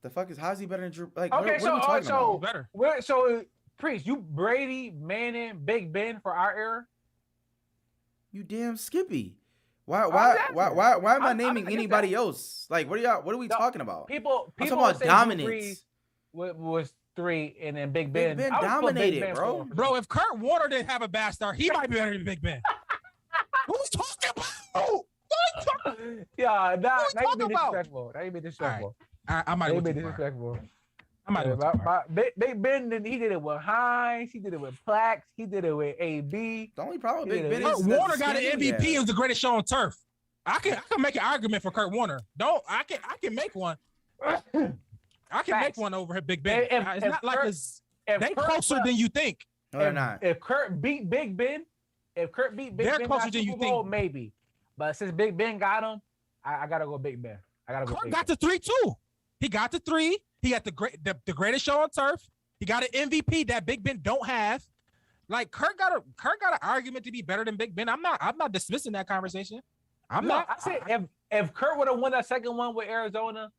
The fuck is how's he better than Drew? Like, Okay, what are we talking so Better. so Priest, you Brady, Manning, Big Ben for our era. You damn Skippy. Why asking. am I I'm naming against anybody that. else? Like, what are we No, talking about? People I'm would talking say about Drew dominance. Brees was 3, and then Big Big Ben. Ben I would put Big dominated, Ben bro. 4. Bro, if Kurt Warner didn't have a bad start, he might be better than Big Ben. Who's talking about? Yeah, now you talking be about? disrespectful. Now you be disrespectful. I might Now you have be went too far. disrespectful. I might have went too far. Big Ben, he did it with Hines. He did it with Plax. He did it with AB. The only problem with Yeah, Big Ben Kurt is Warner got an skin he MVP. has. It was the greatest show on turf. I can make an argument for Kurt Warner. I can make one. I can make Facts. one over Big Ben. It's not like it's If they Kurt closer left- than you think. No, they're not. If Kurt beat Big Ben, They're Ben closer got than you Super Bowl, think. maybe. But since Big Ben got him, I gotta go Big Ben. I gotta go. Kurt Big got Ben. to 3 too. He got to 3. He got the greatest show on turf. He got an MVP that Big Ben don't have. Like Kurt got an argument to be better than Big Ben. I'm not dismissing that conversation. I'm No, not. I said if Kurt would have won that second one with Arizona,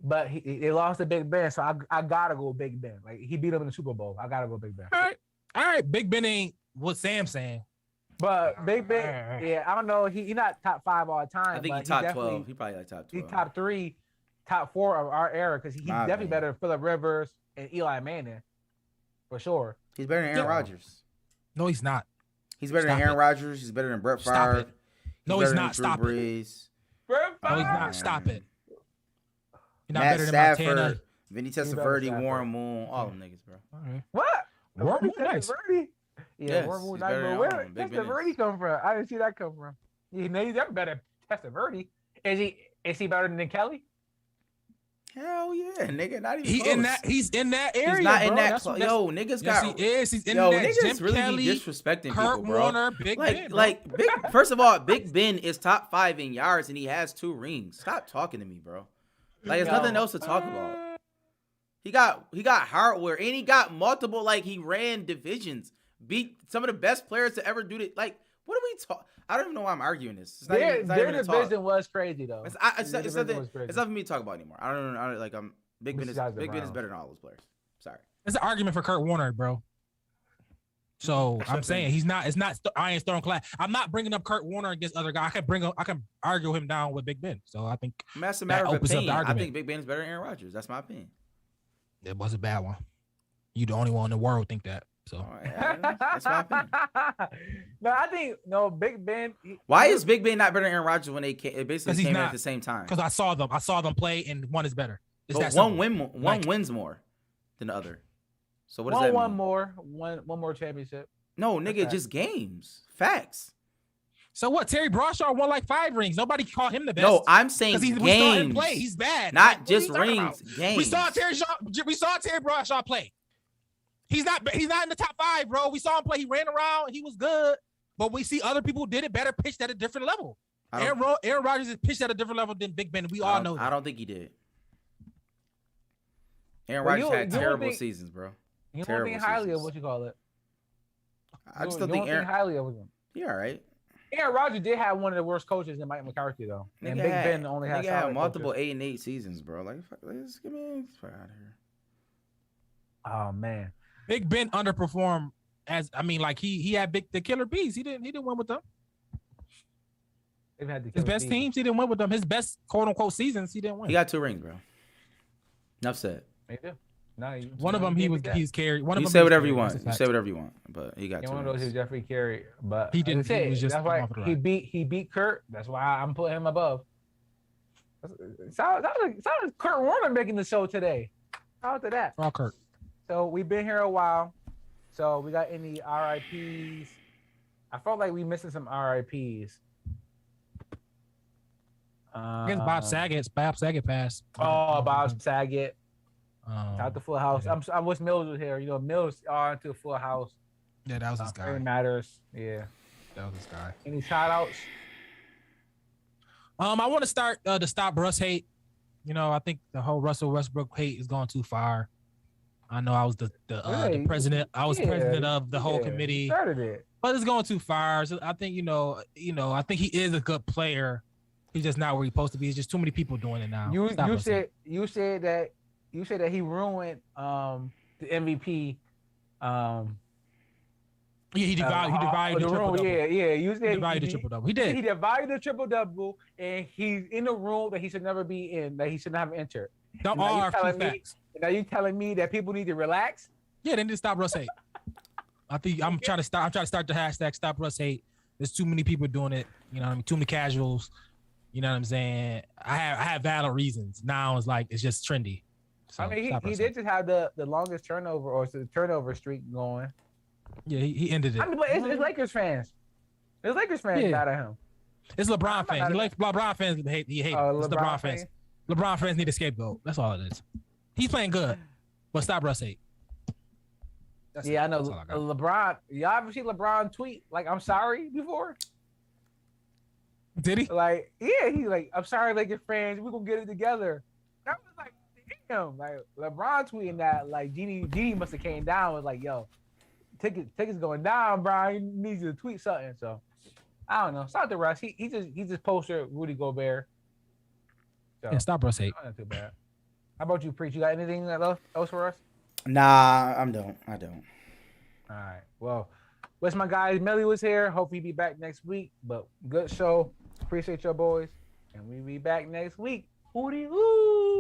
but they lost to Big Ben, so I gotta go Big Ben. Like he beat him in the Super Bowl. I gotta go Big Ben. All right. Big Ben ain't what Sam's saying. But Big Ben, yeah, I don't know. He not top 5 all the time. I think but he top 12. He probably like top 12. He's top 3, top 4 of our era because he's definitely opinion. better than Phillip Rivers and Eli Manning, for sure. He's better than Aaron Rodgers. No, he's not. He's better than Aaron Rodgers. He's better than Brett Stop Favre. it. No, he's not. Stop it. Brees. No, he's not. Stop it. You're not Matt better than Stafford, Montana. Vinny Testaverde, Warren Moon, all them niggas, bro. All right. What? Warren Moon, nice. Testaverde? Yeah, Yes, Warren Moon, he's nice. better But than where all of them. Big Ben Testaverde is. come from? I didn't see that come from. You know, he's definitely better than Testaverde. Is he better than Kelly? Hell yeah, nigga. Not even He's close. He's in that area. He's not bro. in that. That's what- Yo, niggas yes, got. he is. He's in Yo, that. niggas Jim really Kelly, be disrespecting Kurt people, bro. Warner, Big Ben. Bro. Big. First of all, Big Ben is top 5 in yards and he has 2 rings. Stop talking to me, bro. Like, there's nothing else to talk about. He got hardware and he got multiple. Like, he ran divisions, beat some of the best players to ever do it. Like, what are we talking? I don't even know why I'm arguing this. It's not even Their a talk. division was crazy though. It's nothing. It's not for me to talk about anymore. I don't know. Like, Big Ben is better than all those players. Sorry. It's an argument for Kurt Warner, bro. So I'm saying he's not. It's not Iron Stone class. I'm not bringing up Kurt Warner against other guys. I can argue him down with Big Ben. So I think That's a matter of opens up the opinion. I argument. think Big Ben is better than Aaron Rodgers. That's my opinion. it was a bad one. You the only one in the world think that. So All right, that's my opinion. No, I think Big Ben. Why is Big Ben not better than Aaron Rodgers when it basically 'Cause he's came in not. at the same time? because I saw them play, and one is better. It's But that one simple. wins more than the other. So what does One that won mean? more, one more championship. No, nigga, Okay. just games. Facts. So what? Terry Bradshaw won like 5 rings. Nobody called him the best. No, I'm saying because games. we saw him play. He's bad. Not Like, what are just you talking rings. about? Games. We saw Terry Bradshaw play. He's not in the top 5, bro. We saw him play. He ran around. He was good. But we see other people did it better, pitched at a different level. Aaron Rodgers is pitched at a different level than Big Ben. We all know that. I don't think he did. Aaron Well, Rodgers had you terrible think- seasons, bro. You don't Terrible think highly seasons. of what you call it. I just You don't think think Aaron. highly of him. He all right. Aaron Rodgers did have one of the worst coaches in Mike McCarthy though, and Nigga Big had, Ben only had nigga had solid multiple coaches. 8-8 seasons, bro. Like, fuck, let's get me fuck out of here. Oh man, Big Ben underperformed he had the killer bees. He didn't win with them. they've had the His best teams, he didn't win with them. His best quote unquote seasons, he didn't win. He got 2 rings, bro. Enough said. They do. No, One of them he's carried. One of You them say he was whatever you carried. want. That's a You fact. say whatever you want. But he got Yeah, 2 one of those rings. who Jeffrey carried, but He didn't. as I said, He was just that's why off the he ride. beat Kurt. That's why I'm putting him above. Sounds like Kurt Warner making the show today. How about that? All Kurt. So we've been here a while. So we got any RIPs? I felt like we missing some RIPs. Against Bob Saget. Bob Saget passed. Oh, Bob Saget. Out the Full House. yeah. I wish Mills was here. You know, Mills on to Full House. Yeah, that was this guy. It matters. Yeah. That was this guy. Any shout outs? I want to start the Stop Russ hate. You know, I think the whole Russell Westbrook hate is going too far. I know I was the president. I was president of the whole committee, Started it. but it's going too far. So I think I think he is a good player. He's just not where he's supposed to be. It's just too many people doing it now. You Stop Russ hate. said that he ruined the MVP. Yeah, he devalued the triple double. Yeah. You said He devalued the triple double. He did. He devalued the triple double, and he's in a room that he should never be in, that he shouldn't have entered. Don't Now all you are telling key me- facts. Now you telling me that people need to relax? Yeah, they need to stop Russ hate. I think I'm trying to start the hashtag Stop Russ hate. There's too many people doing it. You know what I mean? Too many casuals. You know what I'm saying? I have valid reasons. Now it's just trendy. So, I mean, stop he Russ did hate. just have the longest turnover or the turnover streak going. Yeah, he ended it. I mean, but it's Lakers fans. It's Lakers fans Yeah. mad at him. It's LeBron I'm fans. not- He likes LeBron fans. He hate. Oh, It's LeBron fans. fan? LeBron fans need a scapegoat. That's all it is. He's playing good, but stop Russ hate. That's Yeah, it. I know. That's all I got. LeBron. Y'all ever see LeBron tweet like "I'm sorry" before? Did he? Like, yeah, he's like, "I'm sorry, Lakers fans. We're gonna get it together." That was like, damn. Like LeBron tweeting that. Like, Genie must have came down. Was like, "Yo, tickets going down, Brian. He needs you to tweet something." So I don't know. Shout out to Russ. He just posted Rudy Gobert. So Yeah, stop Russ hate. not too bad. How about you, Preach? You got anything else for us? Nah, I don't. All right. Well, wish my guy Melly was here. Hope he be back next week. But good show. Appreciate your boys. And we be back next week. Hootie hoo.